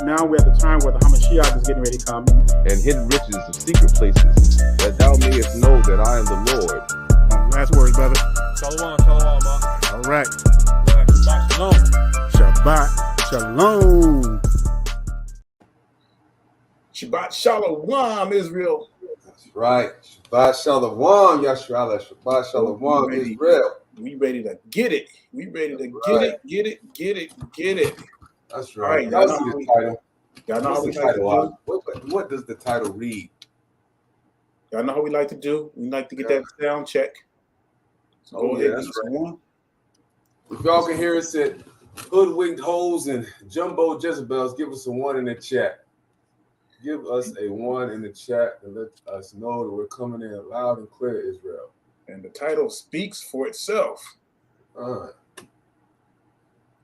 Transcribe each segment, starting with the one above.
now we're at the time where the Hamashiach is getting ready to come. And hidden riches of secret places, that thou mayest know that I am the Lord. Last words, brother. Shalom, ma. All right. Shabbat shalom. Shabbat shalom. Shabbat shalom, Israel. That's right. Shabbat shalom, Yashua. Shabbat shalom, Israel. We ready to get it. We ready to get it. That's right. All right, Y'all see the title. Y'all know What's how we the like to title? do. What does the title read? Y'all know how we like to do. We like to get that sound check. So go ahead, that's right. right. If y'all can hear us at Hoodwinked hoes and jumbo Jezebels, give us a 1 in the chat. Give us a 1 in the chat and let us know that we're coming in loud and clear, Israel. And the title speaks for itself. All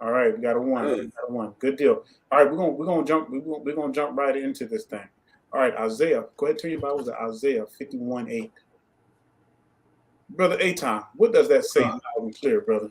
right, we got a 1. Hey. We got a 1. Good deal. All right, we're gonna jump right into this thing. All right, Isaiah. Go ahead and turn your Bibles to Isaiah 51:8. Brother Aton, what does that say loud and clear, brother?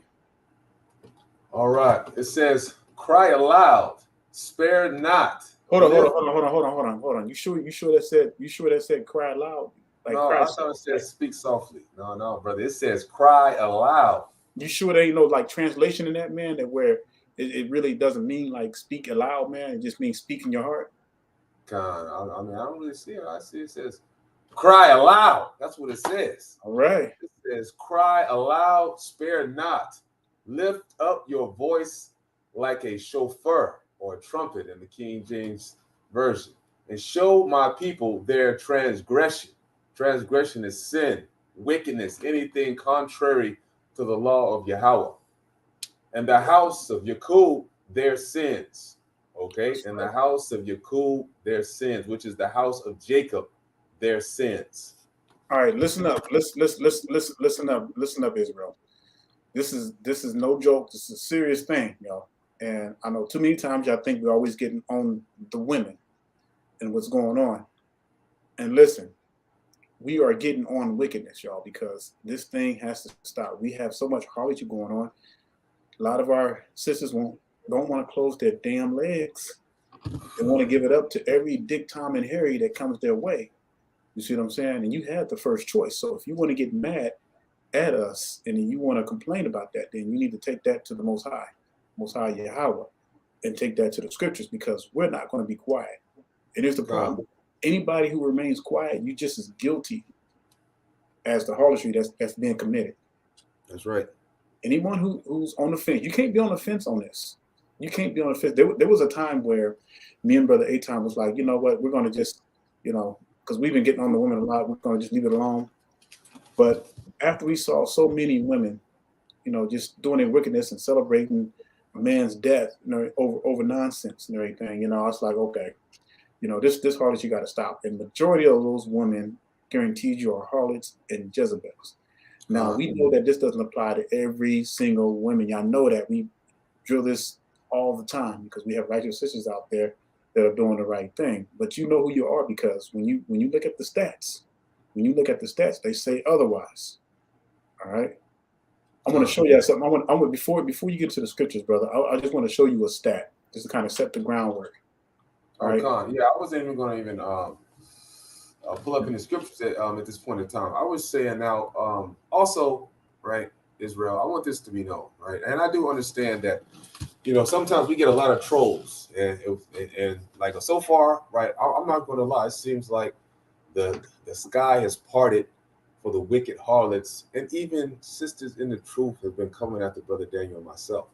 All right. It says, "Cry aloud, spare not." Hold on. You sure that said cry loud? Like no, cry I thought it said speak softly. No, brother. It says cry aloud. You sure there ain't no like translation in that, man, that where it really doesn't mean like speak aloud, man? It just means speak in your heart. God, I mean, I don't really see it. I see it says cry aloud. That's what it says. All right. It says cry aloud, spare not. Lift up your voice like a shofar or a trumpet in the King James Version, and show my people their transgression. Transgression is sin, wickedness, anything contrary to the law of Yahweh. And the house of Yaakov, their sins. Okay, and the house of Yaakov, their sins, which is the house of Jacob, their sins. All right, listen up. Listen up, Israel. This is no joke. This is a serious thing, y'all. And I know too many times y'all think we're always getting on the women and what's going on. And listen, we are getting on wickedness, y'all, because this thing has to stop. We have so much harlotry going on. A lot of our sisters don't want to close their damn legs. They want to give it up to every Dick, Tom, and Harry that comes their way. You see what I'm saying? And you have the first choice. So if you want to get mad at us and then you want to complain about that, then you need to take that to the Most High Yahweh, and take that to the scriptures, because we're not going to be quiet. And here's the problem. Anybody who remains quiet, you just as guilty as the harlotry that's being committed. That's right. Anyone who's on the fence, you can't be on the fence on this. You can't be on the fence. There was a time where me and Brother Aton was like, you know what, we're going to just, because we've been getting on the women a lot, we're going to just leave it alone. But after we saw so many women, just doing their wickedness and celebrating a man's death, over nonsense and everything, I was like, okay, this harlot you got to stop. And majority of those women, guaranteed you, are harlots and Jezebels. Now, we know that this doesn't apply to every single woman. Y'all know that. We drill this all the time because we have righteous sisters out there that are doing the right thing. But you know who you are, because when you look at the stats, they say otherwise. All right? I'm going to show you something. I want before you get to the scriptures, brother, I just want to show you a stat just to kind of set the groundwork. All right? Yeah, I wasn't even going to pull up in the scriptures at this point in time. I was saying now, also, right, Israel, I want this to be known, right? And I do understand that, sometimes we get a lot of trolls, and like so far, right, I'm not going to lie, it seems like the sky has parted for the wicked harlots, and even sisters in the truth have been coming after Brother Daniel and myself,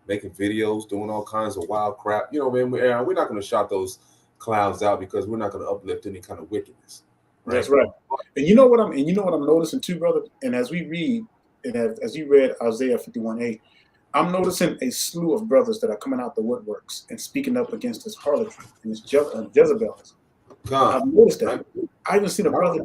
making videos, doing all kinds of wild crap. Man, we're not going to shout those clowns out because we're not going to uplift any kind of wickedness. Right? That's right. And you know what I'm noticing too, brother. And as we read, and as you read Isaiah 51:8, I'm noticing a slew of brothers that are coming out the woodworks and speaking up against this harlotry and this Jezebels. I've noticed that. I even seen a brother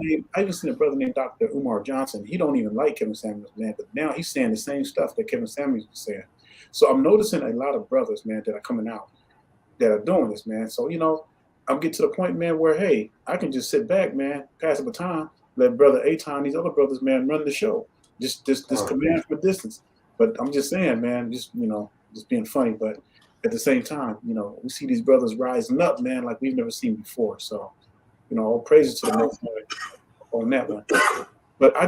named Dr. Umar Johnson. He don't even like Kevin Samuels, man, but now he's saying the same stuff that Kevin Samuels was saying. So I'm noticing a lot of brothers, man, that are coming out that are doing this, man. So I'm getting to the point, man, where hey, I can just sit back, man, pass the baton, let Brother Aton, these other brothers, man, run the show. Just command from a distance. But I'm just saying, man, just being funny. But at the same time, you know, we see these brothers rising up, man, like we've never seen before. So, you know, all praises to the Most High on that one. But I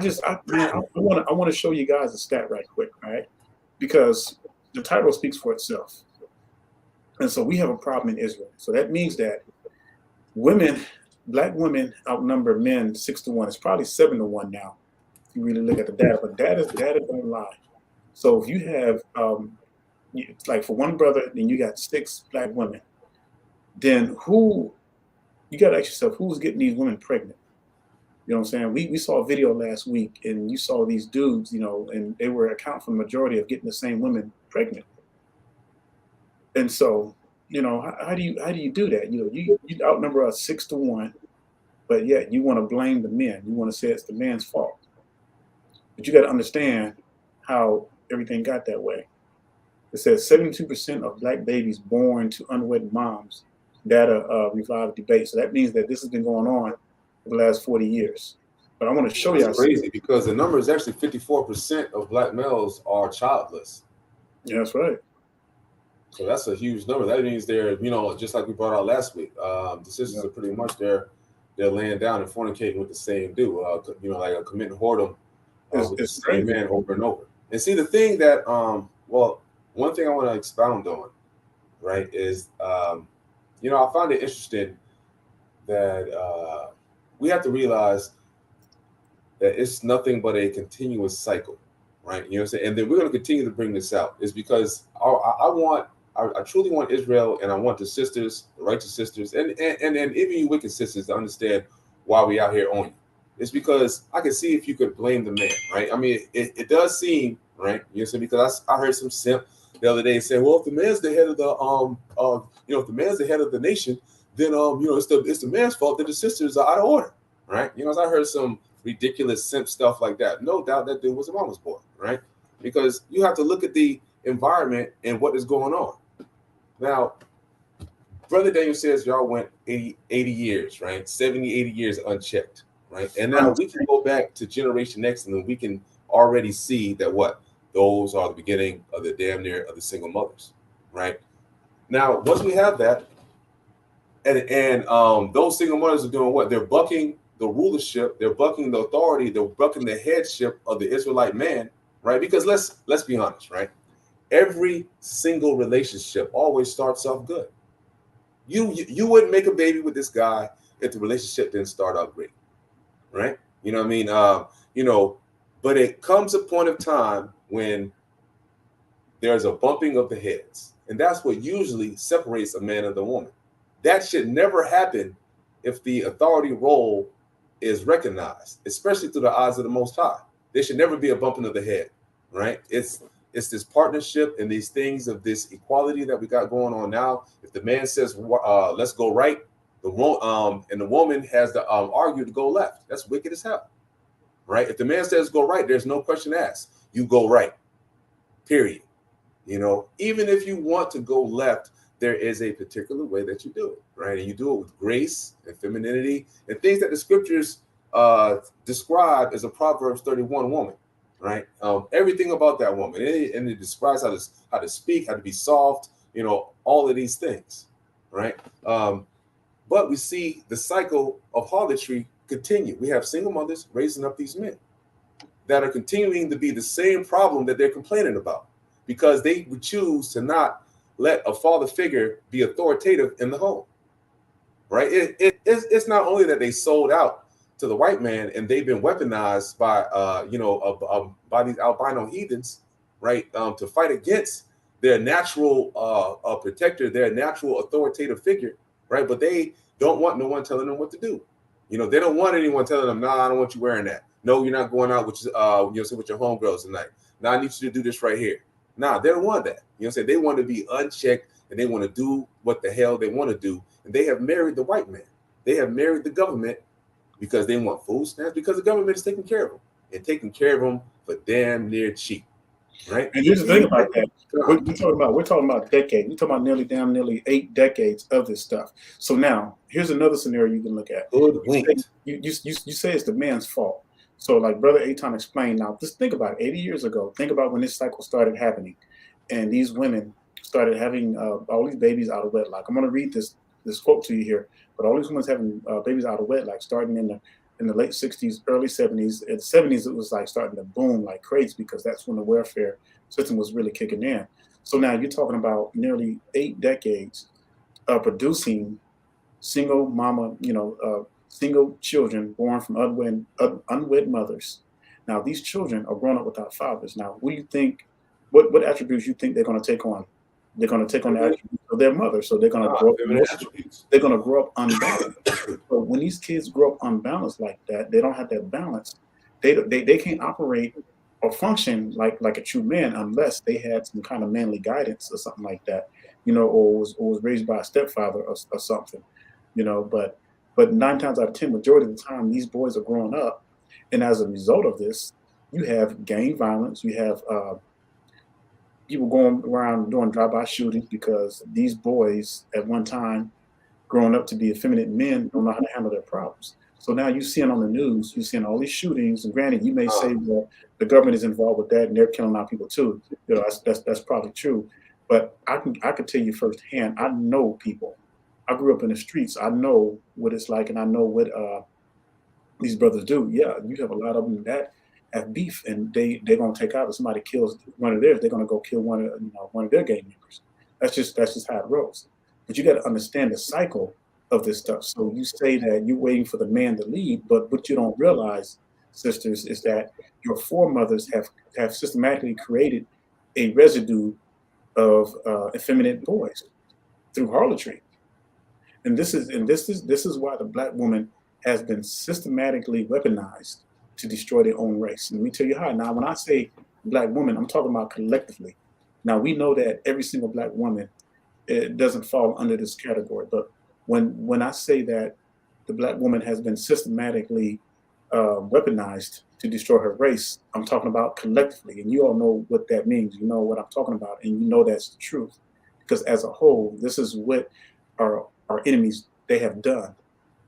want to show you guys a stat right quick, right? Because the title speaks for itself. And so we have a problem in Israel. So that means that women, black women outnumber men 6-1. It's probably 7-1 now, if you really look at the data. But data don't lie. So if you have, it's like for one brother, then you got 6 black women. Then you got to ask yourself, who's getting these women pregnant? You know what I'm saying? We saw a video last week, and you saw these dudes, you know, and they were account for the majority of getting the same women pregnant. And so, you know, how do you do that? You know, you outnumber us 6-1, but yet you want to blame the men. You want to say it's the man's fault. But you got to understand how everything got that way. It says 72% of black babies born to unwed moms. Data revived debate. So that means that this has been going on for the last 40 years. But I want to show you. That's crazy because the number is actually 54% of black males are childless. Yeah, that's right. So that's a huge number. That means they're, you know, just like we brought out last week, the sisters are pretty much they're laying down and fornicating with the same dude, you know, like committing whoredom with the same man over and over. And see, the thing that, well, one thing I want to expound on, right, is, you know, I find it interesting that we have to realize that it's nothing but a continuous cycle, right? You know what I'm saying? And then we're going to continue to bring this out. Is because I truly want Israel, and I want the sisters, the righteous sisters, and even you wicked sisters to understand why we out here on you. It's because I can see if you could blame the man, right? I mean, it does seem, right? You know what I'm saying? Because I heard some simp the other day say, well, if the man's the head of the you know, if the man's the head of the nation, then you know, it's the man's fault that the sisters are out of order, right? You know, as I heard some ridiculous simp stuff like that. No doubt that dude was a mama's boy, right? Because you have to look at the environment and what is going on. Now, Brother Daniel says y'all went 80 years, right? 70, 80 years unchecked, right? And now we can go back to Generation X and then we can already see that what? Those are the beginning of the damn near of the single mothers, right? Now, once we have that, and those single mothers are doing what? They're bucking the rulership, they're bucking the authority, they're bucking the headship of the Israelite man, right? Because let's be honest, right? Every single relationship always starts off good. You wouldn't make a baby with this guy if the relationship didn't start out great, right? You know what I mean? You know, but it comes a point of time when there's a bumping of the heads, and that's what usually separates a man and the woman. That should never happen if the authority role is recognized, especially through the eyes of the Most High. There should never be a bumping of the head, right? It's this partnership and these things of this equality that we got going on now. If the man says, let's go right, and the woman has to argue to go left. That's wicked as hell, right? If the man says go right, there's no question asked. You go right, period. You know, even if you want to go left, there is a particular way that you do it, right? And you do it with grace and femininity and things that the scriptures describe as a Proverbs 31 woman, right? Everything about that woman, and it describes how to speak, how to be soft, you know, all of these things, right? But we see the cycle of harlotry continue. We have single mothers raising up these men that are continuing to be the same problem that they're complaining about because they would choose to not let a father figure be authoritative in the home, right? It's not only that they sold out to the white man and they've been weaponized by, by these albino heathens, right, to fight against their natural protector, their natural authoritative figure, right? But they don't want no one telling them what to do. You know, they don't want anyone telling them, "Nah, I don't want you wearing that. No, you're not going out with with your homegirls tonight. Now I need you to do this right here." Nah, they don't want that. You know what I'm saying? They want to be unchecked and they want to do what the hell they want to do. And they have married the white man. They have married the government because they want food stamps, because the government is taking care of them and taking care of them for damn near cheap, right? And here's the thing about that. We're talking about decades. We're talking about nearly 8 decades of this stuff. So now here's another scenario you can look at. Hoodwinked. You say it's the man's fault. So like Brother Aton explained, now just think about it. 80 years ago, think about when this cycle started happening and these women started having all these babies out of wedlock. I'm going to read this quote to you here. But all these women having babies out of wedlock, starting in the late 60s, early 70s. In the 70s, it was like starting to boom like crazy because that's when the welfare system was really kicking in. So now you're talking about nearly 8 decades of producing single mama, single children born from unwed mothers. Now these children are grown up without fathers. Now, what do you think? What attributes you think they're going to take on? They're going to take on the attributes of their mother. So they're going to grow up. They're going to grow up unbalanced. So when these kids grow up unbalanced like that, they don't have that balance. They can't operate or function like a true man unless they had some kind of manly guidance or something like that, or was raised by a stepfather or something, But 9 times out of 10, majority of the time, these boys are growing up, and as a result of this, you have gang violence. You have people going around doing drive-by shootings because these boys at one time growing up to be effeminate men don't know how to handle their problems. So now you're seeing on the news, you're seeing all these shootings, and granted, you may say that the government is involved with that and they're killing our people too. That's probably true. But I could tell you firsthand, I know people. I grew up in the streets. I know what it's like, and I know what these brothers do. Yeah, you have a lot of them that have beef, and they're gonna take out if somebody kills one of theirs, they're gonna go kill one of their gang members. That's just how it rolls. But you got to understand the cycle of this stuff. So you say that you're waiting for the man to lead, but what you don't realize, sisters, is that your foremothers have systematically created a residue of effeminate boys through harlotry. And this is why the black woman has been systematically weaponized to destroy their own race. And let me tell you how. Now, when I say black woman, I'm talking about collectively. Now, we know that every single black woman, it doesn't fall under this category. But when I say that the black woman has been systematically weaponized to destroy her race, I'm talking about collectively. And you all know what that means. You know what I'm talking about. And you know that's the truth. Because as a whole, this is what our enemies, they have done.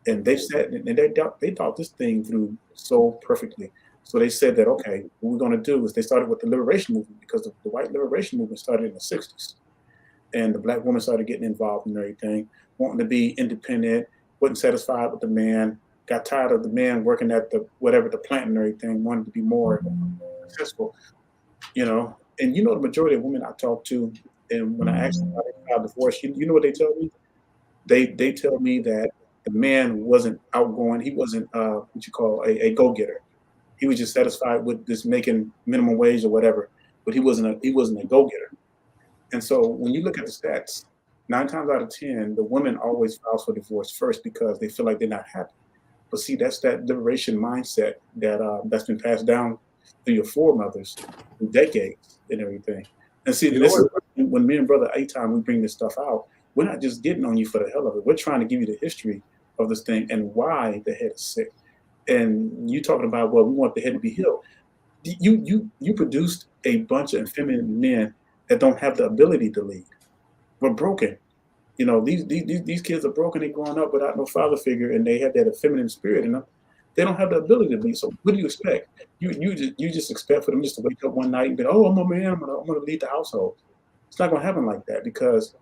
And they said, and they thought this thing through so perfectly. So they said that, okay, what we're going to do is they started with the liberation movement, because the white liberation movement started in the 60s. And the black woman started getting involved in everything, wanting to be independent, wasn't satisfied with the man, got tired of the man working at the plant and everything, wanted to be more successful, And the majority of women I talk to, and when I ask them about divorce, you know what they tell me? They tell me that the man wasn't outgoing. He wasn't what you call a go-getter. He was just satisfied with just making minimum wage or whatever, but he wasn't a go-getter. And so when you look at the stats, 9 times out of 10, the woman always files for divorce first because they feel like they're not happy. But see, that's that liberation mindset that's been passed down through your foremothers for decades and everything. And see, when me and Brother A-Time, we bring this stuff out, we're not just getting on you for the hell of it. We're trying to give you the history of this thing and why the head is sick. And you talking about, well, we want the head to be healed. You produced a bunch of effeminate men that don't have the ability to lead. We're broken. These kids are broken. They're growing up without no father figure, and they have that effeminate spirit in them. They don't have the ability to lead. So what do you expect? You just expect for them just to wake up one night and be, oh, I'm a man. I'm gonna lead the household. It's not gonna happen like that, because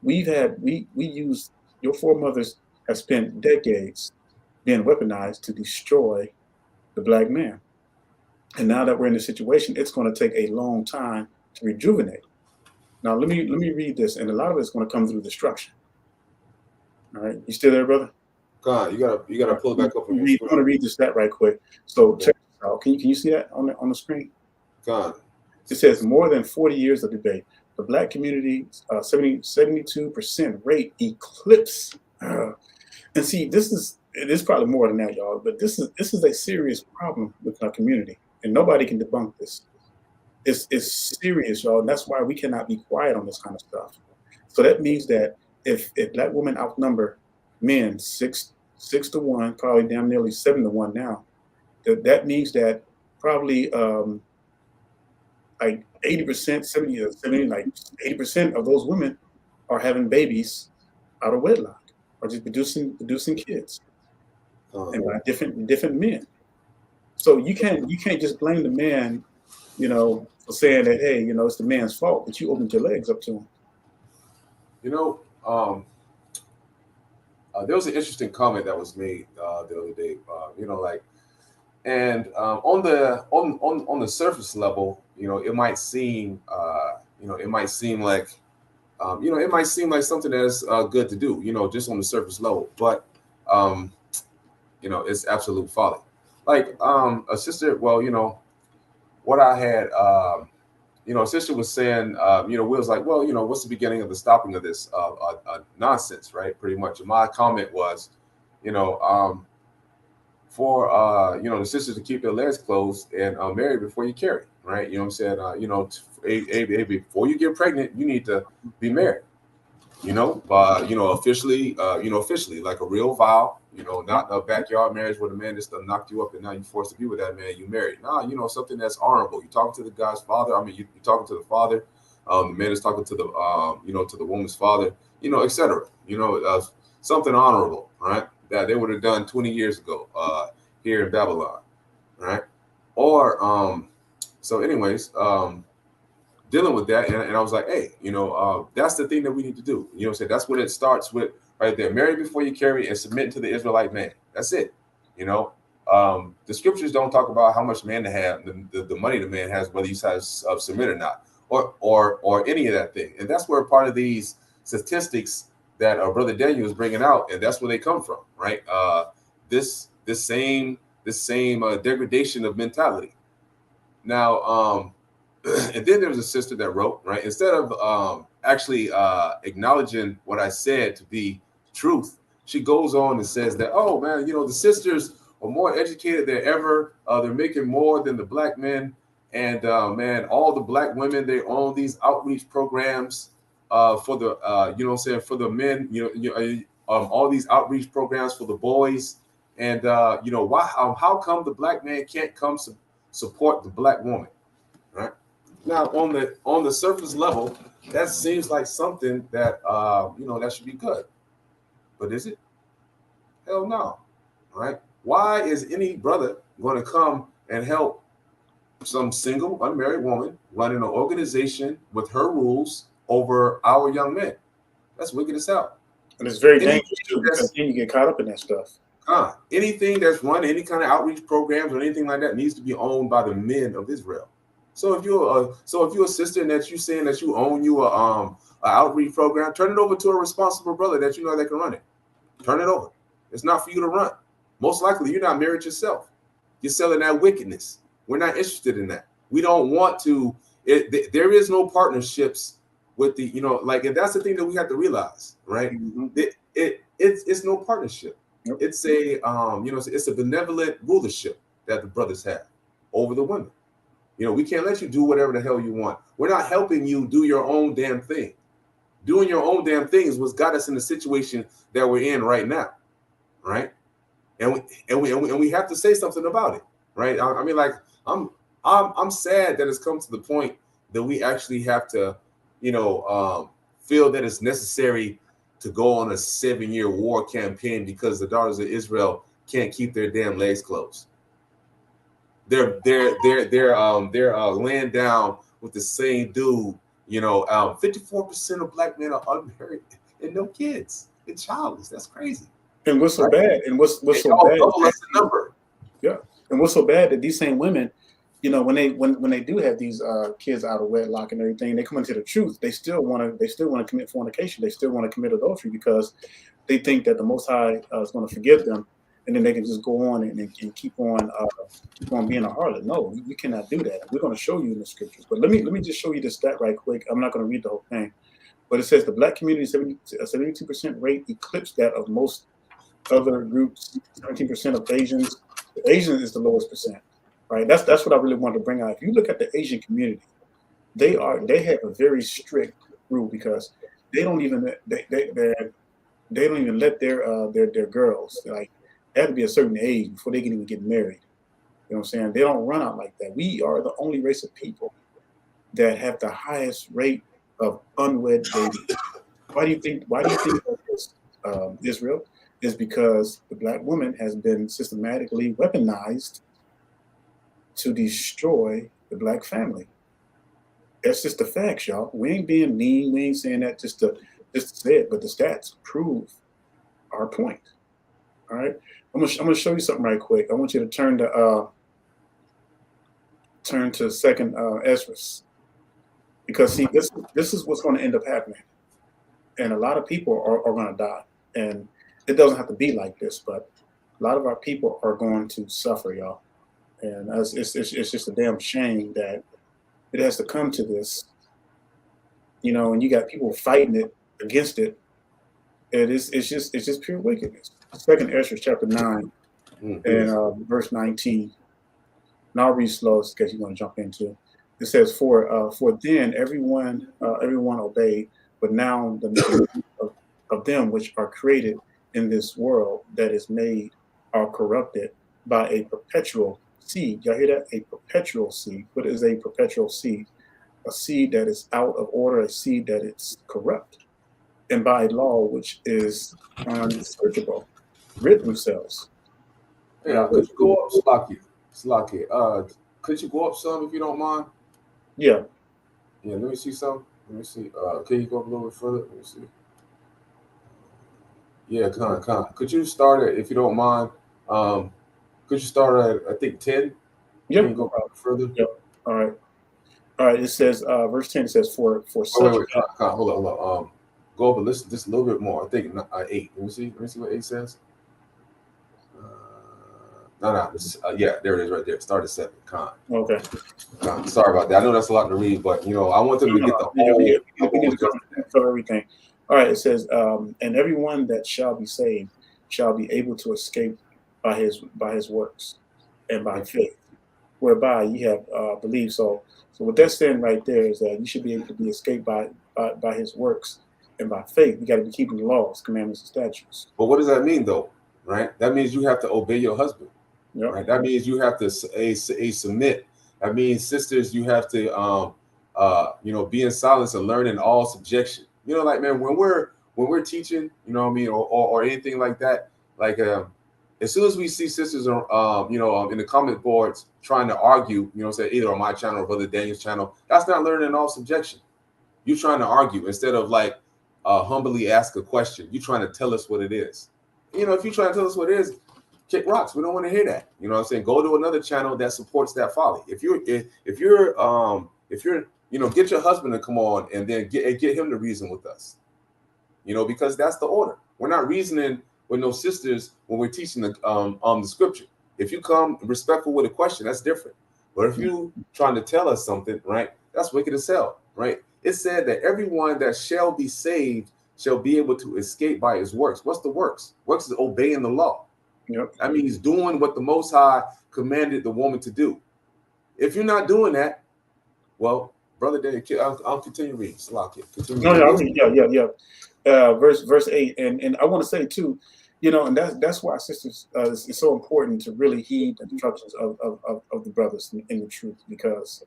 your foremothers have spent decades being weaponized to destroy the black man. And now that we're in this situation, it's going to take a long time to rejuvenate. Now, let me read this, and a lot of it's going to come through destruction. All right, you still there, brother? God, you gotta pull it back up. I'm going to read this stat right quick. So check this out. Can you see that on the screen? God. It says more than 40 years of debate. The black community 72% rate eclipse. And see, it is probably more than that, y'all. But this is a serious problem with our community, and nobody can debunk this. It's serious, y'all. And that's why we cannot be quiet on this kind of stuff. So that means that if black women outnumber men 6 to 1, probably damn nearly 7 to 1 now, that means that probably like 80%, 70, like 80% of those women are having babies out of wedlock, or just producing kids, and by different men. So you can't just blame the man, for saying that, hey, it's the man's fault, but you opened your legs up to him. There was an interesting comment that was made the other day. On the surface level, it might seem, it might seem like, it might seem like something that's good to do, just on the surface level, but it's absolute folly. Like a sister, what I had, a sister was saying, we was like, well, what's the beginning of the stopping of this nonsense, right? Pretty much. And my comment was, for the sisters to keep their legs closed and marry before you carry, right? You know what I'm saying? Before you get pregnant, you need to be married. Officially, officially, like a real vow. Not a backyard marriage where the man just knocked you up and now you're forced to be with that man. You married. Nah, something that's honorable. You're talking to the guy's father. I mean, you're talking to the father. The man is talking to the, to the woman's father. Etc. Something honorable, right? That they would have done 20 years ago here in Babylon, right? Or so, anyways, dealing with that, and I was like, hey, that's the thing that we need to do. That's what it starts with right there. Marry before you carry and submit to the Israelite man. That's it. The scriptures don't talk about how much man to have, the money the man has, whether he has submit or not, or any of that thing. And that's where part of these statistics that Brother Daniel is bringing out, and that's where they come from, right? This same degradation of mentality. Now, and then there was a sister that wrote, right, instead of actually acknowledging what I said to be truth, she goes on and says that, oh man, the sisters are more educated than ever. They're making more than the black men, and man, all the black women, they own these outreach programs for the for the men, all these outreach programs for the boys, and how come the black man can't come support the black woman, right? Now on the surface level, that seems like something that that should be good, but is it? Hell no, right? Why is any brother going to come and help some single unmarried woman running an organization with her rules over our young men? That's wicked as hell. And it's very dangerous too, because then you get caught up in that stuff. Anything that's run, any kind of outreach programs or anything like that, needs to be owned by the men of Israel. So if you're a sister and that you saying that you own a outreach program, turn it over to a responsible brother that that can run it. Turn it over. It's not for you to run. Most likely, you're not married yourself. You're selling that wickedness. We're not interested in that. We don't want to. There is no partnerships with the, and that's the thing that we have to realize, right? Mm-hmm. It's no partnership. Yep. It's a it's a benevolent rulership that the brothers have over the women. We can't let you do whatever the hell you want. We're not helping you do your own damn thing. Doing your own damn thing is what's got us in the situation that we're in right now, right? And we have to say something about it, right? I mean, like I'm sad that it's come to the point that we actually have to, feel that it's necessary to go on a 7-year war campaign because the daughters of Israel can't keep their damn legs closed. They're laying down with the same dude. 54% of black men are unmarried and no kids and childless. That's crazy. And what's so bad? And what's so bad? That's the number. Yeah. And what's so bad that these same women, when they do have these kids out of wedlock and everything, they come into the truth. They still want to commit fornication. They still want to commit adultery because they think that the Most High is going to forgive them, and then they can just go on and keep on being a harlot. No, we cannot do that. We're going to show you in the scriptures. But let me just show you this stat right quick. I'm not going to read the whole thing, but it says the black community 72% rate eclipsed that of most other groups. 17% of Asians. The Asians is the lowest percent. Right, that's what I really wanted to bring out. If you look at the Asian community, they have a very strict rule because they don't even let their girls, like, they have to be a certain age before they can even get married. You know what I'm saying? They don't run out like that. We are the only race of people that have the highest rate of unwed babies. Why do you think that is, Israel? Is because the black woman has been systematically weaponized to destroy the black family. That's just the facts, y'all. We ain't being mean. We ain't saying that just to just to say it, but the stats prove our point. All right, I'm gonna show you something right quick. I want you to turn to Second Ezra, because see, this is what's going to end up happening, and a lot of people are going to die, and it doesn't have to be like this, but a lot of our people are going to suffer, y'all, and it's just a damn shame that it has to come to this, you know, and you got people fighting it against it. It's just pure wickedness. Second Ezra chapter 9 and verse 19. And I'll read slow in case you want to jump into. It says, "For then everyone obeyed, but now the names of them which are created in this world that is made are corrupted by a perpetual seed." Y'all hear that? A perpetual seed. What is a perpetual seed? A seed that is out of order, a seed that is corrupt, and by law which is unsearchable, rid themselves. Yeah, could you go up, Slocky? Could you go up some if you don't mind? Yeah. Yeah, let me see some. Let me see. Can you go up a little bit further? Let me see. Yeah, could you start at, if you don't mind? Could you start at, I think, 10? Yep. Can you go up further? Yep. All right. It says, verse 10 says, for such. Wait, hold on. Go up and listen just a little bit more. I think 8. Let me see what 8 says. No. Yeah, there it is right there. Start at 7. Okay. Sorry about that. I know that's a lot to read, but you know, I want them to get the whole. Cover everything. All right. It says, and everyone that shall be saved shall be able to escape by his works and by faith, whereby ye have believed. So what that's saying right there is that you should be able to be escaped by his works and by faith. You got to be keeping the laws, commandments, and statutes. But what does that mean, though? Right? That means you have to obey your husband. Yep. Right? That means you have to submit. That means, sisters, you have to be in silence and learn in all subjection. You know, like, man, when we're teaching, you know what I mean, or anything like that, like as soon as we see sisters in the comment boards trying to argue, you know, say either on my channel or Brother Daniel's channel, that's not learning in all subjection. You're trying to argue instead of like humbly ask a question. You're trying to tell us what it is. You know, if you're trying to tell us what it is, kick rocks. We don't want to hear that. You know what I'm saying? Go to another channel that supports that folly. If you're get your husband to come on and then get him to reason with us. You know, because that's the order. We're not reasoning with no sisters when we're teaching the scripture. If you come respectful with a question, that's different. But if you trying to tell us something, right, that's wicked as hell, right? It said that everyone that shall be saved shall be able to escape by his works. What's the works? Works is obeying the law. Yep. That means doing what the Most High commanded the woman to do. If you're not doing that, well, Brother Daniel, I'll continue reading. Verse 8, and I want to say too, you know, and that's why, sisters, it's so important to really heed the instructions of the brothers in the truth, because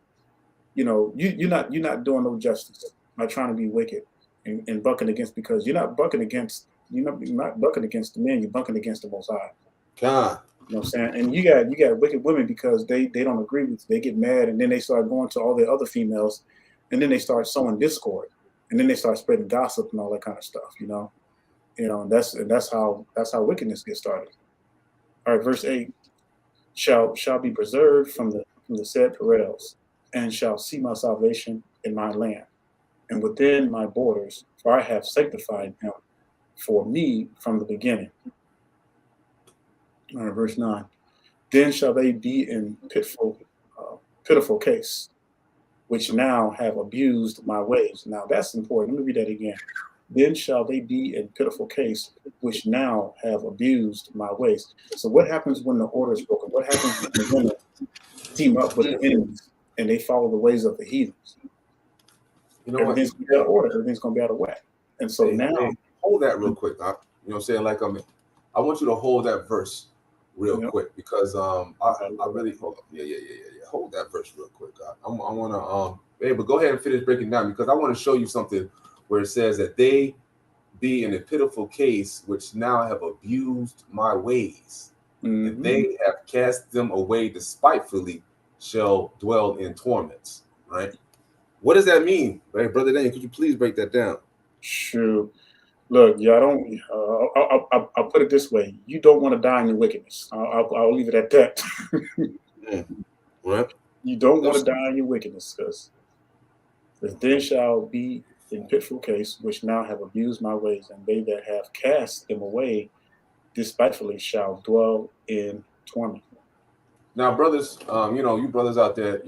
you know you're not doing no justice by trying to be wicked and bucking against, because you're not bucking against the men, you're bucking against the Most High. God. You know what I'm saying? And you got wicked women because they don't agree with you. They get mad, and then they start going to all the other females, and then they start sowing discord, and then they start spreading gossip and all that kind of stuff. You know, and that's how wickedness gets started. All right, verse 8: shall be preserved from the said perils, and shall see my salvation in my land, and within my borders, for I have sanctified them for me from the beginning. All right, verse 9: then shall they be in pitiful case, which now have abused my ways. Now that's important. Let me read that again. Then shall they be in pitiful case, which now have abused my ways. So what happens when the order is broken? What happens when the women team up with the enemies and they follow the ways of the heathens? You know, everything's going to be out of order. Everything's going to be out of whack. And so hold that real quick. You know what I'm saying? Like, I want you to hold that verse real quick, because I really hold up. Yeah. Hold that verse real quick. I want to but go ahead and finish breaking down, because I want to show you something where it says that they be in a pitiful case which now have abused my ways, and they have cast them away despitefully, shall dwell in torments. Right? What does that mean, right, Brother Daniel? Could you please break that down? True. Look, y'all don't. I'll put it this way: you don't want to die in your wickedness. I'll leave it at that. Right. You don't want to die in your wickedness, because then shall be in pitful case, which now have abused my ways, and they that have cast them away despitefully shall dwell in torment. Now, brothers, you brothers out there,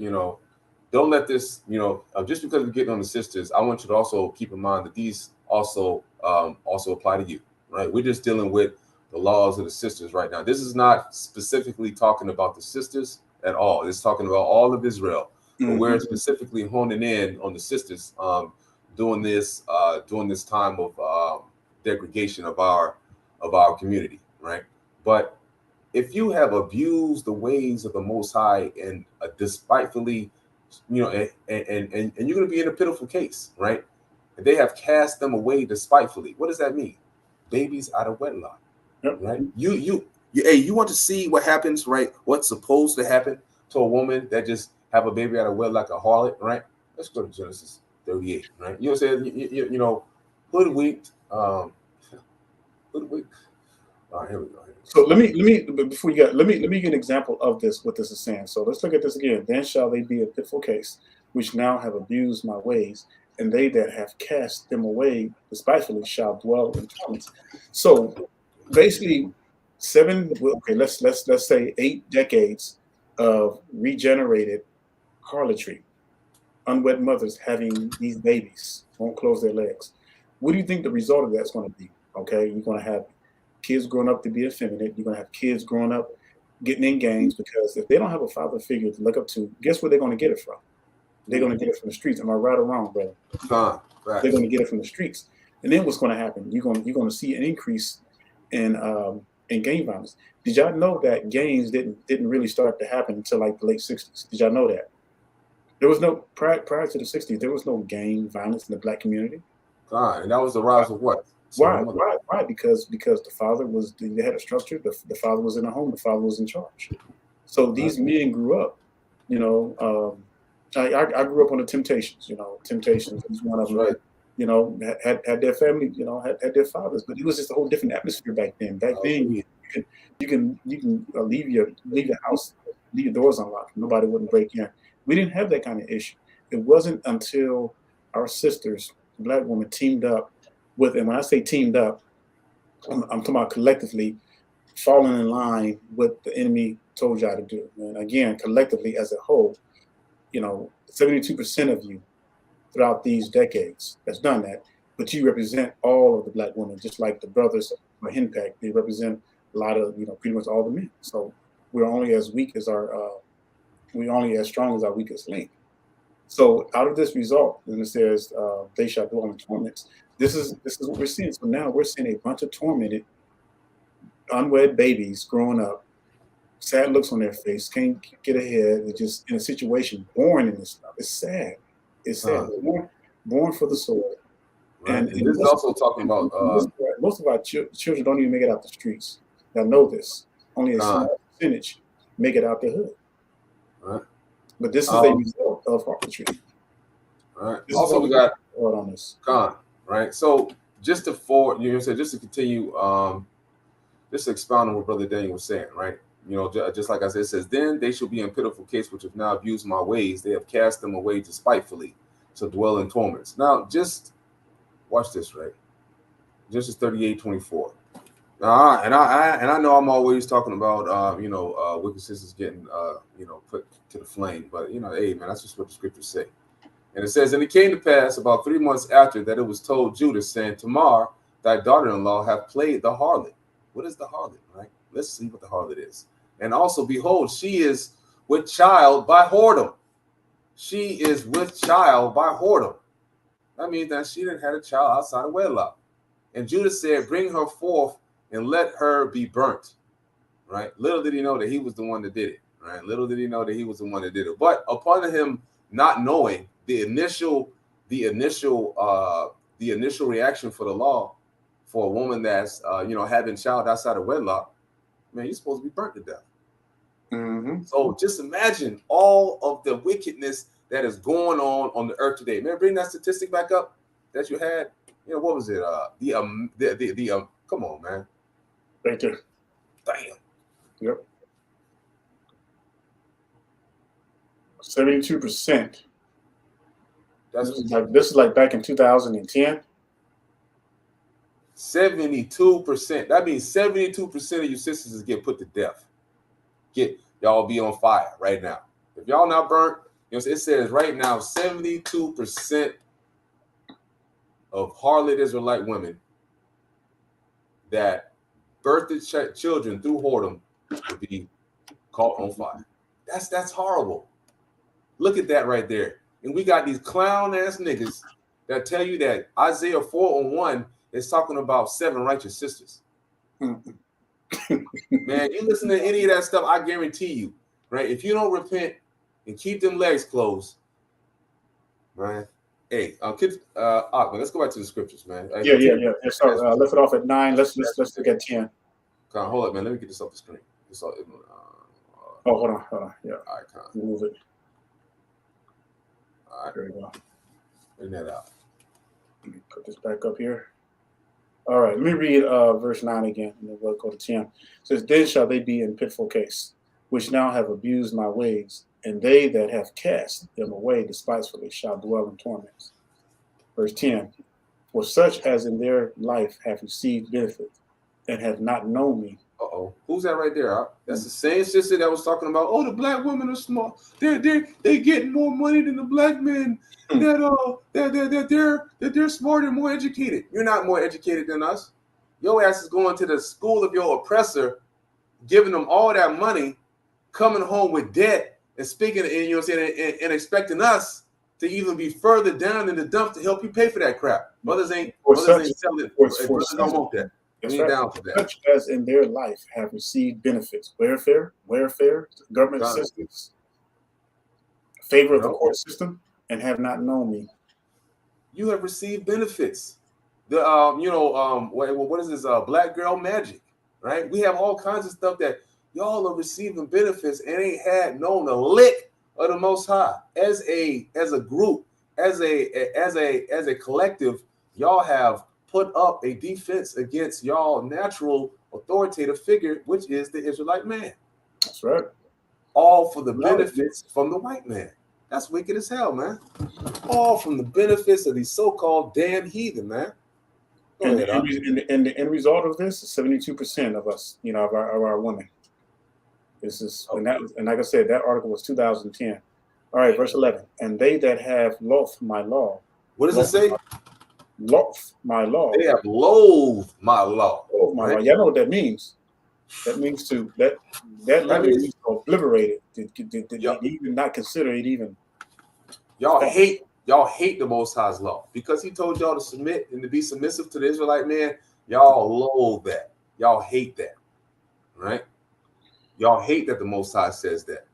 don't let this, just because we're getting on the sisters, I want you to also keep in mind that these also apply to you, right? We're just dealing with the laws of the sisters right now. This is not specifically talking about the sisters at all. It's talking about all of Israel, but we're specifically honing in on the sisters during this time of degradation of our community, right? But if you have abused the ways of the Most High and despitefully, and you're going to be in a pitiful case, right? And they have cast them away despitefully. What does that mean? Babies out of wedlock, right? You want to see what happens, right? What's supposed to happen to a woman that just have a baby out of wedlock, a harlot, right? Let's go to Genesis 38, right? You know what I'm saying? Hoodwinked. Hoodwinked. All right, here we go. So let me before you got let me give an example of this, what this is saying. So let's look at this again. Then shall they be a pitiful case, which now have abused my ways, and they that have cast them away despitefully shall dwell in torments. So basically, let's say 8 decades of regenerated harlotry, unwed mothers having these babies, won't close their legs. What do you think the result of that's going to be? Okay, you're going to have kids growing up to be effeminate. You're going to have kids growing up getting in gangs, because if they don't have a father figure to look up to, guess where they're going to get it from? They're going to get it from the streets. Am I right or wrong, brother? Right. They're going to get it from the streets. And then what's going to happen? You're going to see an increase in gang violence. Did y'all know that gangs didn't really start to happen until like the late 60s? Did y'all know that? There was no prior to the 60s. There was no gang violence in the black community. And that was the rise of what? Why? Because the father they had a structure. The father was in the home. The father was in charge. So these men grew up. I grew up on the Temptations. Temptations was one of them. Right. Had their family. Had their fathers. But it was just a whole different atmosphere back then. Back then, you can leave your house, leave your doors unlocked. Nobody wouldn't break in. We didn't have that kind of issue. It wasn't until our sisters, black women, teamed up with, and when I say teamed up, I'm talking about collectively falling in line with the enemy told y'all to do. And again, collectively as a whole, 72% of you throughout these decades has done that, but you represent all of the black women, just like the brothers of Henpeck. They represent a lot of, pretty much all the men. So we're only as weak as we're only as strong as our weakest link. So out of this result, and it says, they shall dwell in torments. This is what we're seeing. So now we're seeing a bunch of tormented, unwed babies growing up, sad looks on their face, can't get ahead. They're just in a situation, born in this stuff. It's sad. It's sad. Born for the sword. Right. And this is most, also talking about most of our children don't even make it out the streets. Now know this. Only a small percentage make it out the hood. Right. But this is a result of harlotry. Right. Also, we got on this. Right. So just to continue, just to expound on what Brother Daniel was saying, right? Just like I said, it says, then they shall be in pitiful case, which have now abused my ways. They have cast them away despitefully, to dwell in torments. Now, just watch this, right? Genesis 38:24. Now, and I know I'm always talking about, wicked sisters getting, put to the flame, but hey, man, that's just what the scriptures say. And it says, and it came to pass about 3 months after that it was told Judah, saying, Tamar, thy daughter-in-law, hath played the harlot. What is the harlot, right? Let's see what the harlot is. And also, behold, she is with child by whoredom. She is with child by whoredom. That means that she didn't have a child outside of wedlock. And Judah said, bring her forth and let her be burnt. Right? Little did he know that he was the one that did it. Right? Little did he know that he was the one that did it. But upon him not knowing, the initial reaction for the law for a woman that's having a child outside of wedlock, man, you're supposed to be burnt to death. Mm-hmm. So just imagine all of the wickedness that is going on the earth today. Man, bring that statistic back up that you had you know, what was it? Come on, man. Right there. Damn. Yep. 72%. This is like back in 2010. 72%. That means 72% of you sisters get put to death. Y'all be on fire right now. If y'all not burnt, you know, it says right now 72% of harlot Israelite women that birthed children through whoredom would be caught on fire. That's horrible. Look at that right there. And we got these clown ass niggas that tell you that Isaiah 4:1 is talking about 7 righteous sisters. Man, you listen to any of that stuff, I guarantee you, right? If you don't repent and keep them legs closed, right? Hey, kids, let's go back to the scriptures, man. Yeah. Sorry, left it off at 9. Let's look at 10. Hold up, man. Let me get this off the screen. Hold on. Yeah. All right, move it. All right, there we go. Bring that out. Let me put this back up here. All right, let me read verse 9 again, and then we'll go to 10. It says, then shall they be in pitiful case, which now have abused my ways, and they that have cast them away despisefully shall dwell in torments. Verse 10, for such as in their life have received benefit, and have not known me. Who's that right there? That's the same sister that was talking about, the black women are smart. They're getting more money than the black men. That they're smarter and more educated. You're not more educated than us. Your ass is going to the school of your oppressor, giving them all that money, coming home with debt, and speaking, and you know what I'm saying, and expecting us to even be further down in the dump to help you pay for that crap. Brothers ain't selling. Brothers don't want that. Right. Down for that. Such as in their life have received benefits, welfare, government assistance, favor of the court system, and have not known me. You have received benefits. The what is this? Black girl magic, right? We have all kinds of stuff that y'all are receiving benefits and ain't had known a lick of the Most High. As a group, as a collective, y'all have put up a defense against y'all natural authoritative figure, which is the Israelite man. That's right. All for the benefits from the white man. That's wicked as hell, man. All from the benefits of these so-called damn heathen, man. And the end result of this is 72% of us, of our women. This is and like I said, that article was 2010. All right, verse 11. And they that have loathed my law. What does it say? Loathed my law. They have loathed my law. Loathed my law. Y'all know what that means. That means that means to obliterate it. To even not consider it even. Y'all hate the Most High's law because he told y'all to submit and to be submissive to the Israelite man. Y'all loathe that. Y'all hate that, right? Y'all hate that the Most High says that.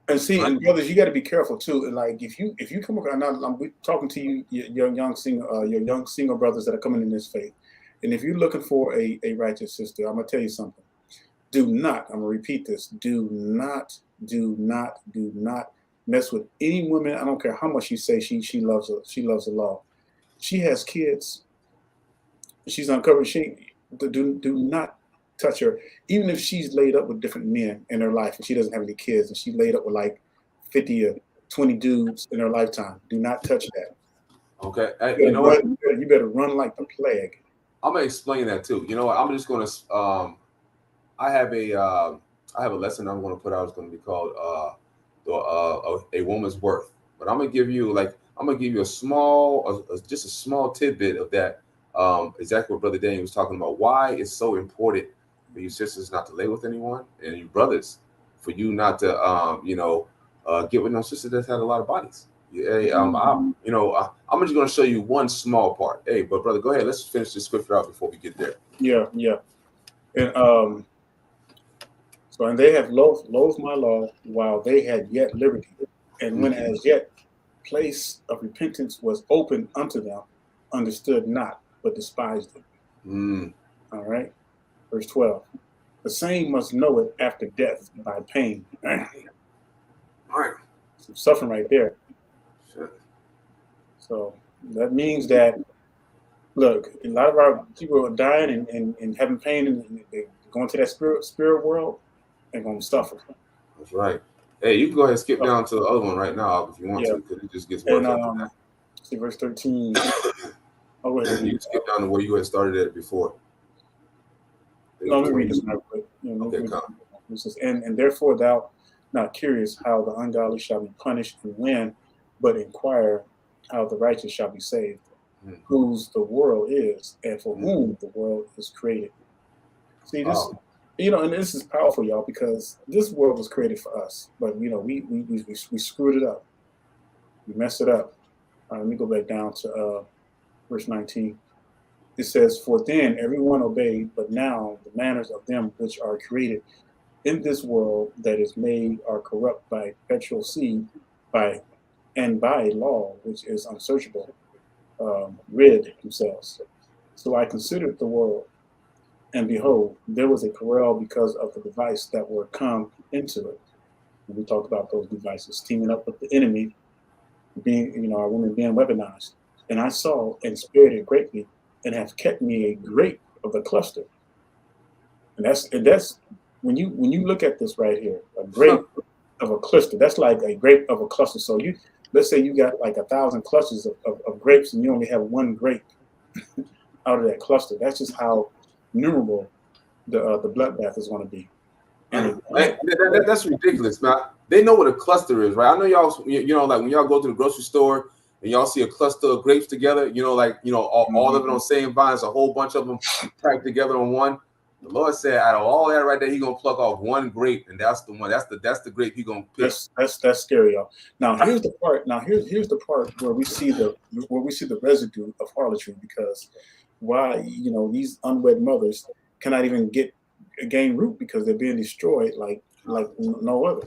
And see, and brothers, you got to be careful too. And like, if you come across, I'm talking to you, your young single brothers that are coming in this faith, and if you're looking for a righteous sister, I'm gonna tell you something. Do not. I'm gonna repeat this. Do not mess with any woman. I don't care how much you say she loves the law. She has kids. She's uncovered. Do not touch her, even if she's laid up with different men in her life and she doesn't have any kids and she's laid up with like 50 or 20 dudes in her lifetime. Do not touch that. Okay, you better run like the plague. I'm gonna explain that too. You know what? I'm just gonna. I have a lesson I'm gonna put out. It's gonna be called a woman's worth. But I'm gonna give you a small, just a small tidbit of that. Exactly what Brother Daniel was talking about. Why it's so important for you sisters not to lay with anyone, and you brothers for you not to get with no sister that's had a lot of bodies. Yeah, I'm just going to show you one small part. Hey, but brother, go ahead. Let's finish this scripture out before we get there. Yeah. And and they have loathed my law while they had yet liberty, and when as yet place of repentance was open unto them, understood not, but despised it. All right. Verse 12. The same must know it after death by pain. All right. Some suffering right there. Sure. So that means that Look, a lot of our people are dying and having pain, and they going to that spirit world. They're going to suffer. That's right. Hey, you can go ahead and skip down to the other one right now if you want Yeah. to, because it just gets And worse after that. see verse 13. I'll go ahead and You read can it. skip down to where you had started at before. No, let me read this real quick. Okay, come. It says, and therefore thou not curious how the ungodly shall be punished and when, but inquire how the righteous shall be saved, whose the world is, and for whom the world is created. See this, and this is powerful, y'all, because this world was created for us, but we screwed it up, we messed it up. Let me go back down to verse 19. It says, for then everyone obeyed, but now the manners of them which are created in this world that is made are corrupt by perpetual seed, by law which is unsearchable, rid themselves. So I considered the world, and behold, there was a quarrel because of the device that were come into it. And we talked about those devices teaming up with the enemy, being, our women being weaponized. And I saw and spared it greatly, and have kept me a grape of the cluster. And that's when you look at this right here, a grape of a cluster. That's like a grape of a cluster. So let's say you got like 1,000 clusters of grapes, and you only have one grape out of that cluster. That's just how innumerable the bloodbath is going to be. And that's ridiculous, man. They know what a cluster is, right? I know y'all, like when y'all go to the grocery store and y'all see a cluster of grapes together, all of them on the same vines, a whole bunch of them packed together on one. The Lord said, out of all that right there, He's gonna pluck off one grape, and that's the one. That's the grape He's gonna pick. That's scary, y'all. Now here's the part. Here's the part where we see the residue of harlotry, because why these unwed mothers cannot even gain root because they're being destroyed like no other.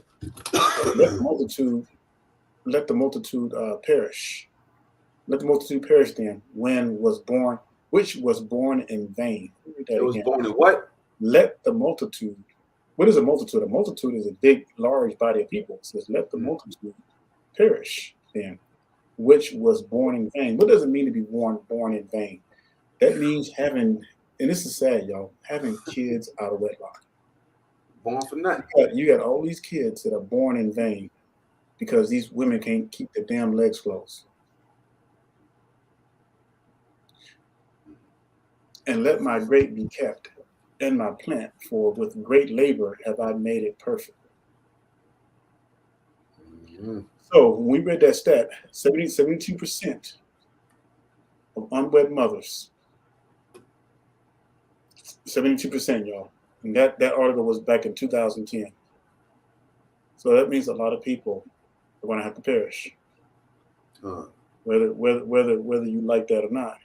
Let the multitude perish. Let the multitude perish then, which was born in vain. It was born in what? Let the multitude. What is a multitude? A multitude is a big, large body of people. It says, let the multitude perish then, which was born in vain. What does it mean to be born in vain? That means having, and this is sad, y'all, having kids out of wedlock. Born for nothing. You got all these kids that are born in vain because these women can't keep their damn legs closed. And let my grape be kept, and my plant, for with great labor have I made it perfect. So when we read that stat, 72% of unwed mothers, 72%, y'all. And that article was back in 2010. So that means a lot of people are going to have to perish, whether you like that or not.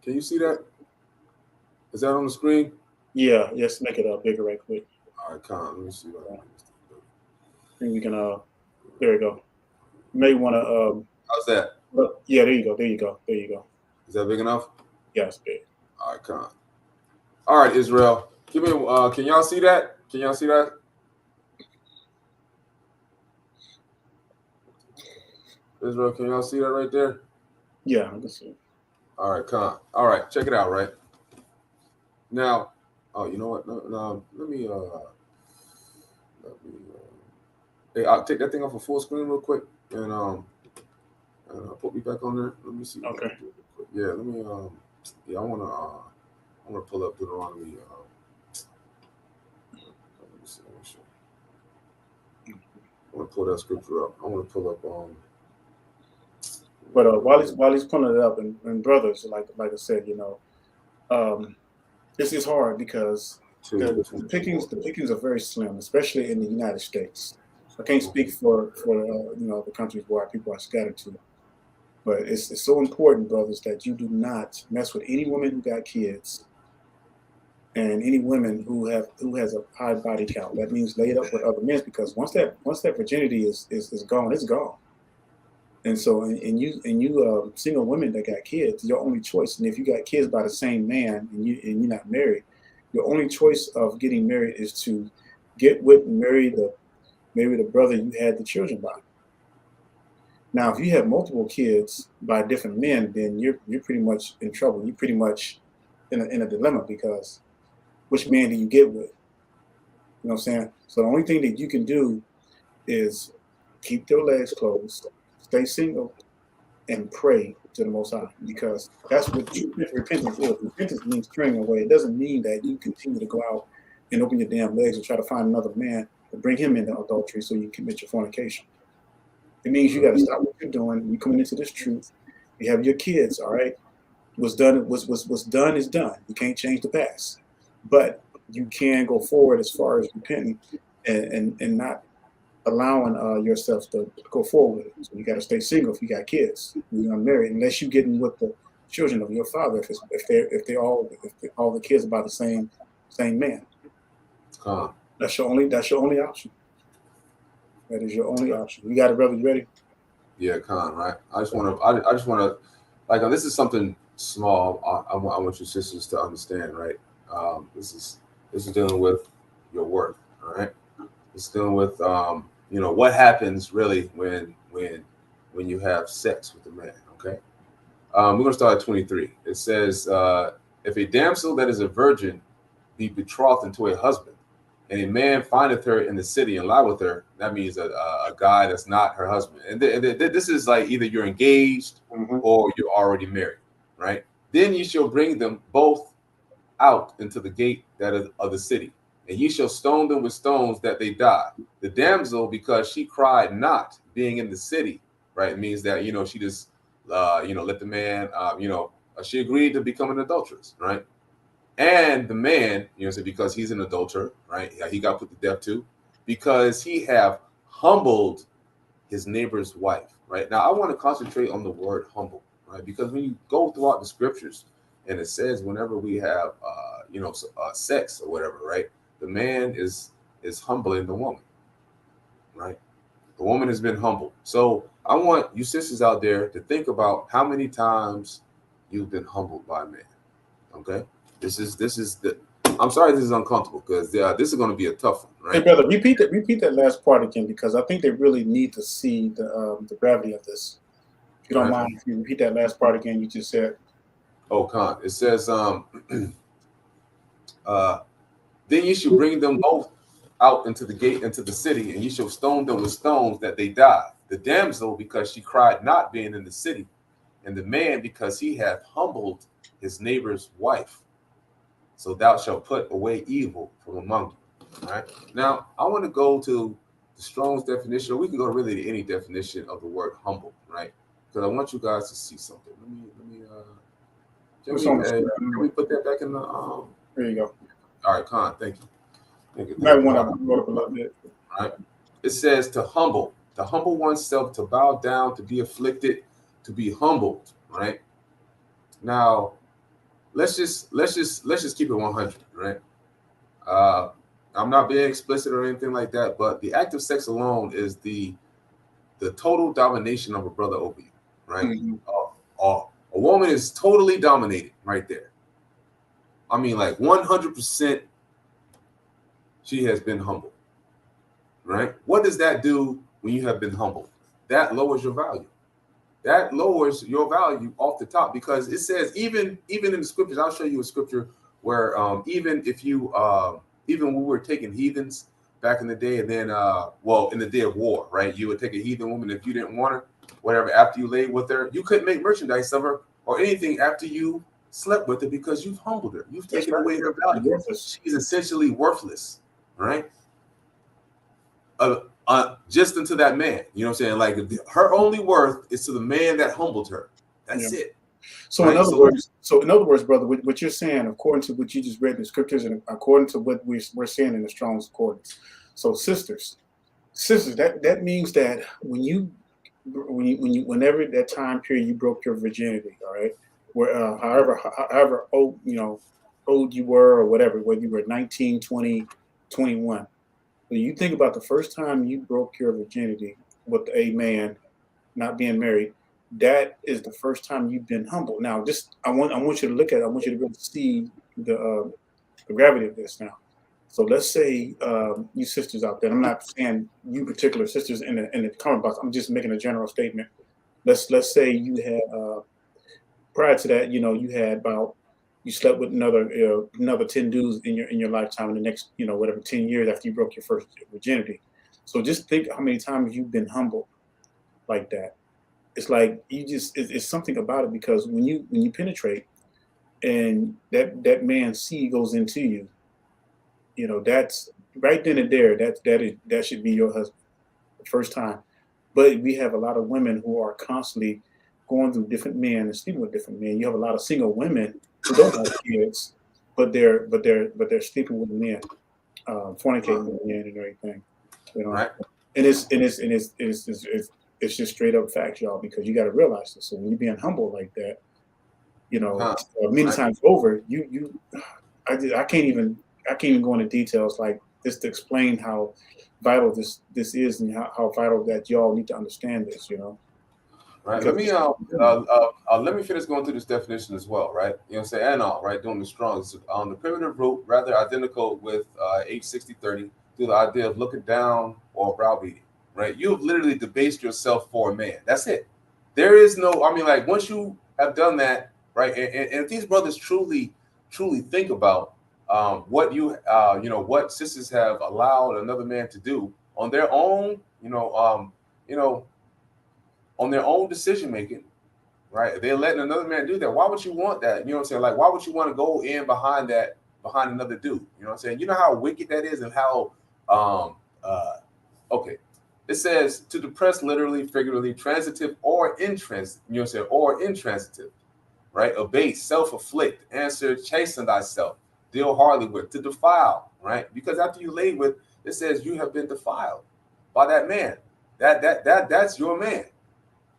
Can you see that? Is that on the screen? Yeah, just make it up bigger right quick. All right, let me see. And we can there you go. You may want to how's that? Yeah, there you go. Is that big enough? Yeah, it's big. All right, all right, Israel. Give me can y'all see that? Can y'all see that? Israel, can y'all see that right there? Yeah, I can see it. All right, all right, check it out, right? Now, you know what? No, let me hey, I'll take that thing off of full screen real quick and put me back on there. Let me see. Okay. Yeah, let me I wanna pull up Deuteronomy. Let me see. I want to pull that scripture up. I want to pull up But while he's pulling it up, and brothers, like I said, this is hard because the pickings are very slim, especially in the United States. I can't speak for the countries where our people are scattered to, but it's so important, brothers, that you do not mess with any woman who got kids, and any women who has a high body count. That means laid up with other men, because once that virginity is gone, it's gone. And so, and you single women that got kids, your only choice, and if you got kids by the same man and you're not married, your only choice of getting married is to get with and marry the brother you had the children by. Now, if you have multiple kids by different men, then you're pretty much in trouble. You're pretty much in a dilemma, because which man do you get with? You know what I'm saying? So the only thing that you can do is keep your legs closed, stay single, and pray to the Most High, because that's what true repentance is. Repentance means turning away. It doesn't mean that you continue to go out and open your damn legs and try to find another man to bring him into adultery so you can commit your fornication. It means you got to stop what you're doing. You coming into this truth. You have your kids, all right? What's done is done. You can't change the past, but you can go forward as far as repenting and not allowing yourself to go forward with it. So you got to stay single if you got kids. You're unmarried, unless you're getting with the children of your father. If all the kids are by the same man, that's your only option. That is your only option. You got it, brother. You ready? Yeah, Khan. Right. I just want to, like, this is something small. I want your sisters to understand. Right. This is dealing with your worth. All right. It's dealing with what happens really when you have sex with a man. Okay. We're gonna start at 23. It says, if a damsel that is a virgin be betrothed unto a husband, and a man findeth her in the city and lie with her, that means a guy that's not her husband. And this is like either you're engaged or you're already married, right? Then ye shall bring them both out into the gate that is of the city, and ye shall stone them with stones that they die. The damsel, because she cried not, being in the city, right? It means that, she just, let the man, she agreed to become an adulteress, right? And the man, because he's an adulterer, right? He got put to death too, because he have humbled his neighbor's wife, right? Now, I want to concentrate on the word humble, right? Because when you go throughout the scriptures, and it says whenever we have, sex or whatever, right? The man is humbling the woman, right? The woman has been humbled. So I want you sisters out there to think about how many times you've been humbled by a man, okay? This is the. I'm sorry, this is uncomfortable, because this is going to be a tough one, right? Hey, brother, repeat that last part again, because I think they really need to see the gravity of this. If you don't mind, if you repeat that last part again, you just said. Oh, Khan. It says, then you shall bring them both out into the gate, into the city, and you shall stone them with stones that they die. The damsel, because she cried not, being in the city, and the man, because he hath humbled his neighbor's wife. So thou shalt put away evil from among you. All right. Now, I want to go to the Strong's definition, or we can go really to any definition of the word humble, right? Because I want you guys to see something. Can we put that back in the There you go. All right, Khan, thank you. You might want to roll up a little bit. All right. It says to humble oneself, to bow down, to be afflicted, to be humbled, right? Now, let's just keep it 100, right? I'm not being explicit or anything like that, but the act of sex alone is the total domination of a brother over you, right? A woman is totally dominated right there. I mean, like 100%, she has been humbled, right? What does that do when you have been humbled? That lowers your value. That lowers your value off the top, because it says, even in the scriptures, I'll show you a scripture where even when we were taking heathens back in the day, and then in the day of war, right? You would take a heathen woman if you didn't want her, whatever, after you laid with her, you couldn't make merchandise of her or anything after you slept with her, because you've humbled her. You've taken away her value. She's essentially worthless, right? Just into that man, you know what I'm saying? Like, her only worth is to the man that humbled her. That's it. So right? in other words, brother, what you're saying, according to what you just read in the scriptures, and according to what we're saying in the Strong's Concordance. So sisters, that means that whenever that time period you broke your virginity, all right, where however old you were, or whatever, whether you were 19, 20, 21. When you think about the first time you broke your virginity with a man, not being married, that is the first time you've been humble. Now, I want you to look at it. I want you to really see the gravity of this now. So let's say you sisters out there, I'm not saying you particular sisters in the comment box, I'm just making a general statement. let's say you had prior to that, you had about you slept with another 10 dudes in your lifetime in the next, whatever 10 years after you broke your first virginity. So just think how many times you've been humbled like that. It's like it's something about it, because when you penetrate and that man's seed goes into you, that's right then and there. That should be your husband the first time. But we have a lot of women who are constantly going through different men and sleeping with different men. You have a lot of single women who don't have kids, but they're sleeping with men, fornicating with men and everything. Right. And it's just straight up facts, y'all, because you got to realize this. So when you're being humble like that, many times over, I can't even go into details like this to explain how vital this is, and how vital that y'all need to understand this. Right. Because Let me finish going through this definition as well. Right. And all right, doing the strong. On the primitive root, rather identical with H6030, through the idea of looking down or browbeating. Right. You have literally debased yourself for a man. That's it. There is no. Like once you have done that, right, and if these brothers truly think about what what sisters have allowed another man to do on their own, on their own decision making, right? They're letting another man do that. Why would you want that? Like, why would you want to go in behind another dude? You know what I'm saying? You know how wicked that is, and how okay. It says to depress, literally, figuratively, transitive or intransitive, or intransitive, right? Abase, self-afflict, answer, chasten thyself, deal hardly with, to defile, right? Because after you lay with, it says you have been defiled by that man. That's your man.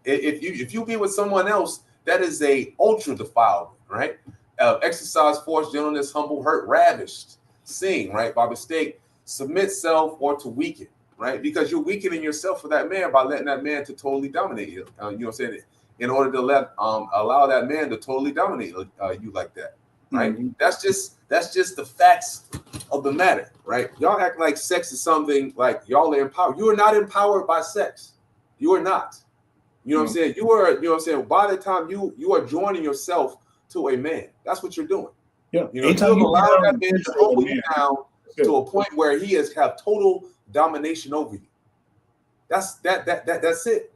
If you be with someone else, that is a ultra defilement, right? Exercise, force, gentleness, humble, hurt, ravished, sing, right? By mistake, submit self, or to weaken, right? Because you're weakening yourself for that man by letting that man to totally dominate you. You know what I'm saying? In order to allow that man to totally dominate you like that, right? Mm-hmm. That's just the facts of the matter, right? Y'all act like sex is something like y'all are empowered. You are not empowered by sex. You are not. You know what I'm saying? You are, by the time you are joining yourself to a man, that's what you're doing. Yeah. You allow that man to humble you down to a point where he has total domination over you. That's it.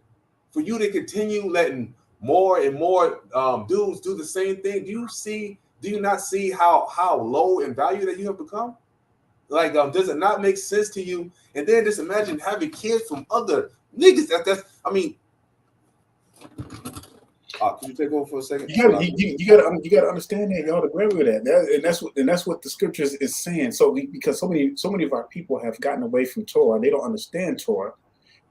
For you to continue letting more and more dudes do the same thing, do you not see how low in value that you have become? Like, does it not make sense to you? And then just imagine having kids from other niggas. Can you take over for a second? You gotta understand that, y'all, to agree with that. And that's what the scriptures is saying. So because so many of our people have gotten away from Torah, they don't understand Torah.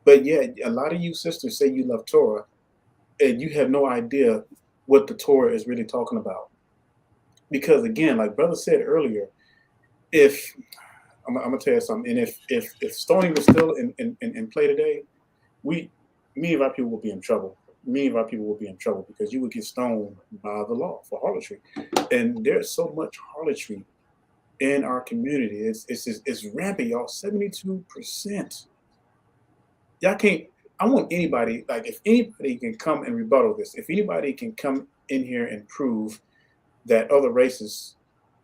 But yet a lot of you sisters say you love Torah, and you have no idea what the Torah is really talking about. Because again, like brother said earlier, if I'm gonna tell you something, and if stoning was still in play today, many of our people will be in trouble. Many of our people will be in trouble because you would get stoned by the law for harlotry. And there's so much harlotry in our community. It's rampant, y'all. 72%. Y'all can't. I want anybody, like, if anybody can come and rebuttal this, if anybody can come in here and prove that other races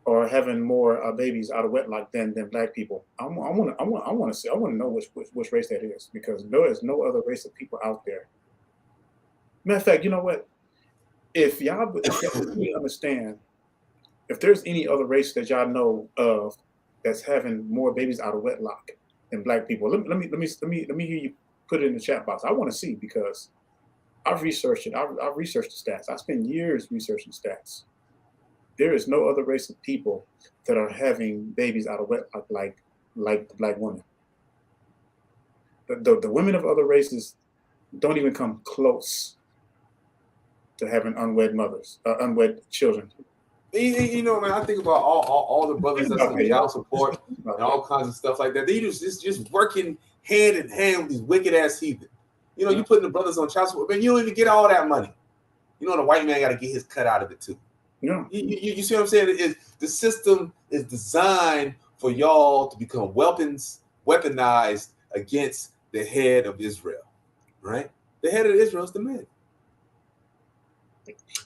are having more babies out of wedlock than black people, I want to know which race that is, because there is no other race of people out there. Matter of fact, you know what? If y'all really understand, if there's any other race that y'all know of that's having more babies out of wedlock than black people, let me hear you put it in the chat box. I want to see, because I've researched it. I've researched the stats. I spent years researching stats. There is no other race of people that are having babies out of wedlock like the black women. The women of other races don't even come close to having unwed mothers, unwed children. You know, man, I think about all the brothers that's in child support and all kinds of stuff like that. They just working hand in hand with these wicked ass heathen. You know, you putting the brothers on child support, man, you don't even get all that money. You know, the white man got to get his cut out of it too. Yeah. You see what I'm saying? The system is designed for y'all to become weaponized against the head of Israel, right? The head of Israel is the man.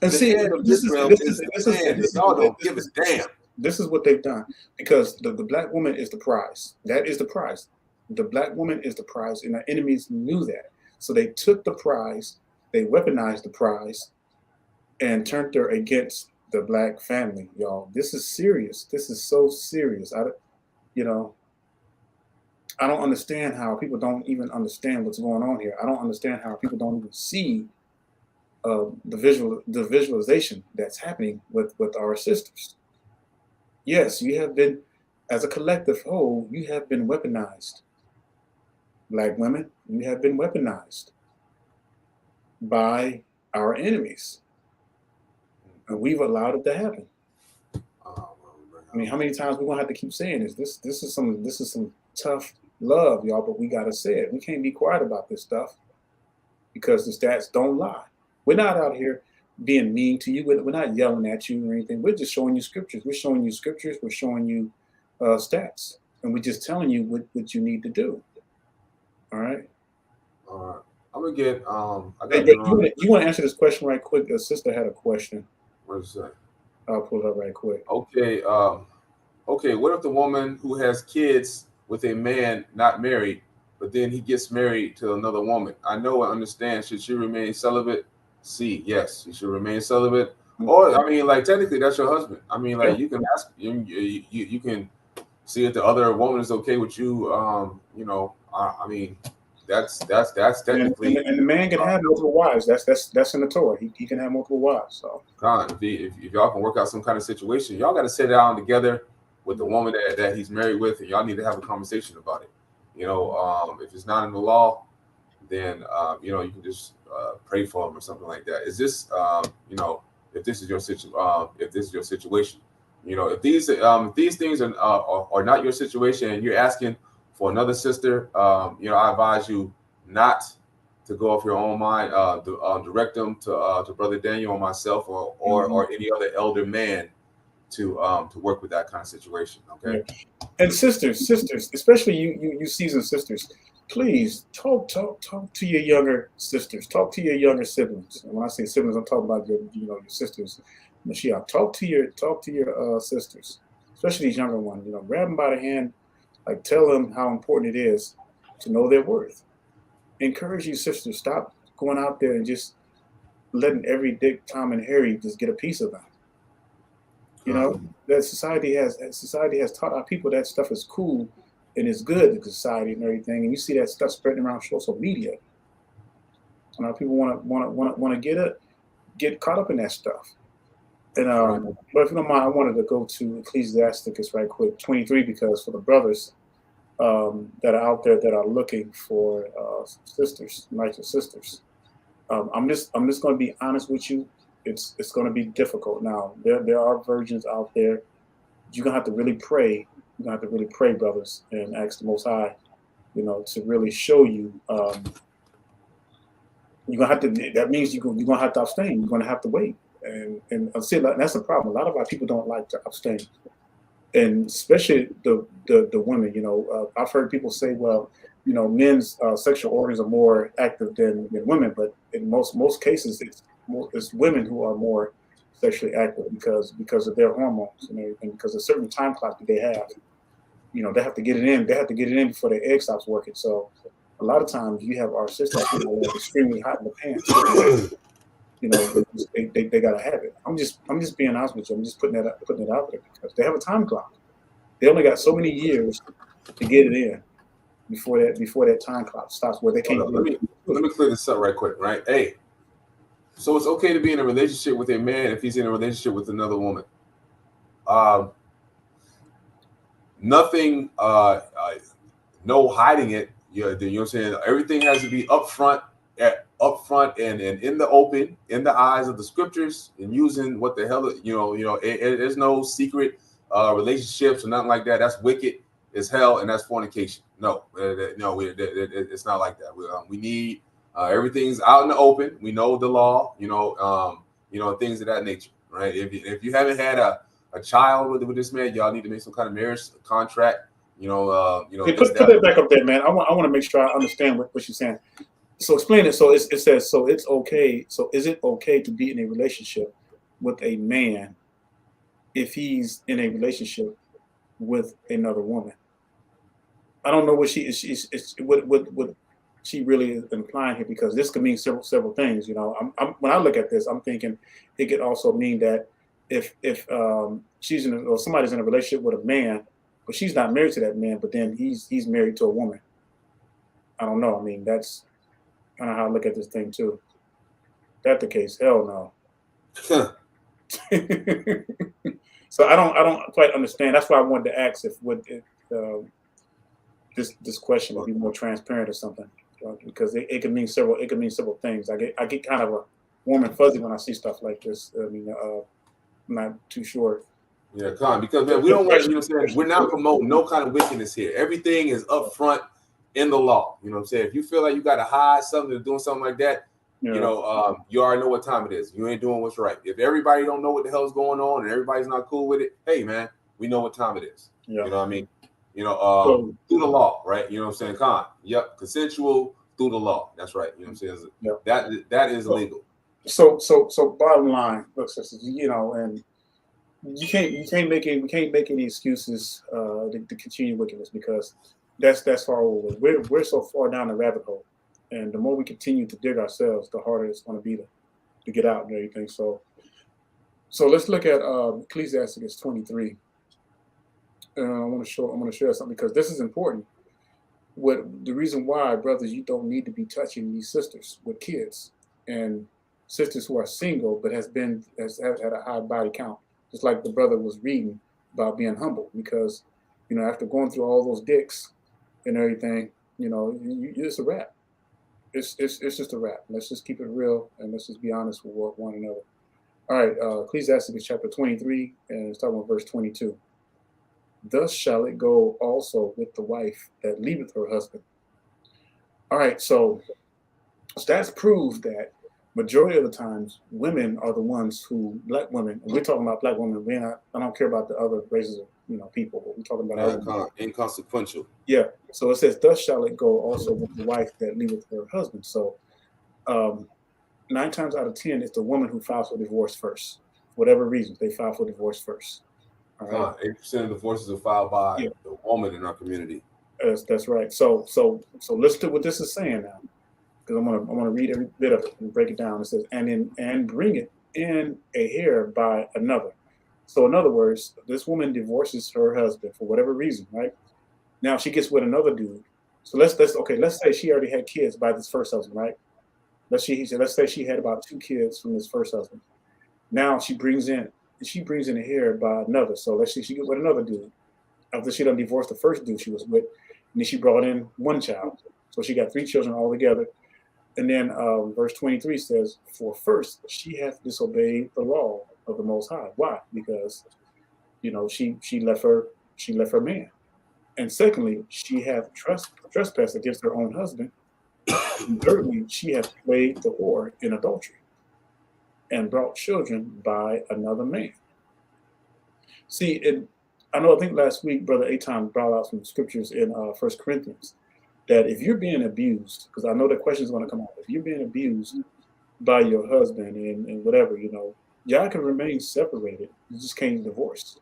And The see, head of this Israel is is this the is man. this is Y'all don't this give a is damn. this is what they've done, because the black woman is the prize. That is the prize. The black woman is the prize, and our enemies knew that. So they took the prize, they weaponized the prize, and turned her against the black family, y'all. This is serious. This is so serious. You know, I don't understand how people don't even understand what's going on here. I don't understand how people don't even see the visualization that's happening with our sisters. Yes, you have been, as a collective whole, you have been weaponized. Black women, you have been weaponized by our enemies, and we've allowed it to happen. I mean, how many times we're gonna have to keep saying this? This is some tough love, y'all, but we gotta say it. We can't be quiet about this stuff, because the stats don't lie. We're not out here being mean to you. We're not yelling at you or anything. We're just showing you scriptures. We're showing you scriptures. We're showing you stats, and we're just telling you what you need to do. All right. All right. I'm gonna get I Hey, got you want to answer this question right quick? The sister had a question. what is that? I'll pull it up right quick. Okay, okay, what if the woman who has kids with a man not married, but then he gets married to another woman? I know and understand. Should she remain celibate? C, yes, she should remain celibate. Or I mean, like technically that's your husband. I mean, like you can ask you can see if the other woman is okay with you. You know, I mean, that's technically. And the man can have multiple wives. That's in the Torah. He can have multiple wives. So if y'all can work out some kind of situation, y'all got to sit down together with the woman that he's married with, and y'all need to have a conversation about it. You know, if it's not in the law, then you know, you can just pray for him or something like that. Is this you know, if this is your situation, you know, if these things are not your situation, and you're asking for another sister, you know, I advise you not to go off your own mind. Direct them to Brother Daniel or myself or any other elder man to work with that kind of situation. Okay. Yeah. And sisters, especially you seasoned sisters, please talk to your younger sisters. Talk to your younger siblings. And when I say siblings, I'm talking about your sisters. Mashiach, talk to your sisters, especially these younger ones. You know, grab them by the hand. Like, tell them how important it is to know their worth. Encourage you sisters. Stop going out there and just letting every Dick, Tom, and Harry just get a piece of them. You know, that society has taught our people that stuff is cool and it's good to society and everything. And you see that stuff spreading around social media. And our people want to get caught up in that stuff. And but if you don't mind, I wanted to go to Ecclesiasticus right quick, 23, because for the brothers that are out there that are looking for sisters, righteous sisters, I'm just going to be honest with you. It's going to be difficult. Now there are virgins out there. You're gonna have to really pray. You're gonna have to really pray, brothers, and ask the Most High, you know, to really show you. You're gonna have to. That means you're gonna have to abstain. You're gonna have to wait. And see, that's the problem. A lot of our people don't like to abstain, and especially the women. You know, I've heard people say, well, you know, men's sexual organs are more active than women, but in most cases, it's women who are more sexually active because of their hormones and everything, because of a certain time clock that they have. You know, they have to get it in. They have to get it in before their egg stops working. So a lot of times you have our sisters who are extremely hot in the pants. You know, they gotta have it. I'm just being honest with you. I'm just putting it out there because they have a time clock. They only got so many years to get it in before that time clock stops, where they can't. Let me clear this up right quick, right? Hey, so it's okay to be in a relationship with a man if he's in a relationship with another woman. Nothing, no hiding it. You know what I'm saying? Everything has to be upfront and in the open, in the eyes of the scriptures, and using what the hell, there's no secret relationships or nothing like that. That's wicked as hell, and that's fornication. No, it's not like that. We need everything's out in the open. We know the law, things of that nature, right? If you haven't had a child with this man, y'all need to make some kind of marriage contract. Hey, put that back up there, man. I want to make sure I understand what you're saying. So explain it. So it says, so it's okay. So is it okay to be in a relationship with a man if he's in a relationship with another woman? I don't know what she is. What she really is implying here, because this could mean several things. You know, when I look at this, I'm thinking it could also mean that if she's or somebody's in a relationship with a man, but she's not married to that man, but then he's married to a woman. I don't know. I mean, that's kind of how I look at this thing too. That the case? Hell no. So I don't quite understand. That's why I wanted to ask if this question would be more transparent or something, because it could mean several things. I get kind of a warm and fuzzy when I see stuff like this. I mean, I'm not too sure. Yeah, Con, because man, we don't want, you know what I'm saying, we're not promoting no kind of wickedness here. Everything is up front in the law. You know what I'm saying? If you feel like you got to hide something or doing something like that, you know, you already know what time it is. You ain't doing what's right. If everybody don't know what the hell's going on and everybody's not cool with it, hey man, we know what time it is. You know what I mean? You know, through the law, right? You know what I'm saying? Con, yep, consensual through the law. That's right. You know what I'm saying? That is legal. So bottom line, look, sisters, you know, and we can't make any excuses to continue wickedness, because that's far over. We're so far down the rabbit hole, and the more we continue to dig ourselves, the harder it's going to be to get out and everything. So let's look at Ecclesiastes 23. I want to share something, because this is important. The reason why, brothers, you don't need to be touching these sisters with kids, and sisters who are single but has had a high body count, just like the brother was reading about being humble, because you know, after going through all those dicks and everything, you know, it's a wrap. It's just a wrap. Let's just keep it real, and let's just be honest with one another. All right, Ecclesiastes chapter 23, and starting with verse 22. Thus shall it go also with the wife that leaveth her husband. All right, so stats prove that majority of the times women are the ones who, black women, and we're talking about black women. I don't care about the other races of, you know, people, but we're talking about inconsequential. Yeah. So it says, thus shall it go also with the wife that leaveth her husband. So 9 times out of 10, it's the woman who files for divorce first. For whatever reason, they file for divorce first. All right. 8% of divorces are filed by the woman in our community. That's right. So listen to what this is saying now, because I'm gonna read every bit of it and break it down. It says, and bring it in a hair by another. So in other words, this woman divorces her husband for whatever reason, right? Now she gets with another dude. So let's say she already had kids by this first husband, right? Let's say she had about 2 kids from this first husband. Now she brings in a hair by another. So let's say she gets with another dude after she done divorced the first dude she was with, and then she brought in 1 child. So she got 3 children all together. And then verse 23 says, for first she hath disobeyed the law of the Most High. Why? Because, you know, she left her man. And secondly, she hath trespassed against her own husband. And thirdly, she hath played the whore in adultery and brought children by another man. See, I think last week Brother Aton brought out some scriptures in 1 Corinthians, that if you're being abused, because I know the question is going to come up, if you're being abused by your husband and whatever, you know, y'all can remain separated. You just can't divorce.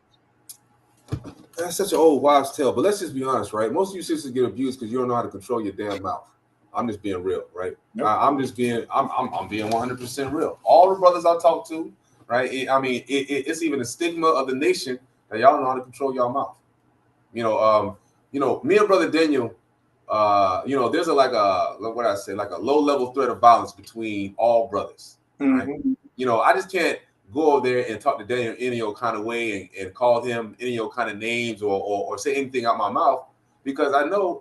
That's such an old wives' tale. But let's just be honest, right? Most of you sisters get abused because you don't know how to control your damn mouth. I'm just being real, right? Yep. I'm being 100% real. All the brothers I talk to, right? It's even a stigma of the nation that y'all don't know how to control your mouth. Me and Brother Daniel, there's like a low-level threat of violence between all brothers. Right? I just can't go over there and talk to Daniel any old kind of way and call him any old kind of names or say anything out my mouth, because I know,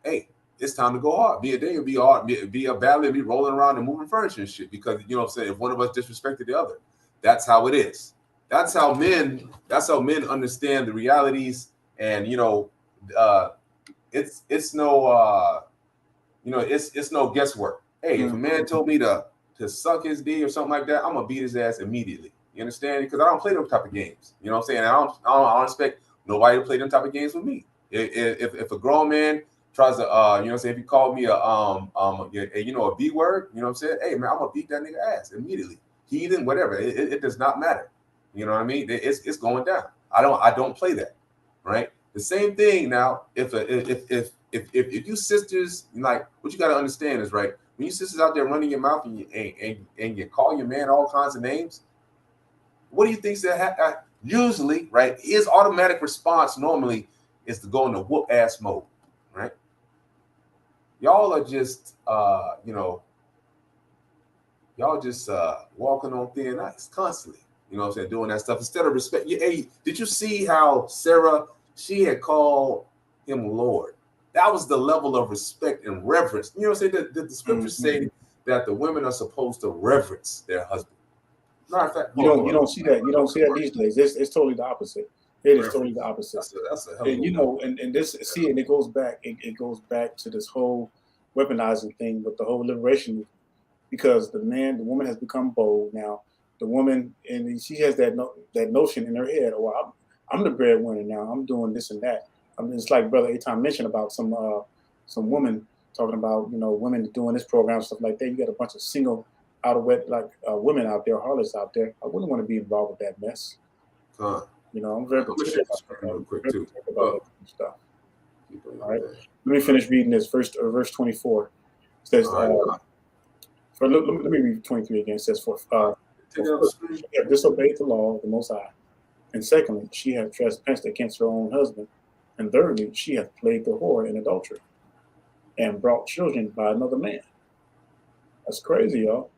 hey, it's time to go hard. Be a Daniel, be hard, be a valley, be rolling around and moving furniture and shit, because, you know what I'm saying, if one of us disrespected the other, that's how it is. That's how men understand the realities, and, it's no guesswork. Hey, if a man told me to suck his D or something like that, I'm gonna beat his ass immediately. You understand? Because I don't play those type of games. You know what I'm saying? I don't expect nobody to play them type of games with me. If a grown man tries to, you know what I'm saying, if he called me a B word, you know what I'm saying? Hey, man, I'm gonna beat that nigga ass immediately. Heathen, whatever. It does not matter. You know what I mean? It's going down. I don't play that, right? The same thing now. If you sisters, like, what you got to understand is, right, when you sisters out there running your mouth and you call your man all kinds of names, what do you think's that usually, right? His automatic response normally is to go into whoop ass mode, right? Y'all are just y'all just walking on thin ice constantly. You know what I'm saying? Doing that stuff instead of respect. Hey, did you see how Sarah, she had called him Lord? That was the level of respect and reverence. You know what I'm saying? The scriptures say that the women are supposed to reverence their husband. Matter of fact, you don't see that. You don't see that these days. It's totally the opposite. It is totally the opposite. That's a hell of and you know, and this, see, and it goes back. It goes back to this whole weaponizing thing with the whole liberation movement, because the woman has become bold now. The woman, and she has that notion in her head. Oh, I'm the breadwinner now. I'm doing this and that. I mean, it's like Brother Aton mentioned about some women talking about, you know, women doing this program, stuff like that. You got a bunch of single, out of wet, like women out there, harlots out there. I wouldn't want to be involved with that mess. You know, I'm very particular about that stuff. All right, let me finish reading this verse 24. It says, let me read 23 again. It says, for she had disobeyed the law of the Most High, and secondly, she had trespassed against her own husband, and thirdly, she had played the whore in adultery, and brought children by another man. That's crazy, y'all.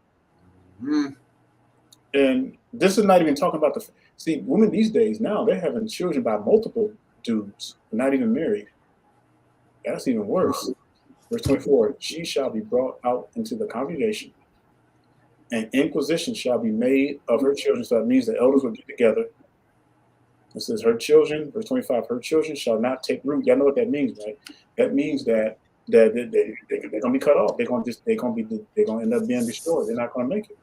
And this is not even talking about see, women these days now, they're having children by multiple dudes, not even married. That's even worse. Verse 24, she shall be brought out into the congregation, and inquisition shall be made of her children. So that means the elders will get together. It says her children, verse 25, her children shall not take root. Y'all know what that means, right? That means that they're gonna be cut off. They're gonna end up being destroyed. They're not gonna make it.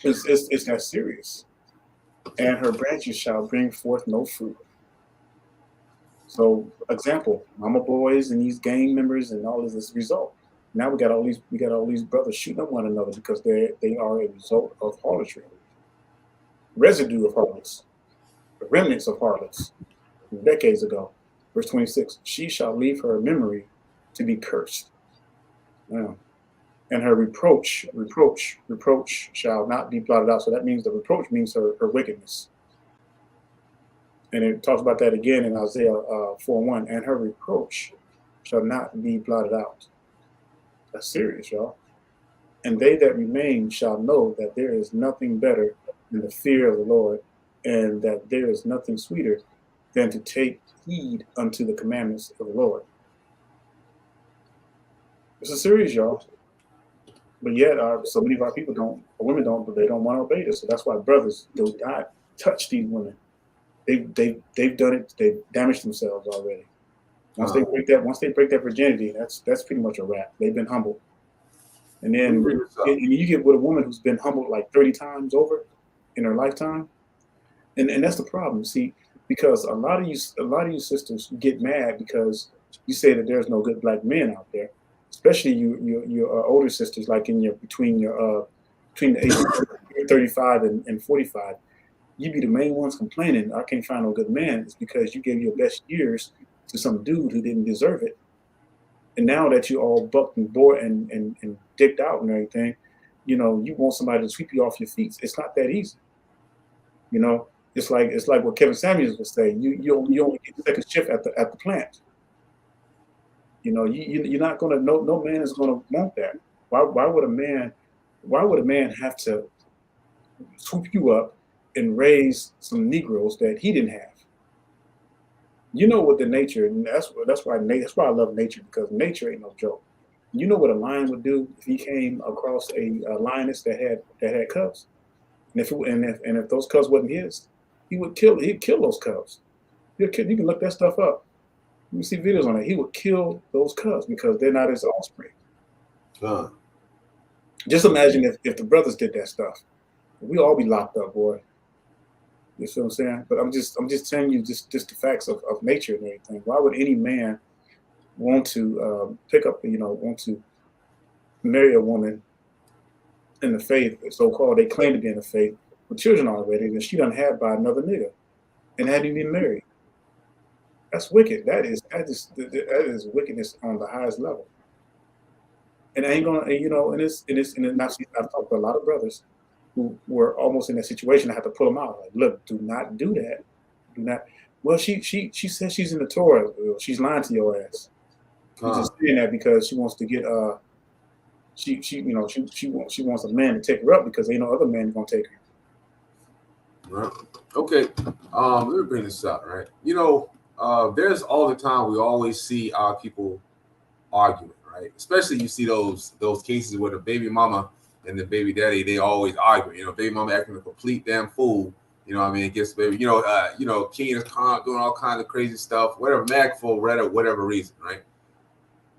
It's that serious. And her branches shall bring forth no fruit. So, example, mama boys and these gang members and all of this result. Now we got all these brothers shooting at one another because they are a result of harlotry, residue of harlots, the remnants of harlots decades ago. Verse 26: she shall leave her memory to be cursed. Now, and her reproach shall not be blotted out. So that means the reproach means her wickedness. And it talks about that again in Isaiah 4:1. And her reproach shall not be blotted out. That's serious, y'all. And they that remain shall know that there is nothing better than the fear of the Lord, and that there is nothing sweeter than to take heed unto the commandments of the Lord. It's a serious, y'all. But yet, so many of our people women don't, but they don't want to obey this. So that's why brothers do not touch these women. They've done it. They've damaged themselves already. Once they break that virginity, that's pretty much a wrap. They've been humbled. And then you get with a woman who's been humbled like 30 times over in her lifetime. And that's the problem. See, because a lot of you sisters get mad because you say that there's no good black men out there, especially your older sisters, like between the ages of 35 and 45. You be the main ones complaining, I can't find no good man. It's because you gave your best years to some dude who didn't deserve it. And now that you're all bucked and bored and dicked out and everything, you know, you want somebody to sweep you off your feet. It's not that easy. You know, it's like what Kevin Samuels would say. You only get the second shift at the plant. You know, you're not gonna. No man is gonna want that. Why would a man have to swoop you up and raise some Negroes that he didn't have? You know what the nature, and that's why I love nature, because nature ain't no joke. You know what a lion would do if he came across a lioness that had cubs, and if those cubs wasn't his, he'd kill those cubs. You can look that stuff up. You can see videos on it. He would kill those cubs because they're not his offspring. Just imagine if the brothers did that stuff, we all be locked up, boy. You see what I'm saying? But I'm just telling you just the facts of nature and everything. Why would any man want to pick up, want to marry a woman in the faith, so-called, they claim to be in the faith, with children already, that she done had by another nigga and hadn't even married. That's wicked. That is wickedness on the highest level. And I ain't gonna, and I've talked to a lot of brothers who were almost in that situation. I had to pull them out. Like, look, do not do that. Do not. Well, she says she's in the Torah. She's lying to your ass. She's just saying that because she wants to get she wants a man to take her up because ain't no other man gonna take her. Right. Okay. Let me bring this up. Right. There's all the time we always see our people arguing. Right. Especially you see those cases where the baby mama and the baby daddy, they always argue. Baby mama acting a complete damn fool. Against baby. King is doing all kinds of crazy stuff, whatever, mad for whatever reason. Right.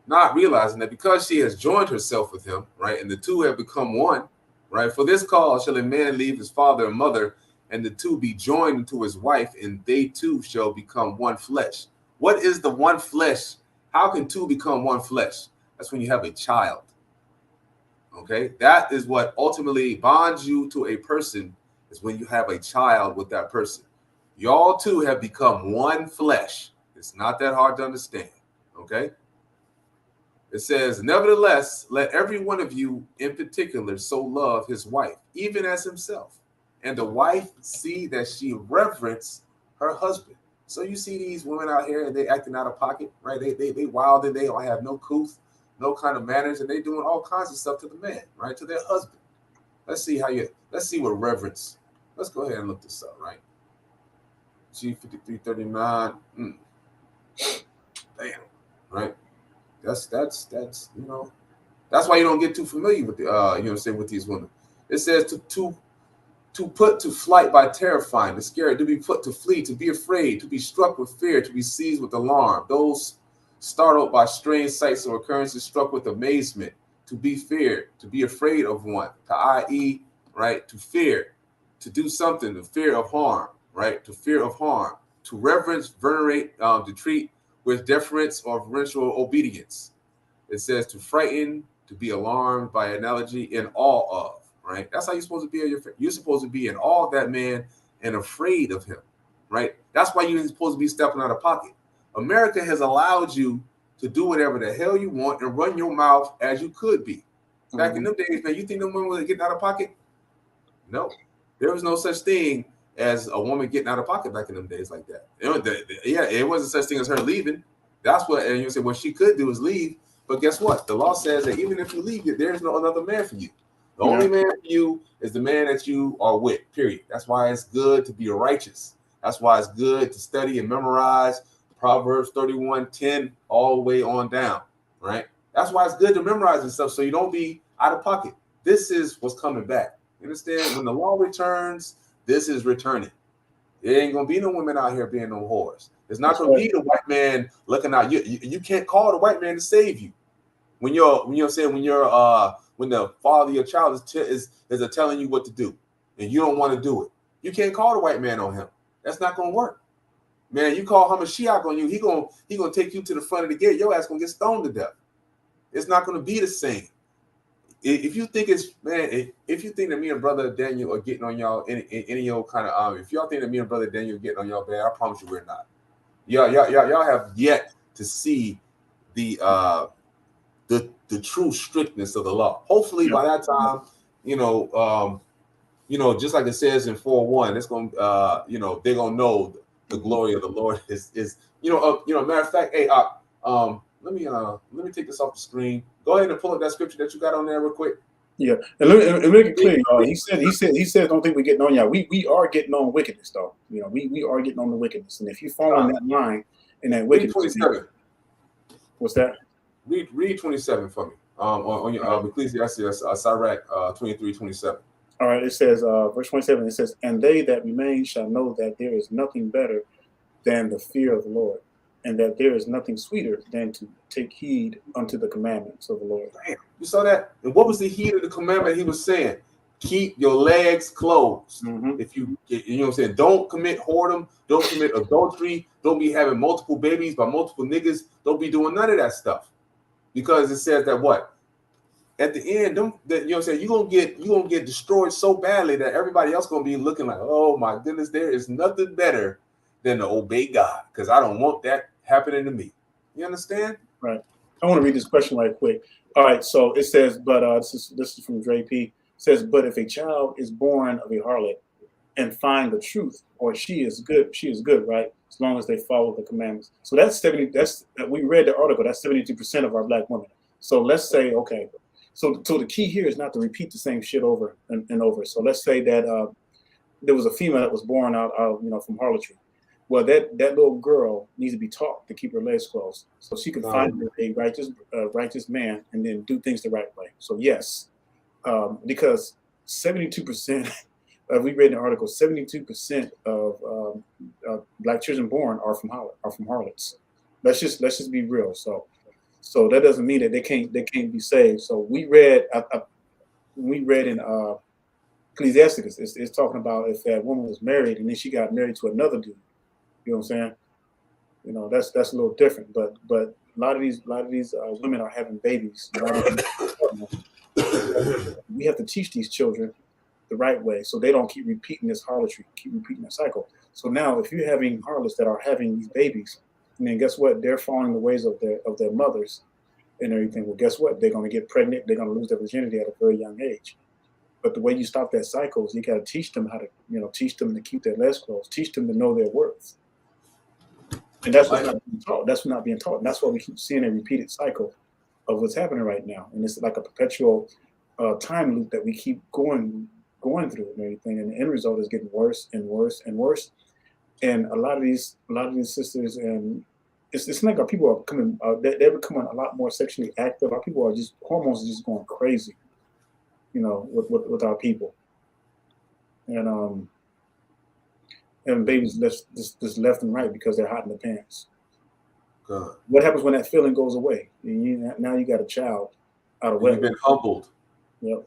Not realizing that because she has joined herself with him, right, and the two have become one, right? For this cause shall a man leave his father and mother, and the two be joined unto his wife, and they two shall become one flesh. What is the one flesh? How can two become one flesh? That's when you have a child. Okay, that is what ultimately bonds you to a person, is when you have a child with that person. Y'all two have become one flesh. It's not that hard to understand. Okay. It says, nevertheless, let every one of you in particular so love his wife, even as himself, and the wife see that she reverence her husband. So you see these women out here and they acting out of pocket, right? They wild and they don't have no couth, no kind of manners, and they doing all kinds of stuff to the man, right? To their husband. Let's see what reverence. Let's go ahead and look this up, right? G5339. Damn, right? That's that's why you don't get too familiar with the with these women. It says to put to flight by terrifying, to scare, to be put to flee, to be afraid, to be struck with fear, to be seized with alarm. Those startled by strange sights or occurrences, struck with amazement, to be feared, to be afraid of one, to i.e., right, to fear, to do something, the fear of harm, right, to fear of harm, to reverence, venerate, to treat with deference or reverential obedience. It says to frighten, to be alarmed, by analogy, in awe of, right? That's how you're supposed to be. You're supposed to be in awe of that man and afraid of him, right? That's why you're supposed to be stepping out of pocket. America has allowed you to do whatever the hell you want and run your mouth as you could be. Back in them days, man, you think them women were getting out of pocket? No. There was no such thing as a woman getting out of pocket back in them days like that. It wasn't such thing as her leaving. That's what, and you say, what she could do is leave. But guess what? The law says that even if you leave, there's no another man for you. The only man for you is the man that you are with, period. That's why it's good to be righteous. That's why it's good to study and memorize Proverbs 31:10 all the way on down, right? That's why it's good to memorize and stuff so you don't be out of pocket. This is what's coming back. You understand? When the law returns, this is returning. There ain't gonna be no women out here being no whores. It's not gonna be the white man looking out. You can't call the white man to save you. When the father of your child is telling you what to do and you don't want to do it, you can't call the white man on him. That's not gonna work. Man, you call Hamashiach on you, he gonna take you to the front of the gate. Your ass gonna get stoned to death. It's not gonna be the same. If you think if you think that me and brother Daniel are getting on y'all any your kind of if y'all think that me and brother Daniel are getting on y'all bad, I promise you we're not. Y'all have yet to see the true strictness of the law. Hopefully by that time, just like it says in 4:1, it's gonna they're gonna know the glory of the Lord is matter of fact, hey, let me take this off the screen. Go ahead and pull up that scripture that you got on there real quick. Yeah, and let me make it clear, y'all. He said, don't think we're getting on y'all. We are getting on wickedness, though. We are getting on the wickedness, and if you fall in that line in that wickedness, 27. What's that? Read 27 for me. On your Ecclesiastes, Sirach 23:27. All right, it says, verse 27. It says, "And they that remain shall know that there is nothing better than the fear of the Lord, and that there is nothing sweeter than to take heed unto the commandments of the Lord." Damn, you saw that? And what was the heed of the commandment he was saying? keep your legs closed. Mhm. If you know what I'm saying, don't commit whoredom, don't commit adultery, don't be having multiple babies by multiple niggas, don't be doing none of that stuff. Because it says that what? At the end, you know what I'm saying, you're gonna get destroyed so badly that everybody else gonna be looking like, oh my goodness, there is nothing better than to obey God, because I don't want that happening to me. You understand? Right. I want to read this question right quick. All right, so it says, but this is from Dre P. It says, but if a child is born of a harlot and find the truth, or she is good, right? As long as they follow the commandments. So that's 70. We read the article. That's 72% of our black women. So let's say, okay. So the key here is not to repeat the same shit over and over. So let's say that there was a female that was born out from harlotry. Well, that little girl needs to be taught to keep her legs closed, so she can find a righteous man and then do things the right way. So yes, because 72%, we read in the article, 72% of black children born are from harlots. Let's just be real. So that doesn't mean that they can't be saved. So we read in Ecclesiasticus, it's talking about if that woman was married and then she got married to another dude. You know what I'm saying? You know, that's a little different, but a lot of these women are having babies. We have to teach these children the right way so they don't keep repeating this harlotry, keep repeating that cycle. So now, if you're having harlots that are having these babies, and then guess what? They're following the ways of their mothers and everything. Well, guess what? They're going to get pregnant. They're going to lose their virginity at a very young age. But the way you stop that cycle is you got to teach them how to, teach them to keep their legs closed, teach them to know their worth. And that's what's not being taught. That's what's not being taught. And that's why we keep seeing a repeated cycle of what's happening right now. And it's like a perpetual time loop that we keep going through and everything. And the end result is getting worse and worse and worse. And a lot of these sisters, and it's like our people are becoming they're becoming a lot more sexually active. Our people are just, hormones are just going crazy, with our people. And babies just left and right because they're hot in the pants. God. What happens when that feeling goes away? Now you got a child out of wedlock. You've been humbled. Yep.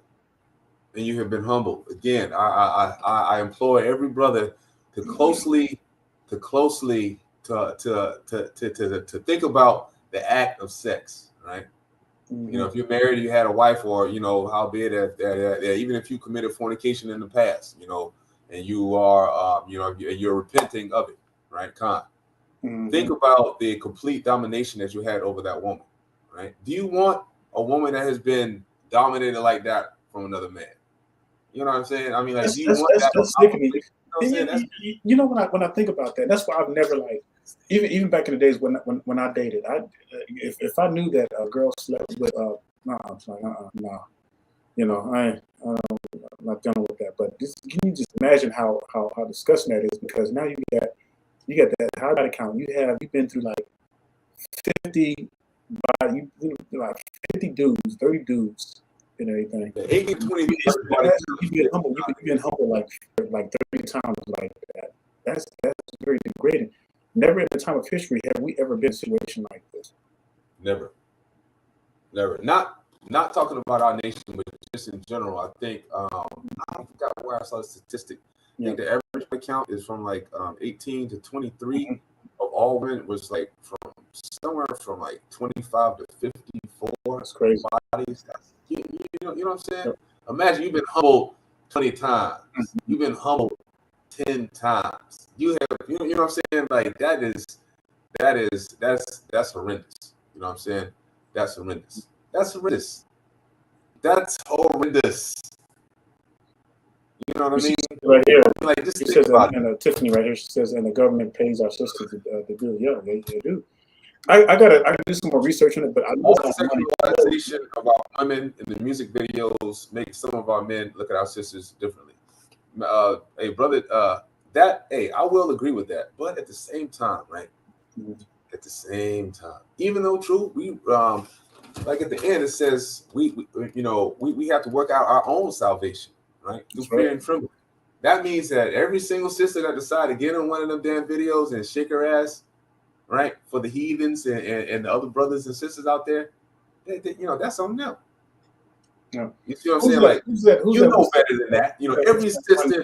And you have been humbled. Again, I implore every brother to closely to think about the act of sex, right? Mm-hmm. If you're married, you had a wife, or howbeit that even if you committed fornication in the past, and you are you're repenting of it, right? Mm-hmm. Think about the complete domination that you had over that woman, right? Do you want a woman that has been dominated like that from another man? You know what I'm saying? I mean, like, do you want that? That's sickening. When I think about that, that's why I've never, like, even back in the days when I dated, if I knew that a girl slept with nah, I'm like I'm not done with that. But can you just imagine how disgusting that is? Because now you got that high body count. You've been through like 50 dudes, 30 dudes, and everything. 18, 20 You've been humble like 30 times like that. That's very degrading. Never in the time of history have we ever been in a situation like this. Never. Not talking about our nation, but just in general. I think I forgot where I saw the statistic. I think the average body count is from like 18 to 23 of all women, was like from somewhere from like 25 to 54. That's crazy. Bodies. You know what I'm saying? Yep. Imagine you've been humbled 20 times. You've been humbled 10 times. You have, you know what I'm saying? Like that's horrendous. You know what I'm saying? That's horrendous. That's horrendous. You know what I mean? Right here, like, just it think says, about and Tiffany right here, she says, and the government pays our sisters to do it. Yeah, they do. I gotta do some more research on it, but I know sexualization of our women in the music videos makes some of our men look at our sisters differently. Hey, brother, I will agree with that, but at the same time, right? At the same time, even though true, we like at the end it says we have to work out our own salvation, right? Through fear and trembling. That means that every single sister that decide to get in one of them damn videos and shake her ass, right, for the heathens and the other brothers and sisters out there, that's on them. Yeah. You see what I'm Who's saying? that? Like, Who's that? Who's you that? know better than that. You know, that- every sister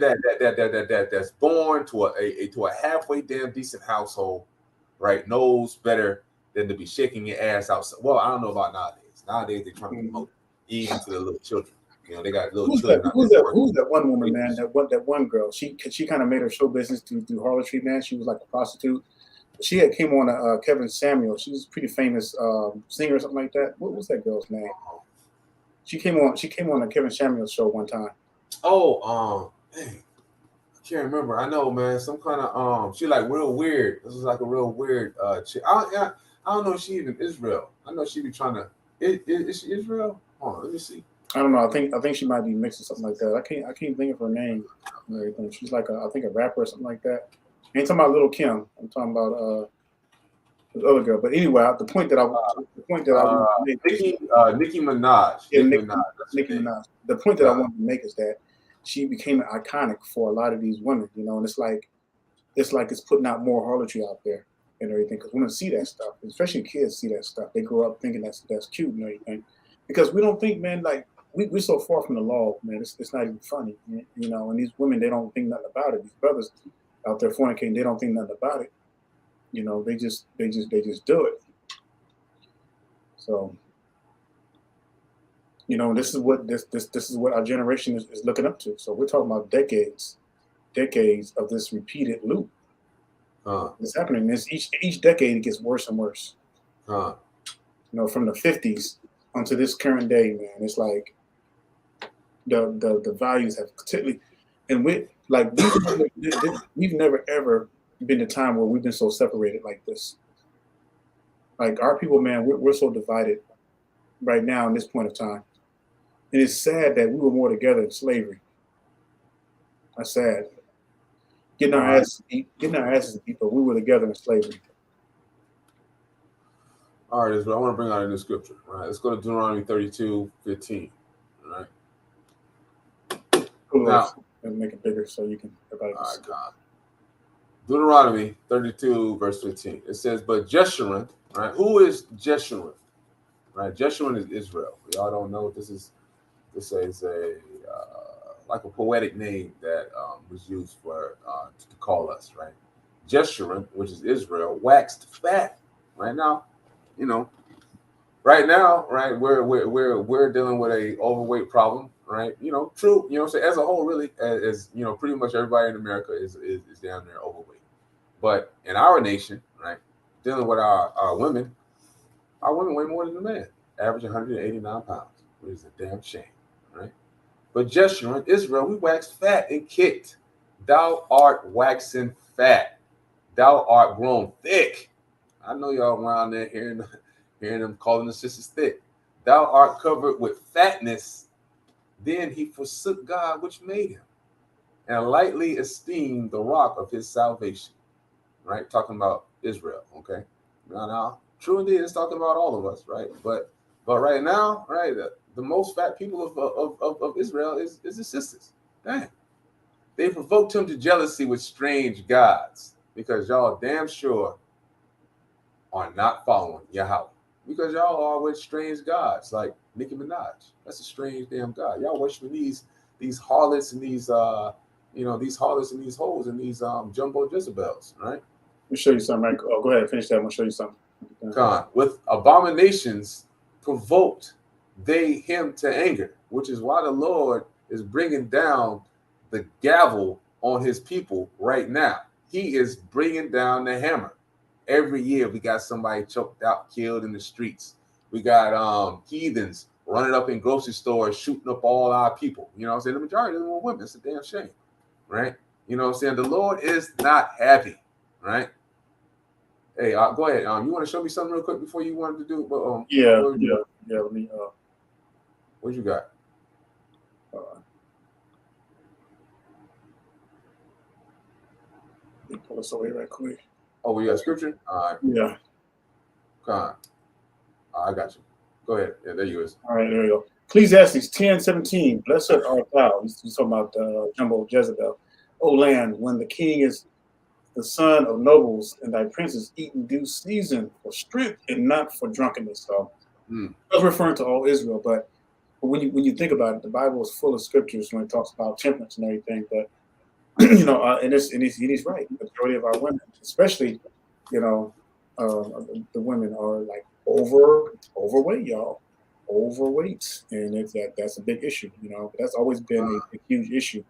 that's born to a halfway damn decent household, right, knows better than to be shaking your ass outside. Well, I don't know about nowadays. Nowadays they're trying to promote even to the little children. You know, they got little Who's children that? out there. Who's that one woman, man? That one girl. She kind of made her show business through harlotry, man. She was like a prostitute. She had came on Kevin Samuel. She was a pretty famous singer or something like that. What was that girl's name? She came on a Kevin Samuel show one time. Oh, dang. I can't remember. I know, man. Some kind of she like real weird. This is like a real weird chick. I don't know if she even Israel. I know she be trying to. Is she Israel? Hold on, let me see. I don't know. I think she might be mixed or something like that. I can't think of her name and everything. She's like I think a rapper or something like that. I ain't talking about Little Kim. I'm talking about the other girl. But anyway, the point that I want to make, Nicki Minaj. yeah, Nicki Minaj. The point that I wanted to make is that she became iconic for a lot of these women, you know, and it's like it's putting out more harlotry out there and everything because women see that stuff, especially kids see that stuff. They grow up thinking that's cute and everything because we don't think, man, like we're so far from the law, man. It's not even funny, you know. And these women, they don't think nothing about it. These brothers out there fornicating, they don't think nothing about it. You know, they just do it. So, you know, this is what this is what our generation is looking up to. So we're talking about decades of this repeated loop. It's happening. Each decade it gets worse and worse. You know, from the 50s onto this current day, man. It's like the values have particularly, and we've never ever been a time where we've been so separated like this. Like our people, man, we're so divided right now in this point of time. And it's sad that we were more together in slavery. That's sad. Getting our asses beat, but we were together in slavery. All right, Israel, I want to bring out a new scripture. All right, let's go to Deuteronomy 32:15. All right. Cool. Now, and make it bigger so you can. Everybody can see. God. Deuteronomy 32, verse 15. It says, "But Jeshurun," right? Who is Jeshurun? Right, Jeshurun is Israel. Y'all don't know what this is. This is a like a poetic name that was used for to call us, right? Jeshurun, which is Israel, waxed fat. Right now, you know, right, we're dealing with a overweight problem, right? You know, true. You know, so as a whole, really, as you know, pretty much everybody in America is down there overweight. But in our nation, right, dealing with our women weigh more than the man, average 189 pounds, which is a damn shame, right? But Jeshurun, Israel, we waxed fat and kicked. Thou art waxing fat. Thou art grown thick. I know y'all around there hearing them calling the sisters thick. Thou art covered with fatness. Then he forsook God which made him, and lightly esteemed the rock of his salvation. Right? Talking about Israel, okay? Now, true indeed, it's talking about all of us, right? But right now, right, the most fat people of Israel is the sisters. Damn. They provoked him to jealousy with strange gods, because y'all damn sure are not following Yahweh. Because y'all are with strange gods like Nicki Minaj. That's a strange damn god. Y'all worshiping these harlots and these these harlots and these hoes and these jumbo Jezebels, right? Let me show you something. Right? Oh, go ahead, finish that. I'm gonna show you something. God, with abominations provoked they him to anger, which is why the Lord is bringing down the gavel on his people right now. He is bringing down the hammer. Every year we got somebody choked out, killed in the streets. We got heathens running up in grocery stores, shooting up all our people. You know what I'm saying? The majority of them were women. It's a damn shame, right? You know what I'm saying? The Lord is not happy, right? Hey, go ahead. You want to show me something real quick before you wanted to do? Yeah. Let me. What you got? Let me pull this away right quick. Oh, we got scripture. All right. Yeah. Come on. I got you. Go ahead. Yeah, there you is. All right, there we go. Ecclesiastes 10:17. Blessed art thou. He's talking about jumbo Jezebel. O land, when the king is the son of nobles, and thy princes eat in due season for strength and not for drunkenness. So I was referring to all Israel, but when you think about it, the Bible is full of scriptures when it talks about temperance and everything. But and he's right. The majority of our women, especially, the women are like overweight, y'all, overweight, and that's a big issue. That's always been a huge issue.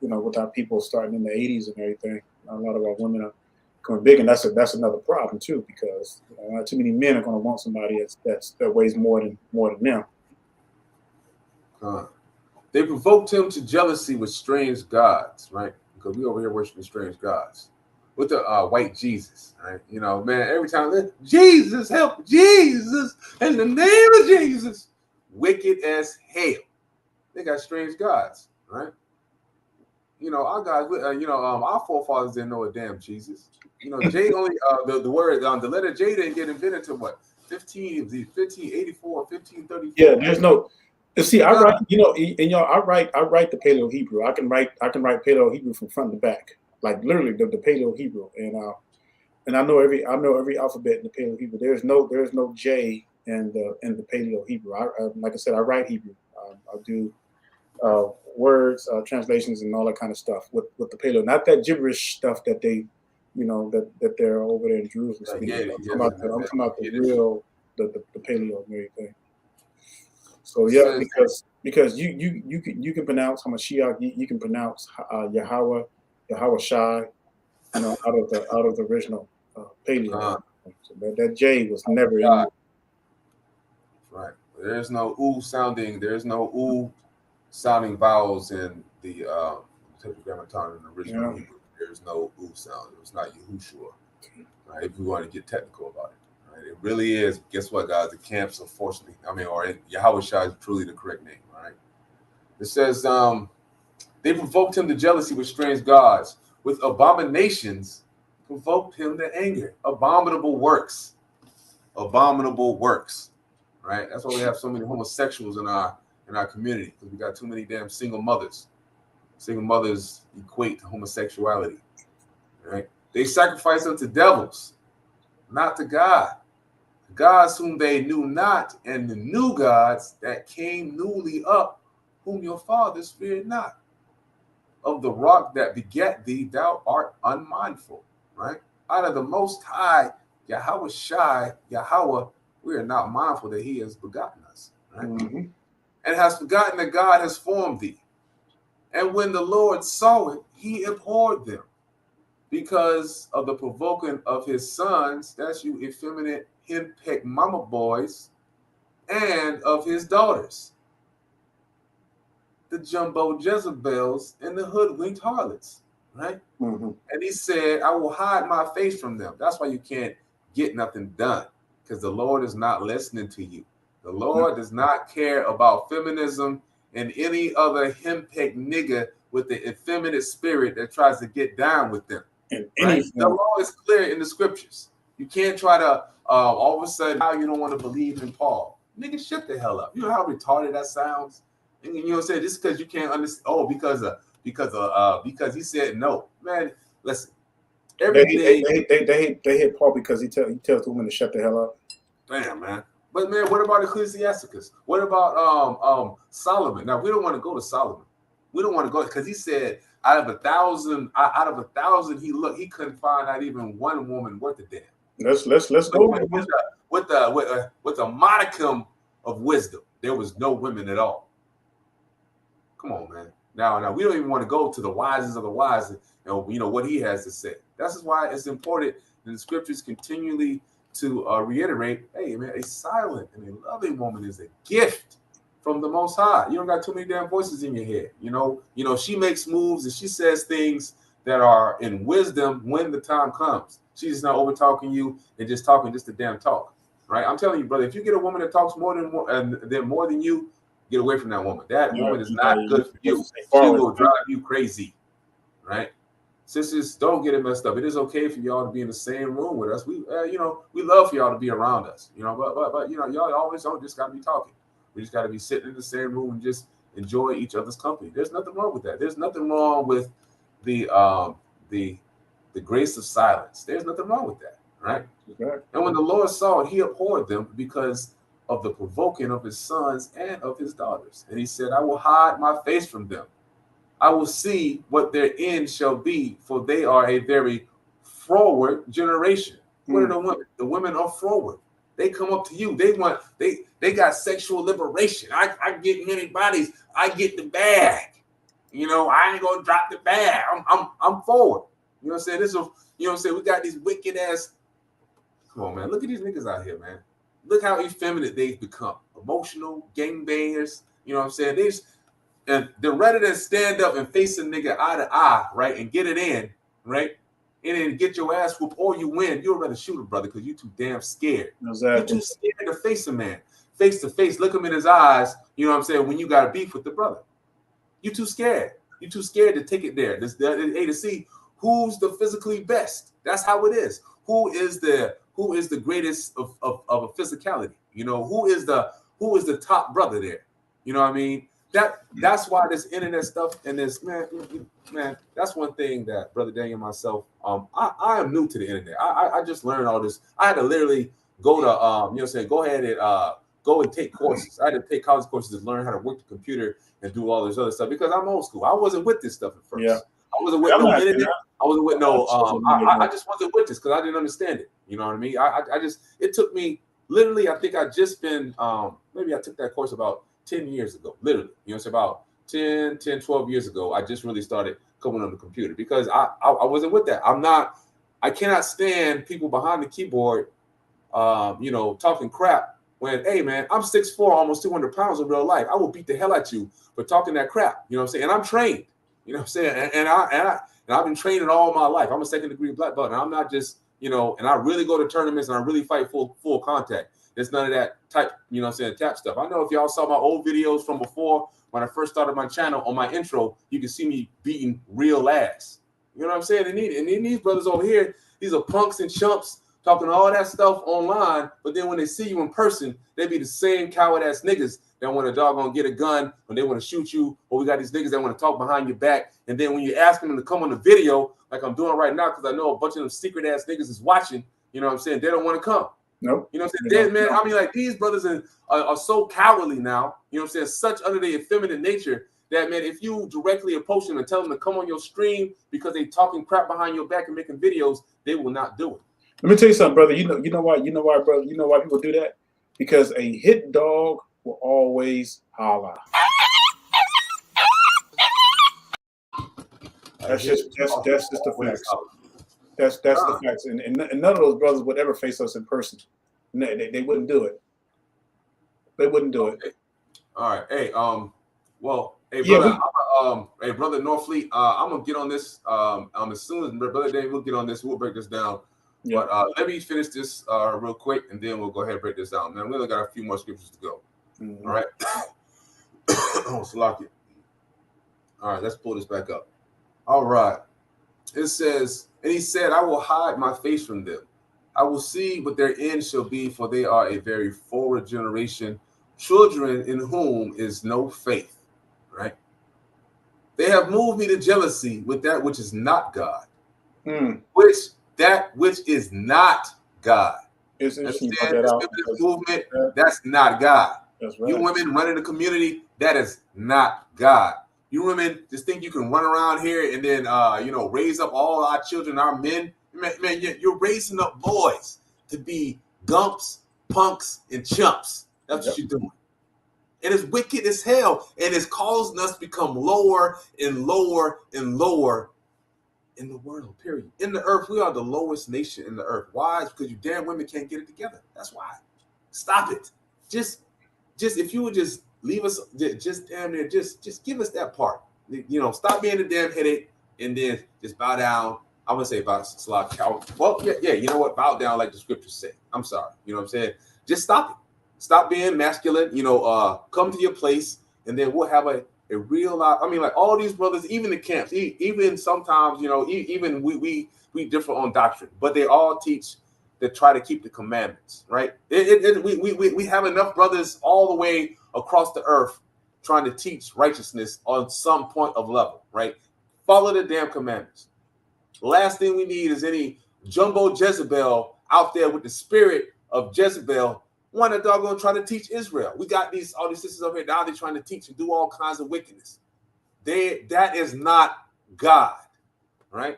With our people starting in the 80s and everything, a lot of our women are becoming big, and that's another problem too, because not too many men are going to want somebody that weighs more than them. They provoked him to jealousy with strange gods, right? Because we over here worshiping strange gods with the white Jesus, right? Man, every time Jesus, help, Jesus, in the name of Jesus, wicked as hell. They got strange gods, right? Our guys, our forefathers didn't know a damn Jesus. J only the word the letter J didn't get invented until what 1584, 1534. Yeah, there's no. See, I write, and y'all, I write the Paleo Hebrew. I can write Paleo Hebrew from front to back, like literally the Paleo Hebrew, and I know every alphabet in the Paleo Hebrew. There's no J in the Paleo Hebrew. Like I said, I write Hebrew. I do words, translations, and all that kind of stuff with the Paleo. Not that gibberish stuff that they, that they're over there in Jerusalem speaking. I'm talking about the real the Paleo and everything. So yeah, because you can pronounce Hamashiach, you can pronounce Yahweh Shai, out of the original Paleo. So that J was never in there. Right. There's no ooh sounding vowels in the Tetragrammaton in the original Hebrew. There's no ooh sound. It was not Yahushua. Right? If we want to get technical about it. It really is. Guess what, guys? The camps, unfortunately, or Yahweh Shai is truly the correct name. All right. It says, they provoked him to jealousy with strange gods. With abominations, provoked him to anger. Abominable works. Abominable works. Right. That's why we have so many homosexuals in our community, because we got too many damn single mothers. Single mothers equate to homosexuality. Right. They sacrifice unto devils, not to God. Gods whom they knew not, and the new gods that came newly up, whom your fathers feared not. Of the rock that begat thee, thou art unmindful. Right? Out of the Most High, Yahweh Shai, Yahweh, we are not mindful that he has begotten us. Right? Mm-hmm. And has forgotten that God has formed thee. And when the Lord saw it, he abhorred them, because of the provoking of his sons, that's you effeminate henpecked mama boys, and of his daughters, the jumbo Jezebels and the hoodwinked harlots, right? Mm-hmm. And he said, I will hide my face from them. That's why you can't get nothing done, because the Lord is not listening to you. The Lord does not care about feminism and any other henpecked nigga with the effeminate spirit that tries to get down with them. Right? The law is clear in the scriptures. You can't try to all of a sudden now you don't want to believe in Paul. Nigga, shut the hell up. You know how retarded that sounds? And you know what I'm saying? Just because you can't understand. Oh, because he said no. Man, listen. Everything they hate Paul because he tells the woman to shut the hell up. Damn, man. But man, what about Ecclesiasticus? What about Solomon? Now we don't want to go to Solomon. We don't want to go because he said out of a thousand, he couldn't find not even one woman worth a damn. Let's go with a modicum of wisdom. There was no women at all. Come on, man. Now we don't even want to go to the wisest of the wise. What he has to say. That's why it's important in the scriptures continually to reiterate. Hey, man, a silent and a loving woman is a gift from the Most High. You don't got too many damn voices in your head. She makes moves and she says things that are in wisdom when the time comes. She's not over talking you and just talking just a damn talk, right? I'm telling you, brother, if you get a woman that talks more than you, get away from that woman. That woman is not good for you. She will drive you crazy, right? Sisters, don't get it messed up. It is okay for y'all to be in the same room with us. We love for y'all to be around us, but y'all always don't just got to be talking. We just got to be sitting in the same room and just enjoy each other's company. There's nothing wrong with that. There's nothing wrong with the grace of silence. There's nothing wrong with that, right? Exactly. And when the Lord saw it, he abhorred them because of the provoking of his sons and of his daughters. And he said, I will hide my face from them. I will see what their end shall be, for they are a very froward generation. What are the women? The women are froward. They come up to you. They got sexual liberation. I get many bodies. I get the bag. You know, I ain't gonna drop the bag. I'm forward. You know what I'm saying? This is, you know what I'm saying? We got these wicked ass. Come on, man. Look at these niggas out here, man. Look how effeminate they've become. Emotional, gangbangers. You know what I'm saying? And then rather than stand up and face a nigga eye to eye, right, and get it in, right, and then get your ass whooped or you win, you'd rather shoot a brother because you're too damn scared. Exactly. You're too scared to face a man. Face to face, look him in his eyes, you know what I'm saying, when you got a beef with the brother. You're too scared. You're too scared to take it there. To see who's the physically best. That's how it is. Who is the greatest of a physicality? You know, who is the top brother there? You know what I mean? That's why this internet stuff and this man, that's one thing that Brother Daniel and myself, I am new to the internet. I just learned all this. I had to literally go to you know what I'm saying, go ahead and go and take courses. I had to take college courses to learn how to work the computer and do all this other stuff because I'm old school. I wasn't with this stuff at first. Yeah. I wasn't with no internet. I wasn't with no I just wasn't with this because I didn't understand it. You know what I mean? I just, it took me literally, I think I just been maybe I took that course about 10 years ago, literally, you know, it's about 10, 12 years ago. I just really started coming on the computer because I wasn't with that. I cannot stand people behind the keyboard, you know, talking crap when, hey man, I'm 6'4", almost 200 pounds in real life. I will beat the hell out you for talking that crap. You know what I'm saying? And I'm trained, you know what I'm saying? And I've been training all my life. I'm a 2nd degree black belt. And I'm not just, you know, and I really go to tournaments and I really fight full contact. There's none of that type, you know what I'm saying, tap stuff. I know if y'all saw my old videos from before, when I first started my channel, on my intro, you can see me beating real ass. You know what I'm saying? And these brothers over here, these are punks and chumps talking all that stuff online, but then when they see you in person, they be the same coward-ass niggas that want to doggone get a gun, when they want to shoot you, or we got these niggas that want to talk behind your back, and then when you ask them to come on the video, like I'm doing right now, because I know a bunch of them secret-ass niggas is watching, you know what I'm saying, they don't want to come. Nope. You know what I'm saying? Man, I mean, like, these brothers are so cowardly now, you know what I'm saying, such under their effeminate nature that, man, if you directly approach them and tell them to come on your stream because they talking crap behind your back and making videos, they will not do it. Let me tell you something, brother. You know why, brother? You know why people do that? Because a hit dog will always holler. That's just the facts. That's the facts, and none of those brothers would ever face us in person. They wouldn't do it. They wouldn't do it. All right. Hey, well, hey, brother, hey, brother Norfleet, I'm gonna get on this. As soon as Brother Dave will get on this, we'll break this down. Yeah. But let me finish this real quick, and then we'll go ahead and break this down. Man, we only got a few more scriptures to go. Mm-hmm. All right. Oh, Salaki. All right, let's pull this back up. All right. It says, and he said, I will hide my face from them. I will see what their end shall be, for they are a very forward generation, children in whom is no faith. Right? They have moved me to jealousy with that which is not God. That which is not God. It's interesting. Movement, that's not God. That's right. You women running the community, that is not God. You women just think you can run around here and then, you know, raise up all our children, our men. Man, you're raising up boys to be gumps, punks, and chumps. That's what you're doing. And it's wicked as hell. And it's causing us to become lower and lower and lower in the world, period. In the earth, we are the lowest nation in the earth. Why? It's because you damn women can't get it together. That's why. Stop it. Just if you would just leave us, just damn near, just give us that part. You know, stop being a damn headache and then just bow down. I'm gonna say bow slot cow. Well, yeah. You know what? Bow down like the scriptures say. I'm sorry. You know what I'm saying? Just stop it. Stop being masculine. You know, come to your place, and then we'll have a real. I mean, like all these brothers, even the camps, even sometimes, you know, even we differ on doctrine, but they all teach that try to keep the commandments, right? We have enough brothers all the way across the earth trying to teach righteousness on some point of level, right? Follow the damn commandments. Last thing we need is any jumbo Jezebel out there with the spirit of Jezebel want to doggone try to teach Israel. We got all these sisters over here now. They're trying to teach and do all kinds of wickedness. That is not God, right?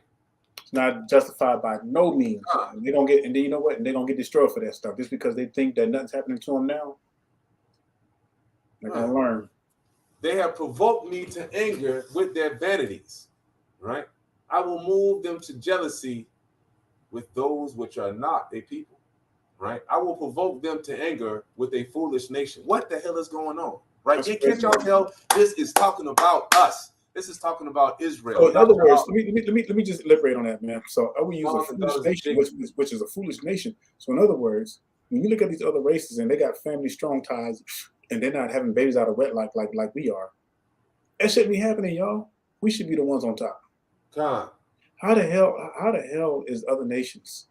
It's not justified by no means. And they're gonna get, and then you know what? And they're gonna get destroyed for that stuff just because they think that nothing's happening to them now. They're gonna learn. They have provoked me to anger with their vanities, right? I will move them to jealousy with those which are not a people, right? I will provoke them to anger with a foolish nation. What the hell is going on, right? Can't y'all tell this is talking about us? This is talking about Israel. So in other words, let me just elaborate on that, man. So I will use a foolish nation, which is a foolish nation. So in other words, when you look at these other races and they got family strong ties and they're not having babies out of wedlock like we are, that shouldn't be happening, y'all. We should be the ones on top. How the hell is other nations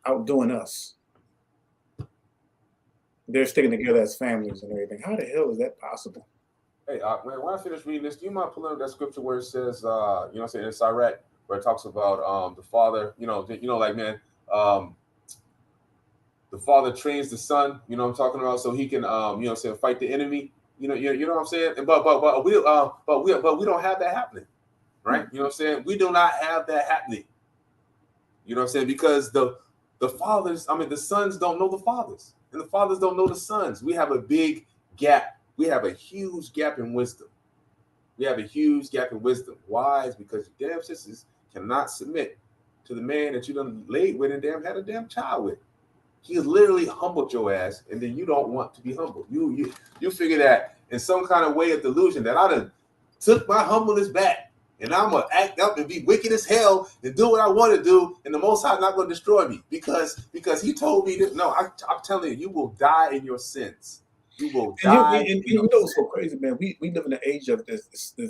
outdoing us? They're sticking together as families and everything. How the hell is that possible? Hey, man, when I finish reading this, do you mind pulling up that scripture where it says, you know what I'm saying, in Sirach, where it talks about the father, like, man, the father trains the son, you know what I'm talking about, so he can, fight the enemy. You know what I'm saying? But we don't have that happening, right? You know what I'm saying? We do not have that happening. You know what I'm saying? Because the fathers, the sons don't know the fathers, and the fathers don't know the sons. We have a big gap. We have a huge gap in wisdom. Why? It's because your damn sisters cannot submit to the man that you done laid with and had a damn child with. He has literally humbled your ass, and then you don't want to be humbled. You figure that in some kind of way of delusion that I done took my humbleness back, and I'm gonna act up and be wicked as hell and do what I want to do, and the Most High not gonna destroy me because he told me that. No, I'm telling you, you will die in your sins. You will die. And you know what's so crazy, man? We live in the age of this. A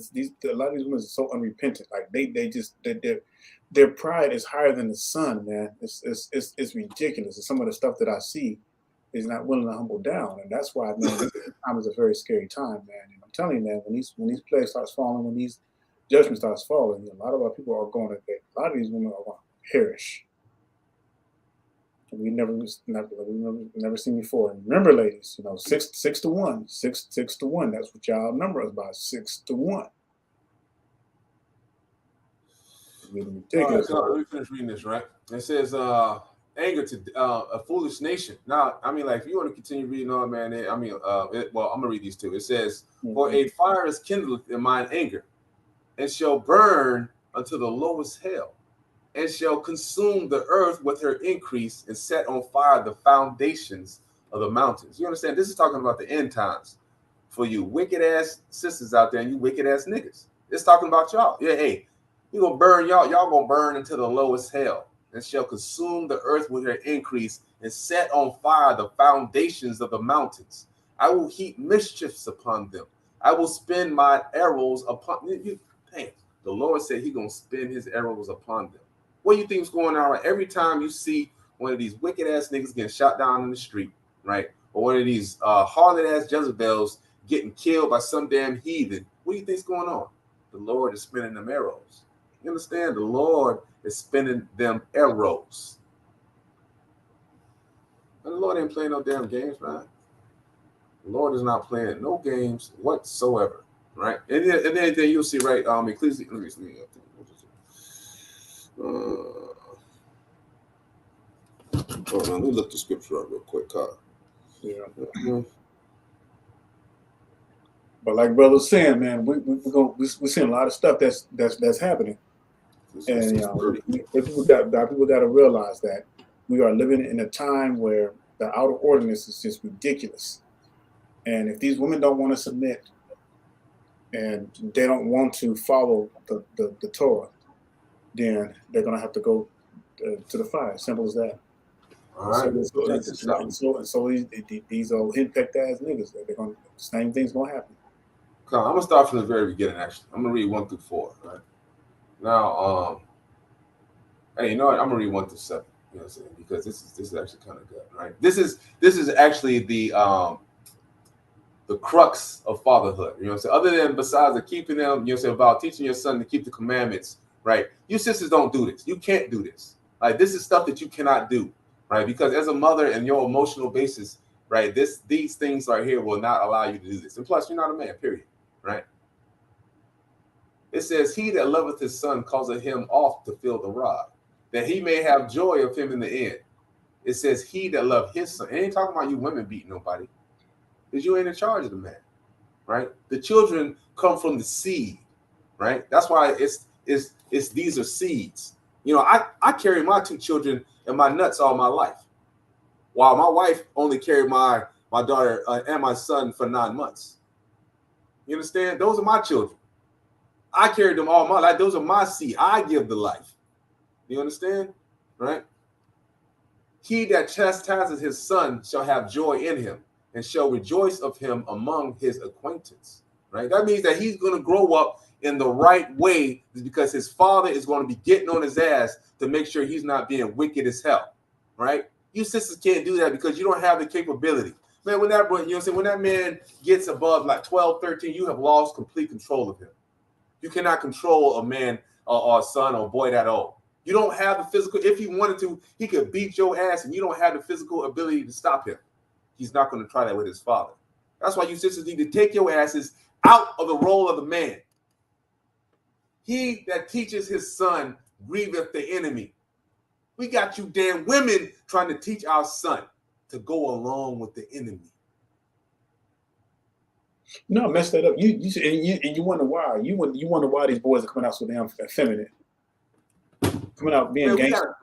lot of these women are so unrepentant. Like their pride is higher than the sun, man. It's ridiculous. And some of the stuff that I see is not willing to humble down, and that's why, man, this time is a very scary time, man. And I'm telling you, man, when these plagues starts falling, when these judgment starts falling, a lot of our people are going to. A lot of these women are going to perish. We never seen before. And remember, ladies, 6 to 1. That's what y'all number us by, 6 to 1. Ridiculous. Let me finish reading this, right? It says, anger to a foolish nation. Now, if you want to continue reading on, man, I'm going to read these two. It says, for a fire is kindled in mine anger, and shall burn unto the lowest hell, and shall consume the earth with her increase, and set on fire the foundations of the mountains. You understand? This is talking about the end times for you wicked ass sisters out there and you wicked ass niggas. It's talking about y'all. Yeah, hey, you gonna burn y'all gonna burn into the lowest hell, and shall consume the earth with her increase, and set on fire the foundations of the mountains. I will heap mischiefs upon them. I will spin my arrows upon you. Damn, the Lord said he gonna spin his arrows upon them. What do you think is going on? Right? Every time you see one of these wicked ass niggas getting shot down in the street, right? Or one of these harlot ass Jezebels getting killed by some damn heathen, what do you think is going on? The Lord is spinning them arrows. You understand? The Lord is spinning them arrows. And the Lord ain't playing no damn games, man. The Lord is not playing no games whatsoever, right? And then you'll see, right? Ecclesiastes. Let me see. Hold on, let me look the scripture up real quick, Yeah. But like brother was saying, man, we're seeing a lot of stuff that's happening, and people got to realize that we are living in a time where the outer ordinance is just ridiculous, and if these women don't want to submit, and they don't want to follow the Torah, then they're going to have to go to the fire. Simple as that. All right. So these old henpecked ass niggas, they're going. Same thing's going to happen. I'm gonna start from the very beginning. Actually, I'm gonna read 1 through 4. Right now, hey, you know what? I'm gonna read 1 through 7. You know what I'm saying? Because this is actually kind of good, right? This is actually the crux of fatherhood. You know what I'm saying? Other than besides the keeping them, you know what I'm saying, about teaching your son to keep the commandments, right? You sisters don't do this. You can't do this. Like, this is stuff that you cannot do, right? Because as a mother and your emotional basis right? These things right here will not allow you to do this. And plus, you're not a man, period, right? It says, he that loveth his son causeth him oft to feel the rod, that he may have joy of him in the end. It says, he that loveth his son. It ain't talking about you women beating nobody, because you ain't in charge of the man, right? The children come from the seed, right? That's why it's these are seeds. You know, I carry my 2 children and my nuts all my life, while my wife only carried my daughter and my son for 9 months. You understand? Those are my children. I carried them all my life. Those are my seed. I give the life. You understand? Right? He that chastises his son shall have joy in him, and shall rejoice of him among his acquaintance. Right? That means that he's going to grow up in the right way, because his father is going to be getting on his ass to make sure he's not being wicked as hell. Right? You sisters can't do that because you don't have the capability. Man, when that, you know what I'm saying, when that man gets above like 12, 13, you have lost complete control of him. You cannot control a man or a son or a boy that old. You don't have the physical. If he wanted to, he could beat your ass, and you don't have the physical ability to stop him. He's not going to try that with his father. That's why you sisters need to take your asses out of the role of the man. He that teaches his son grieveth the enemy. We got you damn women trying to teach our son to go along with the enemy. No, mess that up. You wonder why. You wonder why these boys are coming out so damn effeminate. Coming out being gangster,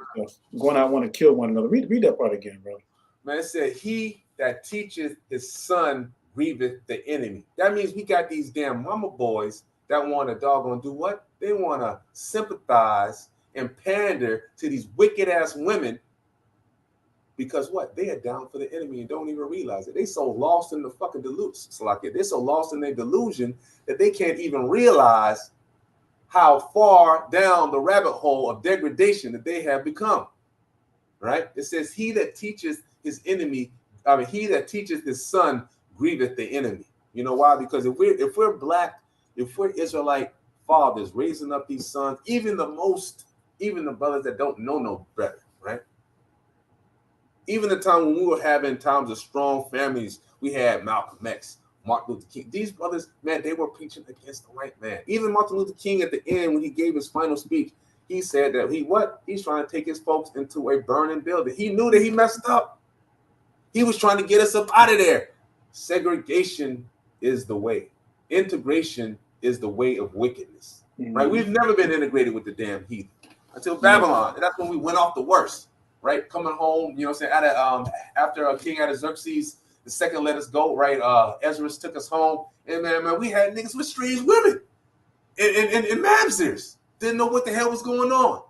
going out want to kill one another. Read that part again, bro. Man, it said, he that teacheth his son grieveth the enemy. That means we got these damn mama boys that want to doggone do what? They want to sympathize and pander to these wicked ass women, because what? They are down for the enemy and don't even realize it. They so lost in the fucking delusion. It's like it. They're so lost in their delusion that they can't even realize how far down the rabbit hole of degradation that they have become. Right? It says, he that teaches his enemy, he that teaches his son grieveth the enemy. You know why? Because if we're black, if we're Israelite fathers raising up these sons, even the brothers that don't know no better, right? Even the time when we were having times of strong families, we had Malcolm X, Martin Luther King. These brothers, man, they were preaching against the white man. Even Martin Luther King at the end, when he gave his final speech, he said that he's trying to take his folks into a burning building. He knew that he messed up. He was trying to get us up out of there. Segregation is the way. Integration is the way of wickedness. Right? We've never been integrated with the damn heathen until Babylon. And that's when we went off the worst. Right? Coming home, you know what I'm saying, after King Artaxerxes II let us go, right? Ezra took us home. And man, we had niggas with strange women and mamsers. Didn't know what the hell was going on.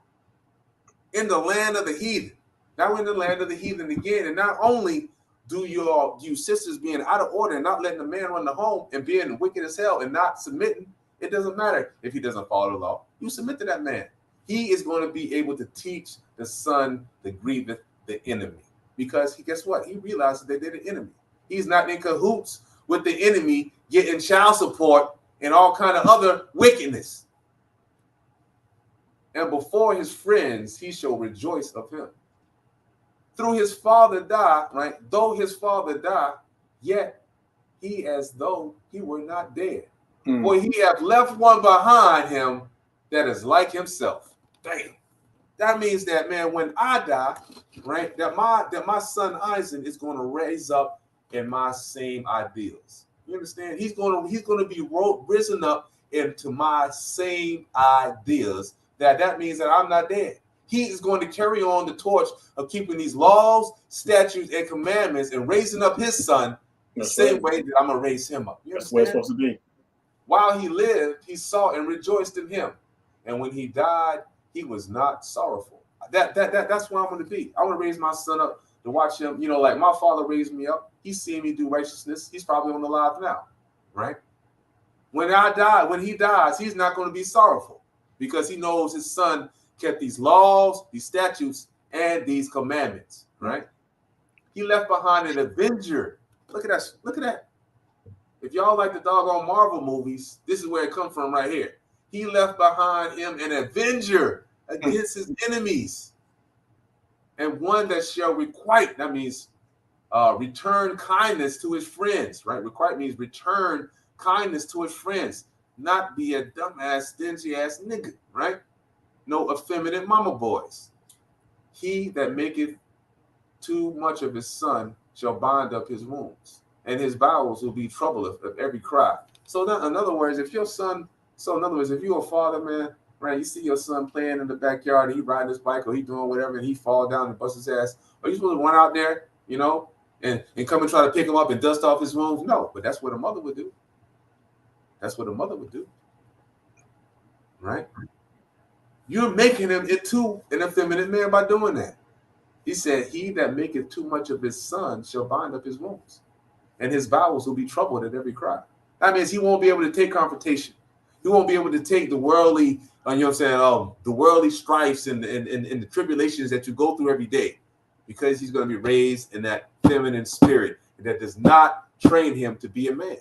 In the land of the heathen. Now we're in the land of the heathen again. And not only do you sisters being out of order and not letting the man run the home and being wicked as hell and not submitting, it doesn't matter if he doesn't follow the law. You submit to that man. He is going to be able to teach the son that grieveth the enemy. Because guess what? He realizes that they're the enemy. He's not in cahoots with the enemy getting child support and all kind of other wickedness. And before his friends, he shall rejoice of him. Through his father die, right? Though his father die, yet he as though he were not dead. For he hath left one behind him that is like himself. Damn. That means that, man, when I die, right, that my son Isaac is going to raise up in my same ideals. You understand? He's going to be risen up into my same ideas. That means that I'm not dead. He is going to carry on the torch of keeping these laws, statutes, and commandments and raising up his son the same way that I'm going to raise him up. You That's where it's supposed to be. While he lived, he saw and rejoiced in him. And when he died, he was not sorrowful. That's where I'm going to be. I want to raise my son up to watch him. You know, like my father raised me up. He's seeing me do righteousness. He's probably on the live now, right? When he dies, he's not going to be sorrowful because he knows his son kept these laws, these statutes, and these commandments, right? He left behind an avenger. Look at that. Look at that. If y'all like the doggone Marvel movies, this is where it comes from right here. He left behind him an avenger against his enemies, and one that shall requite. That means return kindness to his friends, right? Required means return kindness to his friends, not be a dumbass, stingy ass nigga, right? No effeminate mama boys. He that maketh too much of his son shall bind up his wounds, and his bowels will be troubled of every cry. So that, in other words, if your son, so in other words, if you're a father, man, right, you see your son playing in the backyard, and he riding his bike or he doing whatever, and he fall down and bust his ass, are you supposed to run out there, you know, and come and try to pick him up and dust off his wounds? No, but that's what a mother would do. That's what a mother would do, right? You're making him into an effeminate man by doing that. He said, he that maketh too much of his son shall bind up his wounds, and his bowels will be troubled at every cry. That means he won't be able to take confrontation. He won't be able to take the worldly, you know what I'm saying, the worldly strifes and the tribulations that you go through every day, because he's going to be raised in that feminine spirit that does not train him to be a man.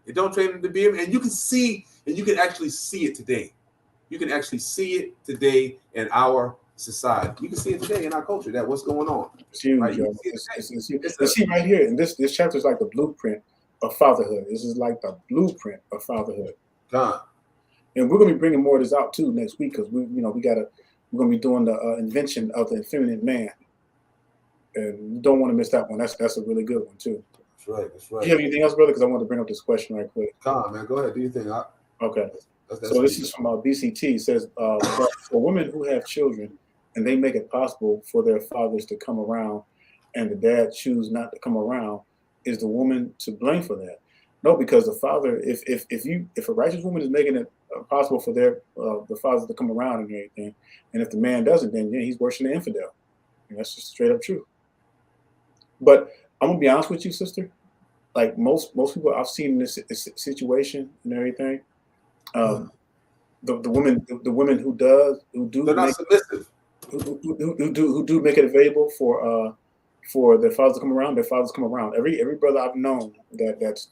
It don't train him to be a man. And you can see, and you can actually see it today. You can actually see it today in our society. You can see it today in our culture, that what's going on. It's huge, right? yo. See right here, and this chapter is like the blueprint of fatherhood. This is like the blueprint of fatherhood. And we're gonna be bringing more of this out too next week, because we're gonna be doing the invention of the effeminate man, and you don't want to miss that one. That's a really good one too. That's right. That's right. Do you have anything else, brother? Because I want to bring up this question right quick. Come on, man. Go ahead. Do you think? Okay. So this is from BCT. It says, but for women who have children and they make it possible for their fathers to come around, and the dad choose not to come around, is the woman to blame for that? No, because the father, if a righteous woman is making it possible for the fathers to come around and everything, and if the man doesn't, then he's worse than an infidel. And that's just straight up true. But I'm gonna be honest with you, sister. Like most people I've seen in this situation and everything, the women who they're not submissive. Who do make it available for their fathers to come around. Their fathers come around. Every brother I've known that's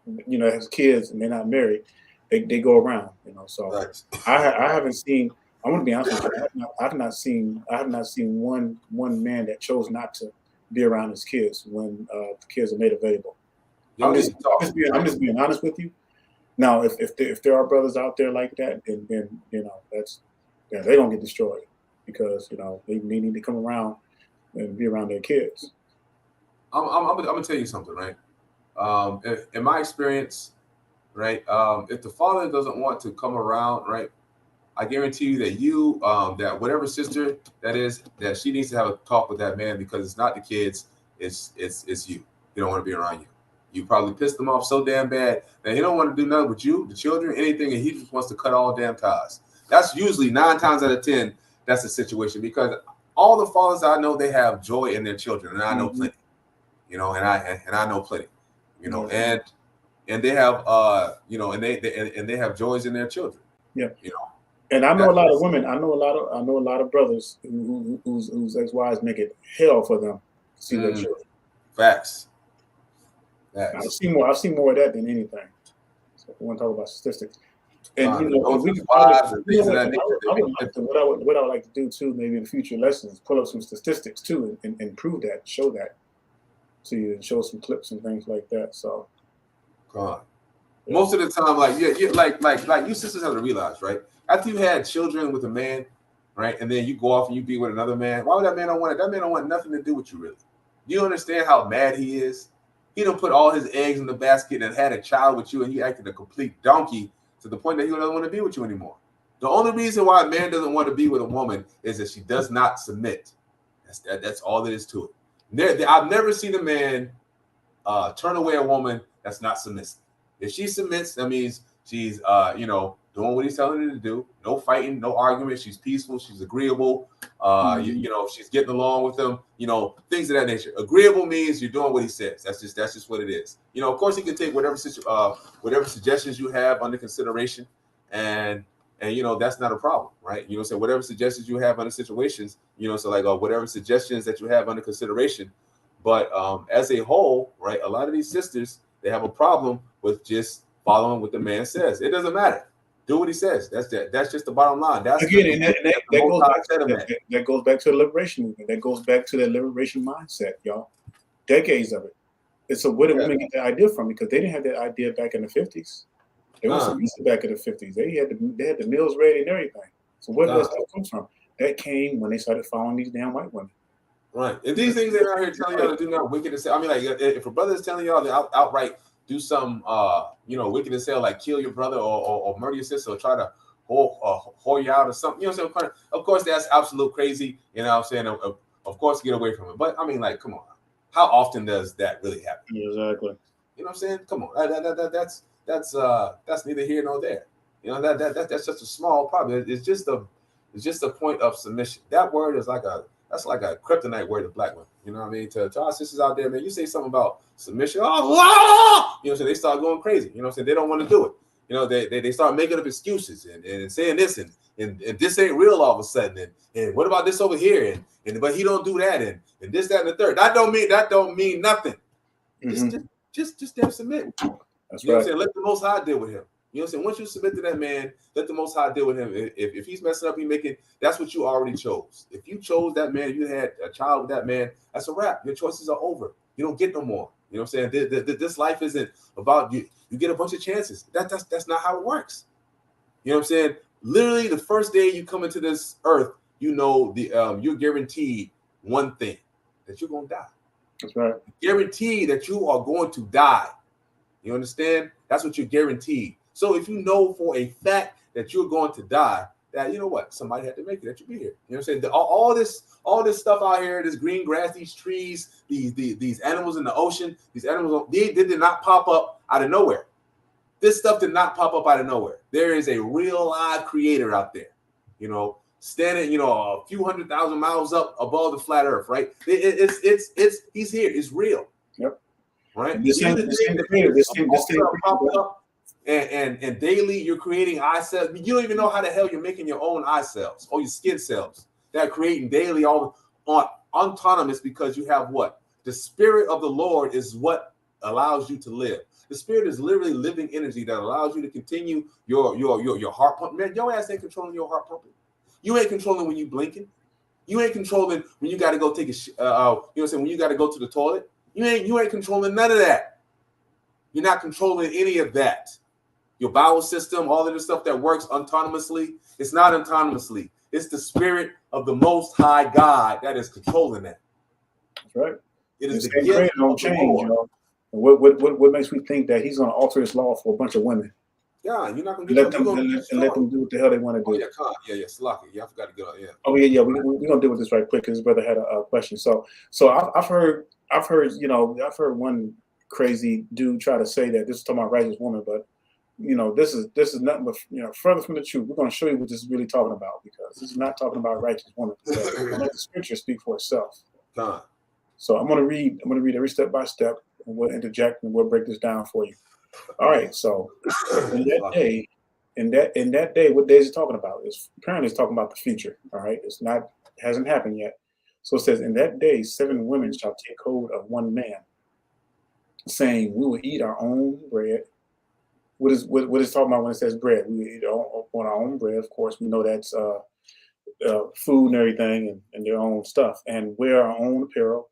has kids and they're not married, they go around. So right. I haven't seen. I want to be honest with you. I have not seen one man that chose not to be around his kids when the kids are made available. I'm just being honest with you. Now, if there are brothers out there like that, then they're gonna get destroyed, because they need to come around and be around their kids. I'm gonna tell you something, right? In my experience, right, if the father doesn't want to come around, right, I guarantee you that that whatever sister that is, that she needs to have a talk with that man, because it's not the kids, it's you. He don't want to be around you. You probably pissed him off so damn bad that he don't want to do nothing with you, the children, anything, and he just wants to cut all damn ties. That's usually 9 times out of 10. That's the situation, because all the fathers I know, they have joy in their children, and I know plenty, and I know plenty, and they have and they have joys in their children. Yeah, And I know a lot of women. I know a lot of brothers whose ex-wives make it hell for them to see their children. Facts. I've seen more of that than anything. So we want to talk about statistics. And what I would like to do too, maybe in future lessons, pull up some statistics too, and prove that, show that to you, and show some clips and things like that. So, most of the time, like you sisters have to realize, right? After you had children with a man, right, and then you go off and you be with another man, why would that man don't want it? That man don't want nothing to do with you, really. Do you understand how mad he is? He done put all his eggs in the basket and had a child with you, and you acted a complete donkey to the point that he doesn't want to be with you anymore. The only reason why a man doesn't want to be with a woman is that she does not submit. That's all there is to it. I've never seen a man turn away a woman that's not submissive. If she submits, that means she's doing what he's telling her to do. No fighting, no argument. She's peaceful. She's agreeable. She's getting along with him. Things of that nature. Agreeable means you're doing what he says. That's just what it is. Of course, he can take whatever suggestions you have under consideration, and that's not a problem, right? So whatever suggestions you have under situations, whatever suggestions that you have under consideration. But as a whole, right, a lot of these sisters, they have a problem with just following what the man says. It doesn't matter. Do what he says. That's just the bottom line. That's again, that goes back to the liberation movement. That goes back to that liberation mindset, y'all. Decades of it. So where did women get that idea from? Because they didn't have that idea back in the 50s. They were submissive back in the 50s. They had the meals ready and everything. So where did that stuff come from? That came when they started following these damn white women. Right. And these things they're out here telling y'all to do not wicked as hell. I mean, like if a brother is telling y'all to outright do some wicked as hell, like kill your brother or murder your sister or try to whore you out or something, you know what I'm saying? Of course, that's absolute crazy. You know what I'm saying? Of course, get away from it. But I mean, like, come on. How often does that really happen? Exactly. You know what I'm saying? Come on. That's neither here nor there. You know, that's just a small problem. It's just a point of submission. That word is like a kryptonite word to black women. You know what I mean? To our sisters out there, man, you say something about submission, you know what I'm saying? They start going crazy. You know what I'm saying? They don't want to do it. You know, they start making up excuses and saying this and this ain't real all of a sudden. And what about this over here? And but he don't do that and this, that, and the third. That don't mean nothing. Mm-hmm. Just damn submit. That's you know right. what I'm saying? Let the Most High deal with him. You know what I'm saying? Once you submit to that man, let the Most High deal with him. If he's messing up, that's what you already chose. If you chose that man, you had a child with that man, that's a wrap. Your choices are over. You don't get no more. You know what I'm saying? This life isn't about you. You get a bunch of chances. That's not how it works. You know what I'm saying? Literally, the first day you come into this earth, you know you're guaranteed one thing, that you're gonna die. That's right. Guaranteed that you are going to die. You understand? That's what you're guaranteed. So if you know for a fact that you're going to die, that you know what, somebody had to make it that you be here. You know what I'm saying? All this stuff out here, this green grass, these trees, these animals in the ocean, these animals, they did not pop up out of nowhere. This stuff did not pop up out of nowhere. There is a real live creator out there, you know, standing, a few 100,000 miles up above the flat earth, right? He's here. It's real. Yep. Right. This thing popped up. And daily you're creating eye cells. You don't even know how the hell you're making your own eye cells or your skin cells that are creating daily all on autonomous, because you have what? The spirit of the Lord is what allows you to live. The spirit is literally living energy that allows you to continue your heart pump. Man, your ass ain't controlling your heart pumping. You ain't controlling when you blinking. You ain't controlling when you got to go take a you know what I'm saying, when you got to go to the toilet. You ain't controlling none of that. You're not controlling any of that. Your bowel system, all of the stuff that works autonomously, it's not autonomously. It's the spirit of the Most High God that is controlling that. That's right. It is the gift don't change, you know. What makes me think that he's going to alter his law for a bunch of women? Yeah, you're not going to let them do what the hell they want to do. Yeah, Slocky. Yeah, I forgot to get on. Yeah. Oh yeah. We're gonna deal with this right quick because his brother had a question. So I've heard one crazy dude try to say that this is talking about righteous woman, but this is nothing but further from the truth. We're going to show you what this is really talking about, because this is not talking about righteous woman. So let the scripture speak for itself. So I'm going to read every step by step, and we'll interject and we'll break this down for you. All right. So in that day, what day is it talking about? Apparently it's talking about the future. All right. Hasn't happened yet. So it says, in that day, 7 women shall take hold of one man, saying, we will eat our own bread. What is talking about when it says bread? We eat on our own bread. Of course, we know that's food and everything, and their own stuff, and wear our own apparel.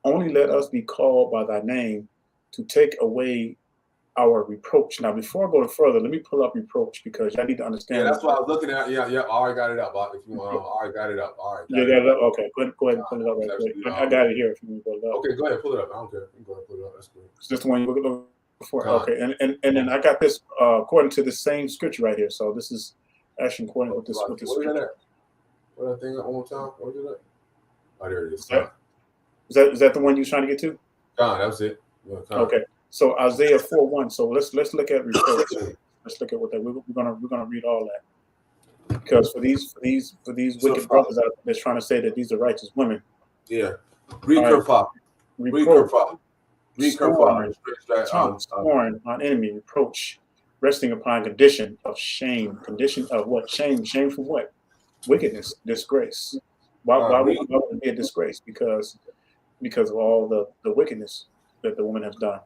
Only let us be called by thy name, to take away our reproach. Now, before I go further, let me pull up reproach, because I need to understand. Yeah, that's what I was looking at. Yeah. I already got it up. If you want, I already got it up. All right. You got it up? Okay. Go ahead and pull it up right quick. I got it here if you want to pull it up. Okay, go ahead, pull it up. I don't care. You can go ahead and pull it up. That's good. Is this the one you're looking for? Okay. And then I got this according to the same scripture right here. So this is actually according with this scripture. What that thing one more time? What is that? Oh, there it is. Is that the one you was trying to get to? That was it. Okay. So Isaiah 4:1. So let's look at reproach. Let's look at what that we're gonna read all that, because for these wicked brothers out there that's trying to say that these are righteous women. Yeah. Reproach. Scorn on enemy, reproach, resting upon condition of shame. Condition of what? Shame. Shame for what? Wickedness, disgrace. Why would it be a disgrace? Because of all the wickedness that the woman has done.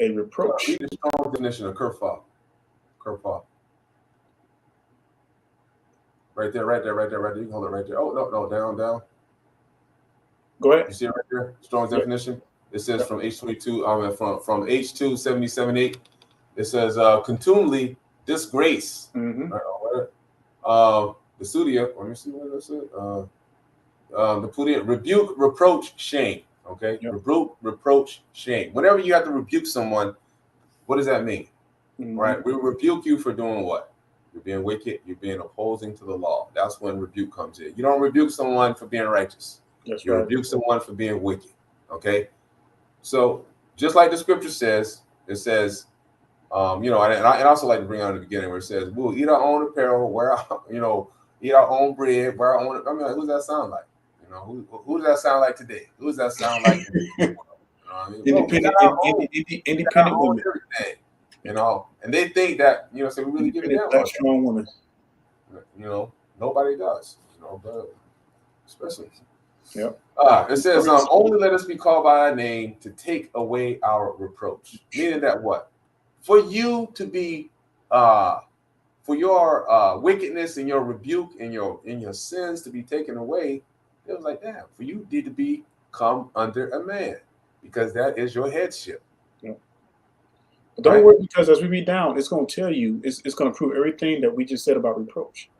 A reproach. Read the strong definition of kerfuffle. Right there, right there, right there, right there. You can hold it right there. Oh, no, down. Go ahead. You see it right there? Strong's Yep. definition. It says from H22, from H2 77.8. It says continually disgrace. Mm-hmm. The studio. Let me see what that said. The put in rebuke, reproach, shame. Okay, Yep. rebuke, reproach, shame. Whenever you have to rebuke someone, what does that mean? Mm-hmm. Right? We rebuke you for doing what? You're being wicked. You're being opposing to the law. That's when rebuke comes in. You don't rebuke someone for being righteous. That's You right. rebuke someone for being wicked. Okay. So just like the scripture says, it says, and I also like to bring out in the beginning where it says, we'll eat our own apparel, eat our own bread, wear our own. I mean, who does that sound like? Who does that sound like today? Who does that sound like today? Independent women. Everything, and they think that, so we really give it down. Black strong woman. Nobody does, but especially. Yep. It says, only let us be called by our name to take away our reproach. Meaning that what? For you to be, for your wickedness and your rebuke and your sins to be taken away, it was like, damn, for you need to come under a man, because that is your headship. Yeah. But don't worry, because as we read down, it's going to tell you, it's going to prove everything that we just said about reproach.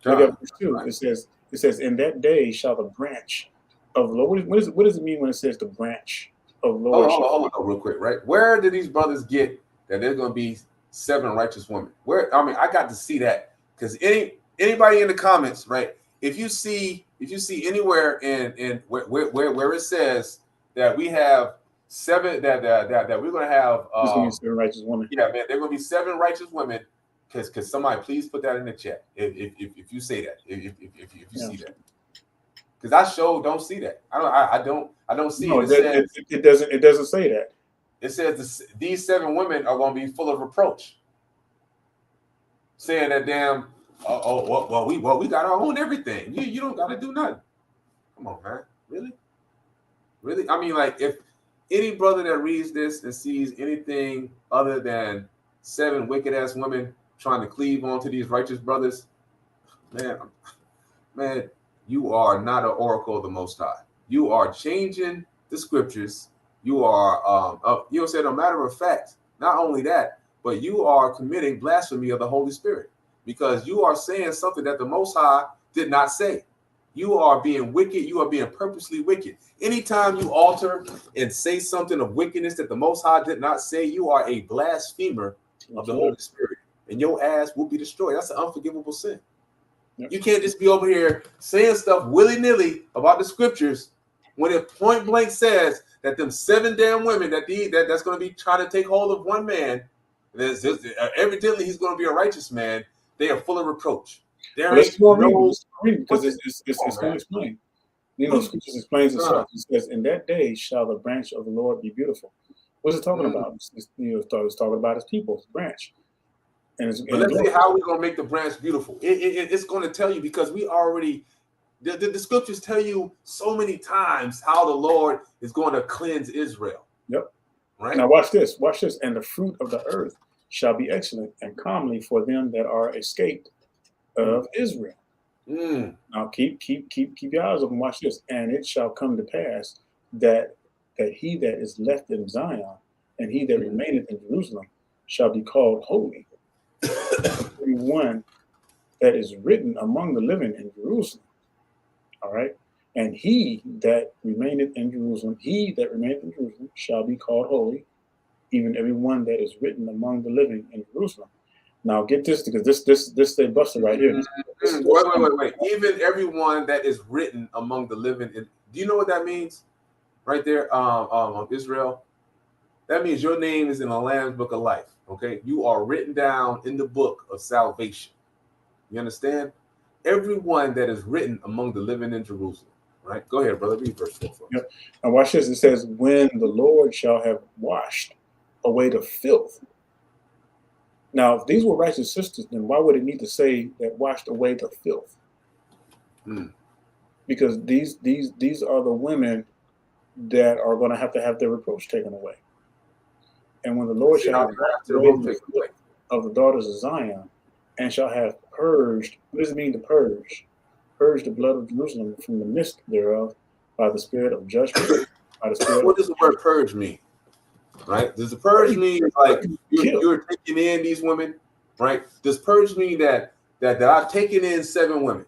Look at verse 2. Right. It says, in that day shall the branch of the Lord. What does it mean when it says the branch of the Lord? Hold on, real quick, right? Where did these brothers get that there's going to be 7 righteous women? I got to see that, because anybody in the comments, right? If you see anywhere in where it says that we have 7, that we're going to have 7 righteous women. Yeah, man, there are going to be 7 righteous women. Because somebody please put that in the chat if you say that, if you see that, because I don't see that. I don't see it. It doesn't say that. It says these 7 women are going to be full of reproach, saying that damn. We got our own everything. You don't got to do nothing. Come on, man. Really? I mean, like, if any brother that reads this and sees anything other than 7 wicked ass women trying to cleave onto these righteous brothers, man, you are not an oracle of the Most High. You are changing the scriptures. You are, said, a matter of fact, not only that, but you are committing blasphemy of the Holy Spirit, because you are saying something that the Most High did not say. You are being wicked. You are being purposely wicked. Anytime you alter and say something of wickedness that the Most High did not say, you are a blasphemer of the Holy Spirit, and your ass will be destroyed. That's an unforgivable sin. Yep. You can't just be over here saying stuff willy-nilly about the scriptures when it point blank says that them 7 damn women that's going to be trying to take hold of one man, evidently he's going to be a righteous man. They are full of reproach. Let's read because it's going to explain. The scriptures explains itself. It says, in that day shall the branch of the Lord be beautiful. What's it talking about? It's talking about his people, his branch. Let's see how we're going to make the branch beautiful. It's going to tell you, because we already, the scriptures tell you so many times how the Lord is going to cleanse Israel. Yep. Right. Now watch this. And the fruit of the earth shall be excellent and comely for them that are escaped of Israel. Now keep your eyes open. Watch this. And it shall come to pass that he that is left in Zion and he that remaineth in Jerusalem shall be called holy. Everyone that is written among the living in Jerusalem. All right. And he that remaineth in Jerusalem shall be called holy, even everyone that is written among the living in Jerusalem. Now get this, because this they busted right here. Wait. Even everyone that is written among the living in, do you know what that means? Right there, Israel. That means your name is in the Lamb's Book of Life. Okay, you are written down in the book of salvation. You understand? Everyone that is written among the living in Jerusalem. Right? Go ahead, brother. Read verse 4 for us. Yep. Now watch this. It says, when the Lord shall have washed away the filth. Now, if these were righteous sisters, then why would it need to say that washed away the filth? Because these are the women that are going to have their reproach taken away. And when the Lord shall have washed away the filth of the daughters of Zion, and shall have purged. What does it mean to purge? Purge the blood of Jerusalem from the midst thereof by the spirit of judgment. By the spirit What does the word purge mean? Right? Does the purge mean like you're taking in these women? Right? Does purge mean that I've taken in 7 women?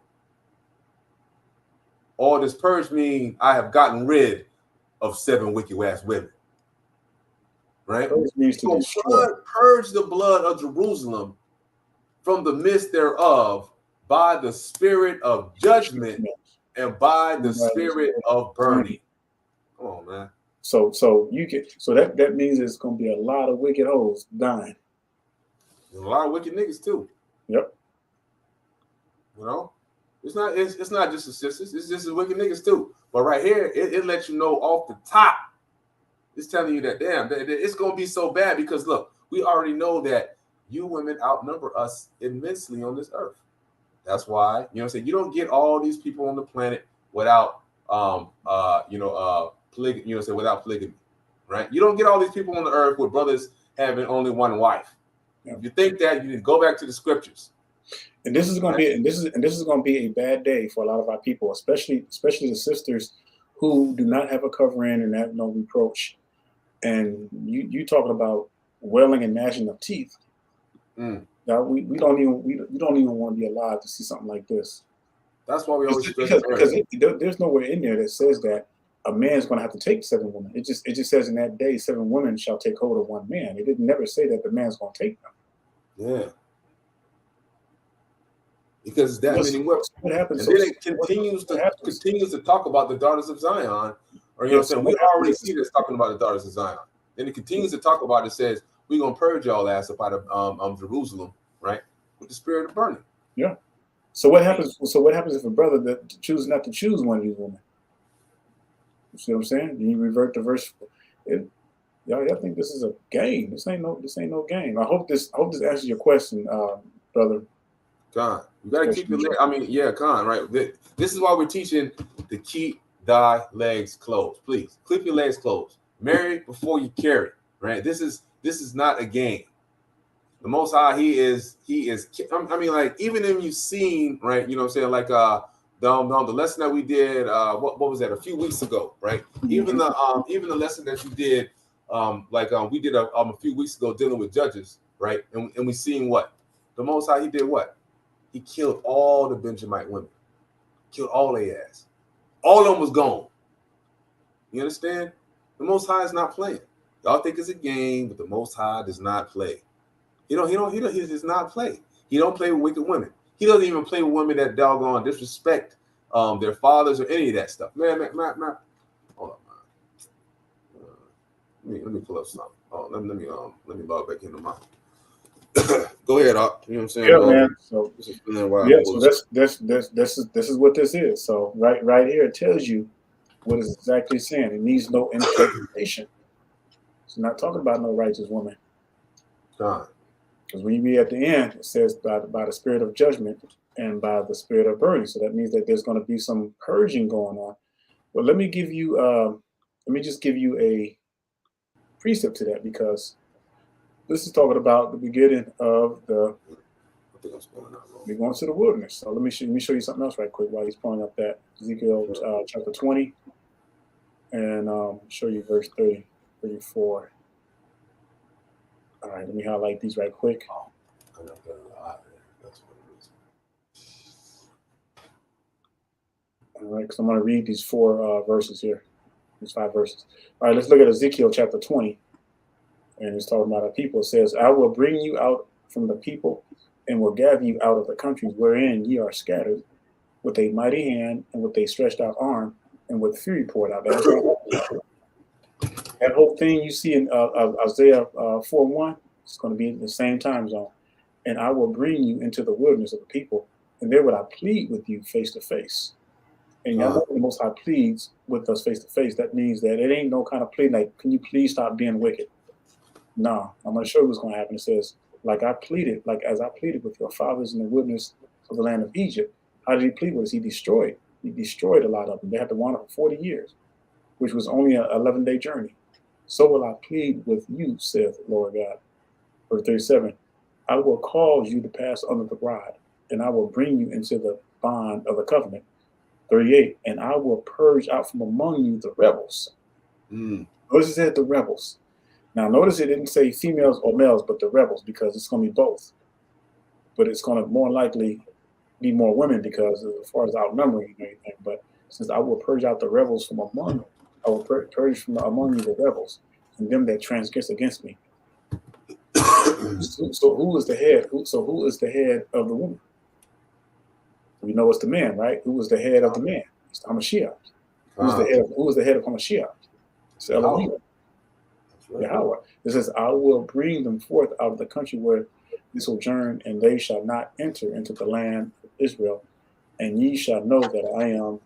Or does purge mean I have gotten rid of 7 wicked ass women? Right? Purge means to destroy. Purge the blood of Jerusalem from the midst thereof by the spirit of judgment and by the spirit of burning. Come on, man. So that means it's gonna be a lot of wicked hoes dying. There's a lot of wicked niggas too. Yep. You know, it's not just the sisters, it's just the wicked niggas too. But right here, it lets you know off the top. It's telling you that damn, it's gonna be so bad because look, we already know that you women outnumber us immensely on this earth. That's why, you know what I'm saying, you don't get all these people on the planet without without polygamy, right? You don't get all these people on the earth with brothers having only one wife. Yeah. If you think that, you need to go back to the scriptures. And this is going to be this is going to be a bad day for a lot of our people, especially the sisters who do not have a covering and have no reproach. And you talking about wailing and gnashing of teeth. Now we don't even want to be alive to see something like this. That's why we always because there's nowhere in there that says that a man's going to have to take 7 women. It just says in that day 7 women shall take hold of one man. It didn't never say that the man's going to take them. Yeah. Because that many women. What happens? And then it continues to talk about the daughters of Zion. Or you know what I'm saying? We already see this talking about the daughters of Zion. Then it continues to talk about it, says, we're gonna purge y'all ass up out of Jerusalem, right? With the spirit of burning. Yeah. So what happens? So what happens if a brother that chooses not to choose one of these women? You see what I'm saying? Then you revert to verse. Y'all think this is a game? This ain't no game. I hope this answers your question, brother. Con, you gotta keep your leg. I mean, yeah, Con, right? This is why we're teaching to keep thy legs closed. Please keep your legs closed. Marry before you carry. Right? This is not a game. The Most High, he is. I mean, like even if you've seen, right? You know what I'm saying? Like the lesson that we did. What was that? A few weeks ago, right? Even the lesson that you did, we did a few weeks ago dealing with judges, right? And we seen what the Most High, he did what? He killed all the Benjamite women, killed all their ass. All of them was gone. You understand? The Most High is not playing. Y'all think it's a game, but the Most High does not play. He does not play. He don't play with wicked women. He doesn't even play with women that doggone disrespect their fathers or any of that stuff. Man. Hold on, man. Let me pull up something. Oh, let me log back into my. Go ahead, Op. You know what I'm saying? Yeah, man. So this is what this is. So right here it tells you what it's exactly saying. It needs no interpretation. It's not talking about no righteous woman. Because when you read at the end, it says by the spirit of judgment and by the spirit of burning. So that means that there's going to be some purging going on. Well, let me just give you a precept to that, because this is talking about the beginning of the. We're going to the wilderness. So let me show you something else right quick while he's pulling up that Ezekiel chapter 20, and show you verse 30, 34. All right, let me highlight these right quick. All right, because I'm going to read these 4 verses here, these 5 verses. All right, let's look at Ezekiel chapter 20. And it's talking about a people. It says, I will bring you out from the people and will gather you out of the countries wherein ye are scattered with a mighty hand and with a stretched out arm and with fury poured out. That whole thing you see in Isaiah 4:1, it's going to be in the same time zone. And I will bring you into the wilderness of the people, and there will I plead with you face to face. And y'all know the Most High pleads with us face to face. That means that it ain't no kind of plea like, can you please stop being wicked? No, I'm going to show you what's going to happen. It says, as I pleaded with your fathers in the wilderness of the land of Egypt. How did he plead with us? He destroyed a lot of them. They had to wander for 40 years, which was only an 11-day journey. So will I plead with you, saith the Lord God. Verse 37, I will cause you to pass under the rod and I will bring you into the bond of the covenant. 38, and I will purge out from among you the rebels. Notice it said the rebels. Now notice it didn't say females or males, but the rebels, because it's going to be both. But it's going to more likely be more women, because as far as outnumbering and everything. But since I will purge out the rebels from among you, I will purge from among you the rebels and them that transgress against me. So who is the head? Who is the head of the woman? We know it's the man, right? Who was the head of the man? It's Hamashiach. Who was the head of Hamashiach? It's Elohim. Yahweh. It says, I will bring them forth out of the country where they sojourn, and they shall not enter into the land of Israel, and ye shall know that I am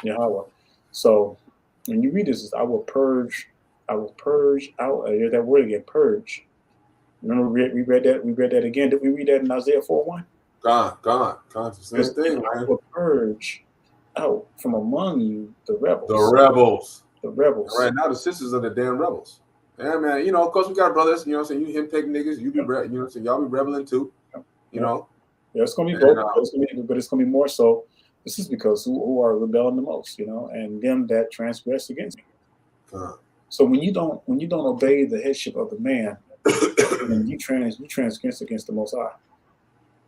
Yahweh. So when you read this, I will purge out, hear that word again, purge. Remember we read that again. Did we read that in Isaiah 4:1? Gone. Same thing, I man. will purge out from among you the rebels. The rebels. All Right now, the sisters are the damn rebels. Yeah, man. You know, of course, we got brothers. You know what I'm saying? You henpeck niggas. You be, you know what I'm saying? Y'all be rebelling too. You know. Yeah, it's gonna be both. But it's gonna be more so. This is because who are rebelling the most, you know, and them that transgress against me. So when you don't obey the headship of the man, then you transgress against the Most High.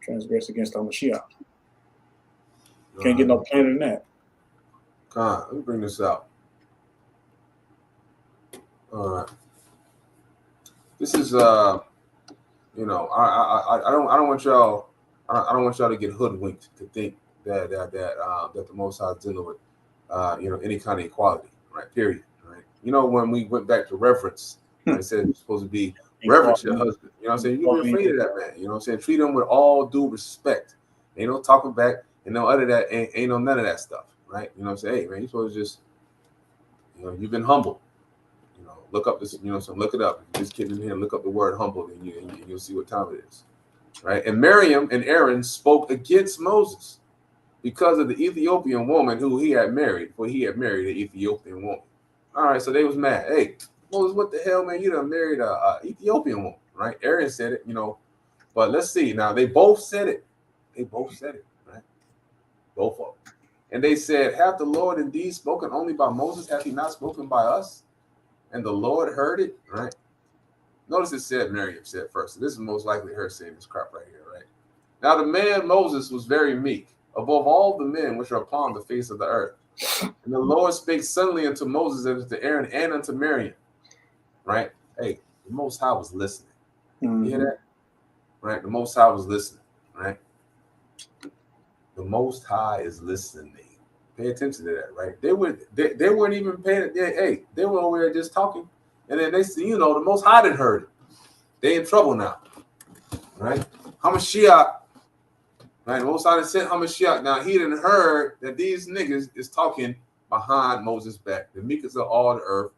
Transgress against Hamashiach. Can't get no plainer than that. Let me bring this out. All right. This is you know, I don't want y'all to get hoodwinked to think that the Most High is dealing with you know, any kind of equality, right? Period. Right. You know, when we went back to reverence, I said it's supposed to be reverence your husband. You know what I'm saying? You be afraid of that man. You know what I'm saying? Treat him with all due respect. Ain't no talking back, and no other that ain't no none of that stuff, right? You know what I'm saying? Hey man, you're supposed to just, you know, you've been humble. You know, look up this, you know, so look it up. If you're just kidding in here, look up the word humble, and you'll see what time it is. Right? And Miriam and Aaron spoke against Moses because of the Ethiopian woman who he had married, for he had married an Ethiopian woman. All right, so they was mad. Hey, Moses, what the hell, man? You done married a Ethiopian woman, right? Aaron said it, you know. But let's see. Now, they both said it. Right? Both of them. And they said, hath the Lord indeed spoken only by Moses? Hath he not spoken by us? And the Lord heard it, right? Notice it said Miriam said first. So this is most likely her saying this crap right here, right? Now, the man Moses was very meek, above all the men which are upon the face of the earth. And the Lord spake suddenly unto Moses and unto Aaron and unto Miriam. Right? Hey, the Most High was listening. You hear that? Right? The Most High was listening. Right? The Most High is listening. Pay attention to that, right? They weren't even paying. They were over there just talking, and then they see, you know, the Most High didn't heard it. They in trouble now, right? Hamashiach, right? The Most High sent Hamashiach. Now he didn't heard that these niggas is talking behind Moses' back, the meekest of all the earth,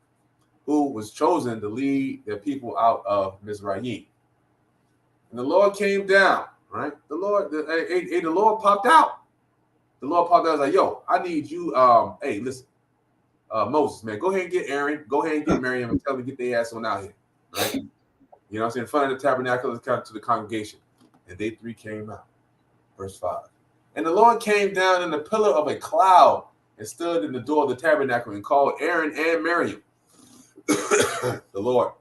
who was chosen to lead their people out of Mizraim. And the Lord came down, right? The Lord popped out. The Lord popped out. Was like, yo, I need you. Hey, listen, Moses, man, go ahead and get Aaron. Go ahead and get Miriam and tell them to get their ass on out here, right? You know what I'm saying? In front of the tabernacle to the congregation. And they three came out. Verse 5. And the Lord came down in the pillar of a cloud and stood in the door of the tabernacle and called Aaron and Miriam. The Lord,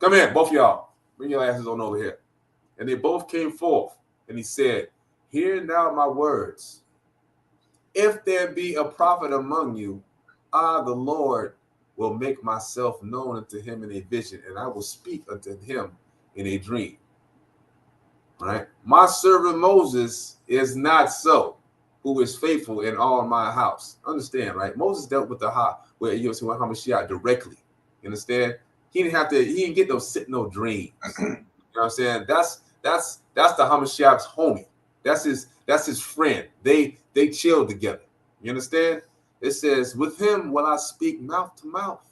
come here, both of y'all. Bring your asses on over here. And they both came forth. And he said, hear now my words. If there be a prophet among you, I, the Lord, will make myself known unto him in a vision, and I will speak unto him in a dream. Right? My servant Moses is not so, who is faithful in all my house. Understand, right? Moses dealt with Hamashiach directly. You understand? He didn't get no dreams. You know what I'm saying? That's the Hamashiach's homie. That's his friend. They chilled together. You understand? It says, with him will I speak mouth to mouth,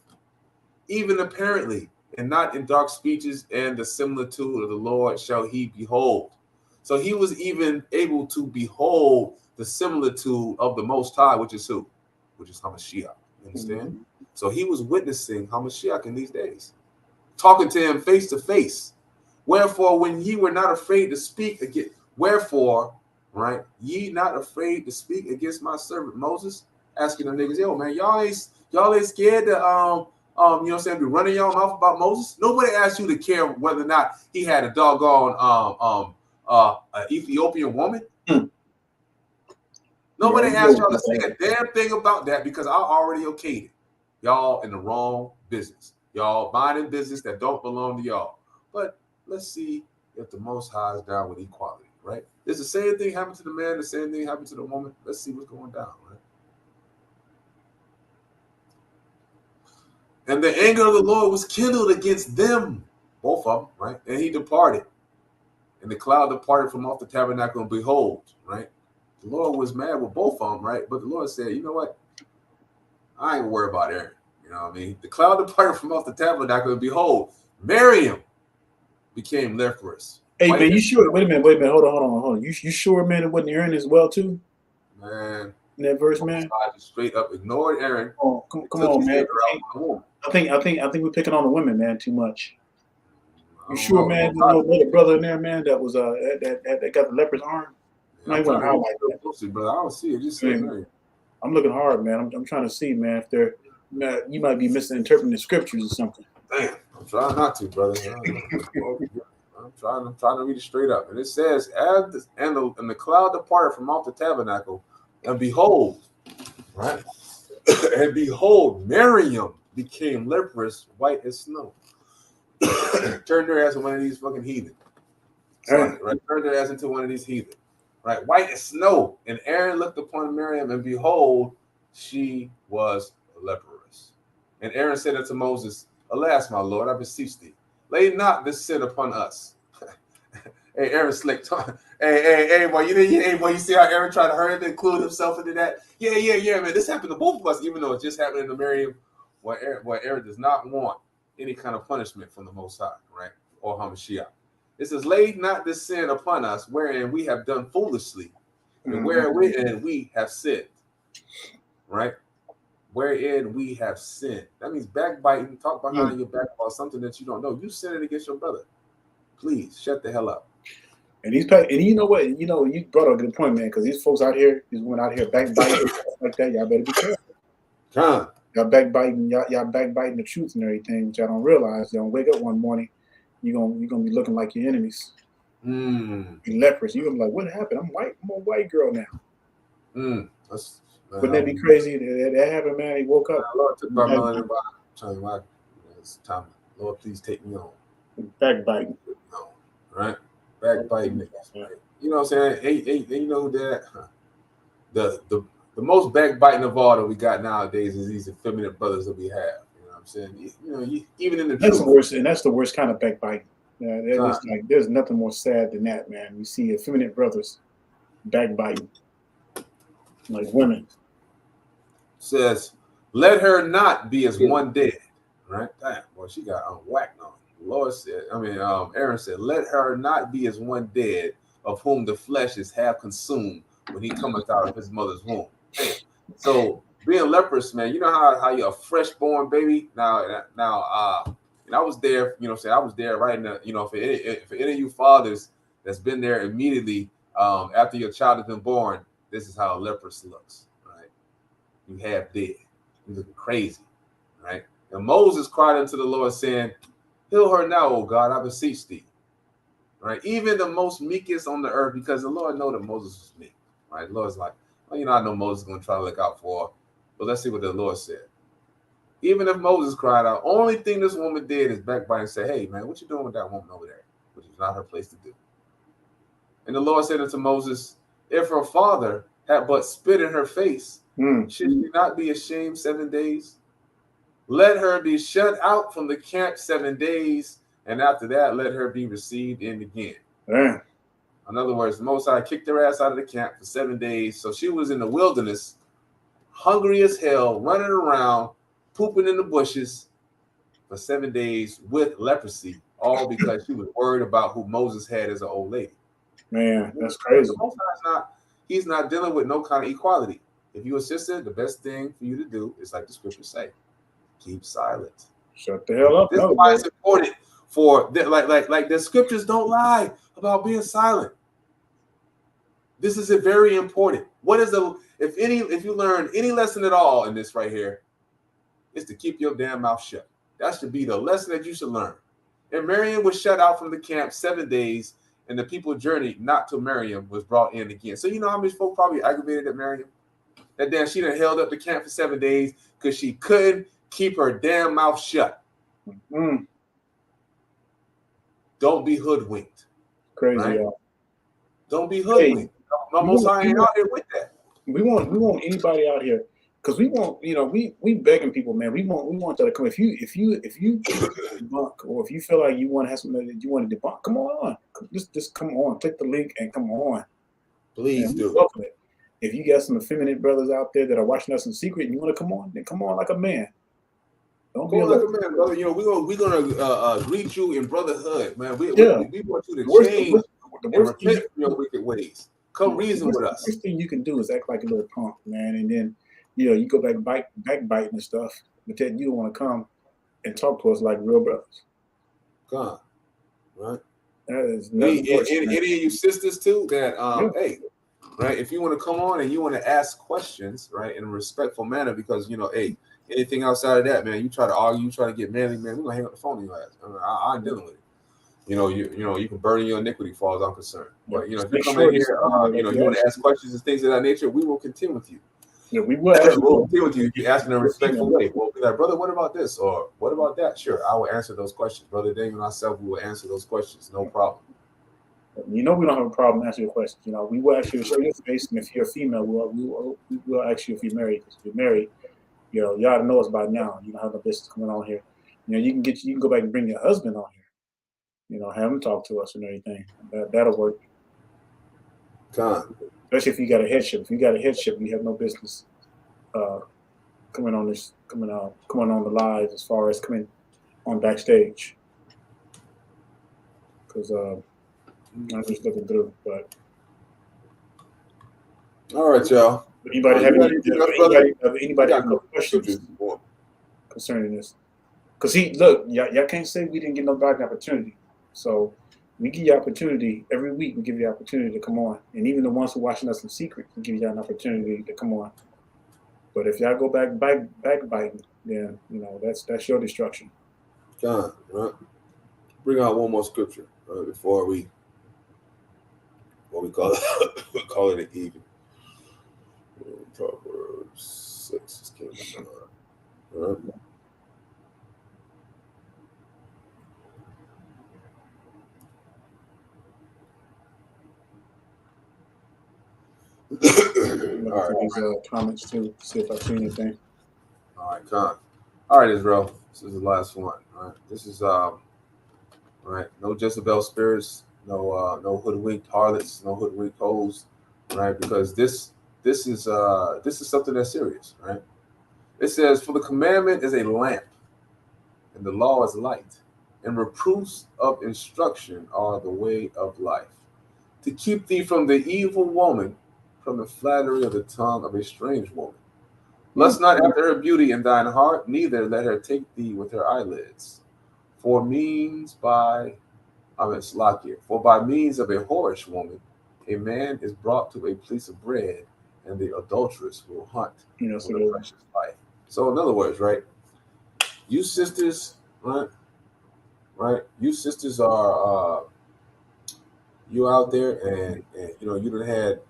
even apparently, and not in dark speeches, and the similitude of the Lord shall he behold. So he was even able to behold the similitude of the Most High, which is who? Which is Hamashiach. You understand? So he was witnessing Hamashiach in these days, talking to him face to face. Wherefore, when ye were not afraid to speak again, wherefore, right? Ye not afraid to speak against my servant Moses? Asking them niggas, yo, man, y'all ain't scared to you know what I'm saying, be running y'all mouth about Moses? Nobody asked you to care whether or not he had a doggone Ethiopian woman. Nobody asked y'all to say a damn thing about that because I already okayed it. Y'all in the wrong business. Y'all minding business that don't belong to y'all. But let's see if the Most High is down with equality, right? It's the same thing happened to the man, the same thing happened to the woman. Let's see what's going down, right? And the anger of the Lord was kindled against them, both of them, right? And he departed. And the cloud departed from off the tabernacle, and behold, right? The Lord was mad with both of them, right? But the Lord said, you know what? I ain't worried about Aaron. You know what I mean? The cloud departed from off the tabernacle, and behold, Miriam became leprous. Hey, man, you sure? Wait a minute. Hold on. You sure, man, it wasn't Aaron as well, too? Man. In that verse, man? I just straight up ignored Aaron. Oh, come on, man. I think we're picking on the women, man, too much. You sure, man? There's no little brother in there, man, that was that got the leper's arm? Yeah, I'm trying to look closely, brother. I don't see it. Just say I'm looking hard, man. I'm trying to see, man, if they're you might be misinterpreting the scriptures or something. Damn, I'm trying not to, brother. I'm trying to read it straight up. And it says, and the cloud departed from off the tabernacle, and behold, right? And behold, Miriam became leprous, white as snow. Turned her ass into one of these fucking heathen. Right? Turned her ass into one of these heathen. Right? White as snow. And Aaron looked upon Miriam, and behold, she was leprous. And Aaron said unto Moses, alas, my Lord, I beseech thee, lay not this sin upon us. Hey, Aaron slick. Hey, boy, you see how Aaron tried to hurry to include himself into that? Yeah, man. This happened to both of us, even though it just happened to Miriam. Where Aaron does not want any kind of punishment from the Most High, right? Or Hamashiach. It says, lay not this sin upon us, wherein we have done foolishly, and wherein we have sinned, right? Wherein we have sinned. That means backbiting. Talk behind your back about something that you don't know. You sinned against your brother. Please shut the hell up. And you know what? You brought up a good point, man, because these folks out here, these women out here backbiting like that. Y'all better be careful. Y'all backbiting the truth and everything, which y'all don't realize. Y'all wake up one morning, you're gonna be looking like your enemies. You're leprous. You're gonna be like, what happened? I'm white. I'm a white girl now. Wouldn't that be crazy? That happened, man. He woke up. Lord took my money. Tell you it's time. Lord, please take me on. Backbiting. Right? Backbiting niggas. Right? You know what I'm saying? Hey, you know that the most backbiting of all that we got nowadays is these effeminate brothers that we have. You know what I'm saying? Even in the that's the worst, and that's the worst kind of backbiting. There's nothing more sad than that, man. We see effeminate brothers backbiting like women. Says, let her not be as one dead. Right? Damn, boy, she got whacked on. Lord said, Aaron said, let her not be as one dead, of whom the flesh is half consumed when he cometh out of his mother's womb. Damn. So being leprous, man, you know how you're a fresh born baby. Now, and I was there, you know what I'm saying? I was there right in the, for any of you fathers that's been there immediately after your child has been born, this is how a leprous looks, right? You half dead. You looking crazy, right? And Moses cried unto the Lord, saying, heal her now, O God, I beseech thee. Right? Even the most meekest on the earth, because the Lord know that Moses was meek. Right? The Lord's like, well, I know Moses is going to try to look out for her. But let's see what the Lord said. Even if Moses cried out, only thing this woman did is backbite and say, hey, man, what you doing with that woman over there? Which is not her place to do. And the Lord said unto Moses, if her father had but spit in her face, should she not be ashamed 7 days? Let her be shut out from the camp 7 days, and after that, let her be received in again. Yeah. In other words, the Most High kicked her ass out of the camp for 7 days. So she was in the wilderness, hungry as hell, running around, pooping in the bushes for 7 days with leprosy, all because she was worried about who Moses had as an old lady. Man, that's crazy. The Most High he's not dealing with no kind of equality. If you're a sister, the best thing for you to do is like the scriptures say. Keep silent. Shut the hell up. This is why it's important for like the scriptures don't lie about being silent. This is a very important. What is if you learn any lesson at all in this right here, is to keep your damn mouth shut. That should be the lesson that you should learn. And Miriam was shut out from the camp 7 days, and the people journeyed not till Miriam was brought in again. So you know how many folks probably aggravated at Miriam? That damn she done held up the camp for 7 days because she couldn't keep her damn mouth shut. Don't be hoodwinked. Crazy, right? y'all. Don't be hoodwinked. Most I ain't out here with that. We want anybody out here, because we want, we begging people, man. We want that to come. If you debunk, or if you feel like you want to have something that you want to debunk, come on. Just come on. Click the link and come on. Please do. Welcome it. If you got some effeminate brothers out there that are watching us in secret and you want to come on, then come on like a man. Don't be like a man, brother. We're gonna greet you in brotherhood, man. We want you to change and repent from your wicked ways. Come reason with us. The worst thing you can do is act like a little punk, man, and then you go backbiting and stuff, but then you don't want to come and talk to us like real brothers. God, right? That is any of you sisters too that hey, right? If you want to come on and you want to ask questions, right, in a respectful manner, because hey, anything outside of that, man, you try to argue, you try to get manly, man, we're gonna hang up the phone in your ass. I ain't dealing with it. You can burn your iniquity, as far as I'm concerned. But if you come in here, you want to ask questions and things of that nature, we will contend with you. Yeah, we will. We'll deal with you if you ask in a respectful way. We'll be like, brother, what about this? Or what about that? Sure, I will answer those questions. Brother Daniel and myself, we will answer those questions. No problem. We don't have a problem answering your questions. We will ask you to show your face, and if you're a female, we will ask you if you're married. Because if you're married, y'all know us by now. You don't have no business coming on here. You can go back and bring your husband on here. Have him talk to us and everything. That'll work. Especially if you got a headship. If you got a headship, you have no business coming on the live, as far as coming on backstage. Because I'm just looking through. But all right, y'all. Anybody have any questions concerning this? Because y'all can't say we didn't get no back opportunity. So we give you opportunity every week. We give you opportunity to come on, and even the ones who are watching us in secret, we give you an opportunity to come on. But if y'all go backbiting, then that's your destruction. Right? Bring out one more scripture before we call it an evening. Proverbs 6 came out. All right. All right. These comments too. See if I see anything. All right, Con. All right, Israel. This is the last one. All right. This is right. No Jezebel spirits. No hoodwinked harlots. No hoodwinked hoes. Right, because this is something that's serious. Right. It says, "For the commandment is a lamp, and the law is light, and reproofs of instruction are the way of life, to keep thee from the evil woman, from the flattery of the tongue of a strange woman. Lust not after her beauty in thine heart, neither let her take thee with her eyelids. For by means of a whorish woman, a man is brought to a place of bread, and the adulteress will hunt for the precious life." So in other words, right, you sisters, right, you sisters are you out there and you done had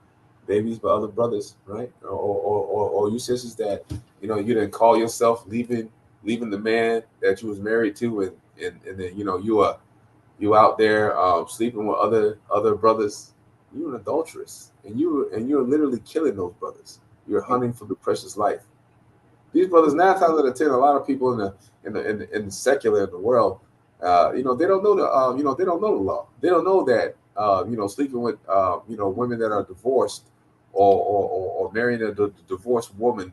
babies by other brothers, right? Or you sisters that you didn't call yourself leaving the man that you was married to, and then you out there sleeping with other brothers. You're an adulteress, and you're literally killing those brothers. You're hunting for the precious life. These brothers, 9 times out of 10, a lot of people in the secular in the world, they don't know they don't know the law. They don't know that sleeping with women that are divorced or marrying a divorced woman,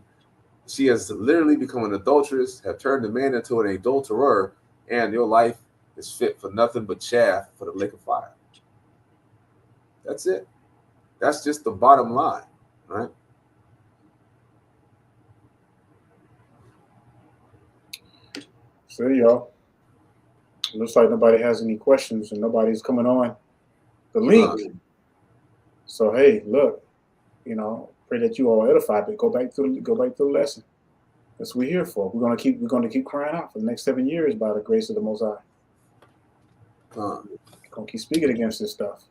she has literally become an adulteress, have turned the man into an adulterer, and your life is fit for nothing but chaff for the lake of fire. That's it. That's just the bottom line, right? So y'all, looks like nobody has any questions and nobody's coming on the link. So hey, look, pray that you all edified, but go back through the lesson. That's what we're here for. We're gonna keep crying out for the next 7 years by the grace of the Most High. Gonna keep speaking against this stuff.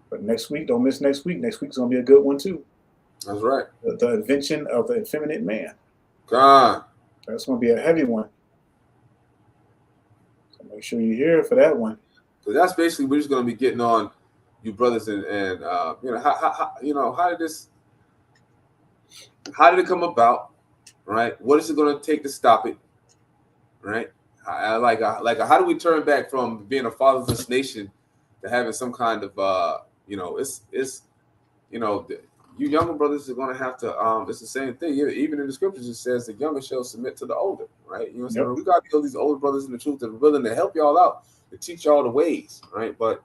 But next week, don't miss next week. Next week's gonna be a good one too. That's right. The invention of the effeminate man. God. That's gonna be a heavy one. So make sure you're here for that one. So that's basically we're just gonna be getting on you brothers and how did it come about, right? What is it gonna take to stop it, right? How do we turn back from being a fatherless nation to having some kind of you younger brothers are going to have to it's the same thing. Even in the scriptures it says the younger shall submit to the older, right? You know what I'm saying? We got to build these older brothers in the truth that are willing to help y'all out, to teach y'all the ways, right? But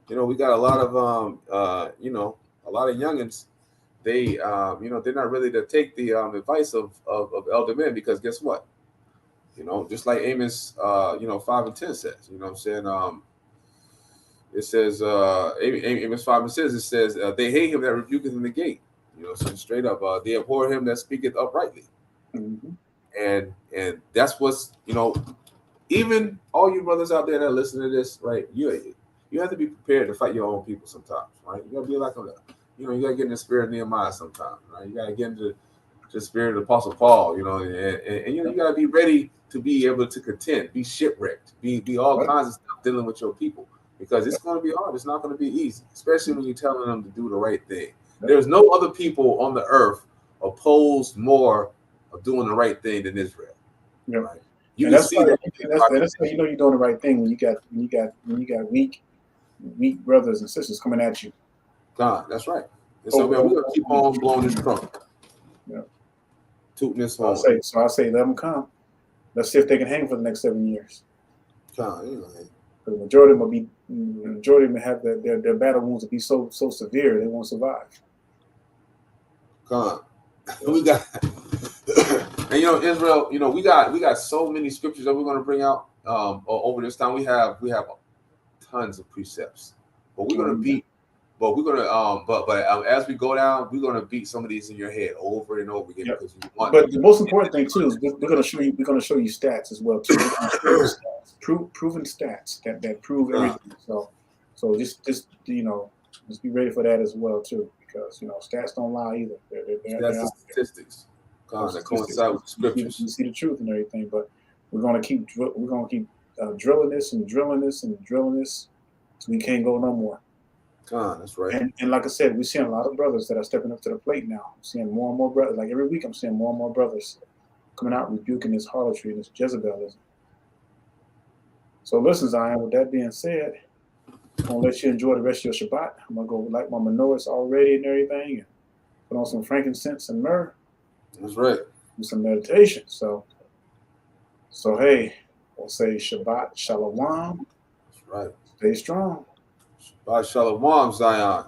we got a lot of a lot of youngins. They they're not really to take the advice of elder men, because guess what? Just like Amos 5 and 10 says, you know what I'm saying? It says, Amos 5 and 6, it says, they hate him that rebuketh in the gate. So straight up, they abhor him that speaketh uprightly. Mm-hmm. And that's what's, even all you brothers out there that listen to this, right? You have to be prepared to fight your own people sometimes, right? You gotta be like you gotta get in the spirit of Nehemiah sometimes, right? You gotta get into the spirit of the Apostle Paul, and you gotta be ready to be able to contend, be shipwrecked, be all kinds of stuff dealing with your people. Because it's going to be hard. It's not going to be easy, especially when you're telling them to do the right thing. There's no other people on the earth opposed more of doing the right thing than Israel. Yep. Right? You can see that. That's how you know you're doing the right thing, when you got weak brothers and sisters coming at you. God, that's right. And so man, we're going to keep on blowing this trumpet. Yeah. Tooting this horn. So I say, let them come. Let's see if they can hang for the next 7 years. God, The majority of them have their battle wounds will be so severe they won't survive. God, we got, and Israel, we got so many scriptures that we're going to bring out over this time. We have tons of precepts, but we're going to beat. But we're gonna, as we go down, we're gonna beat some of these in your head over and over again, because you want. But the most important thing too is we're gonna show you stats as well too. Proven stats that prove everything. So just be ready for that as well too, because stats don't lie either. They're statistics. That coincide with the scriptures. You see the truth and everything, but we're gonna keep drilling this, so we can't go no more. That's right. And like I said, we're seeing a lot of brothers that are stepping up to the plate now. I'm seeing more and more brothers. Like every week, I'm seeing more and more brothers coming out rebuking this harlotry and this Jezebelism. So listen, Zion, with that being said, I'm going to let you enjoy the rest of your Shabbat. I'm going to go light my menorahs already and everything, and put on some frankincense and myrrh. That's right. Do some meditation. So hey, we'll say Shabbat Shalom. That's right. Stay strong. Shabbat Shalom, Zion.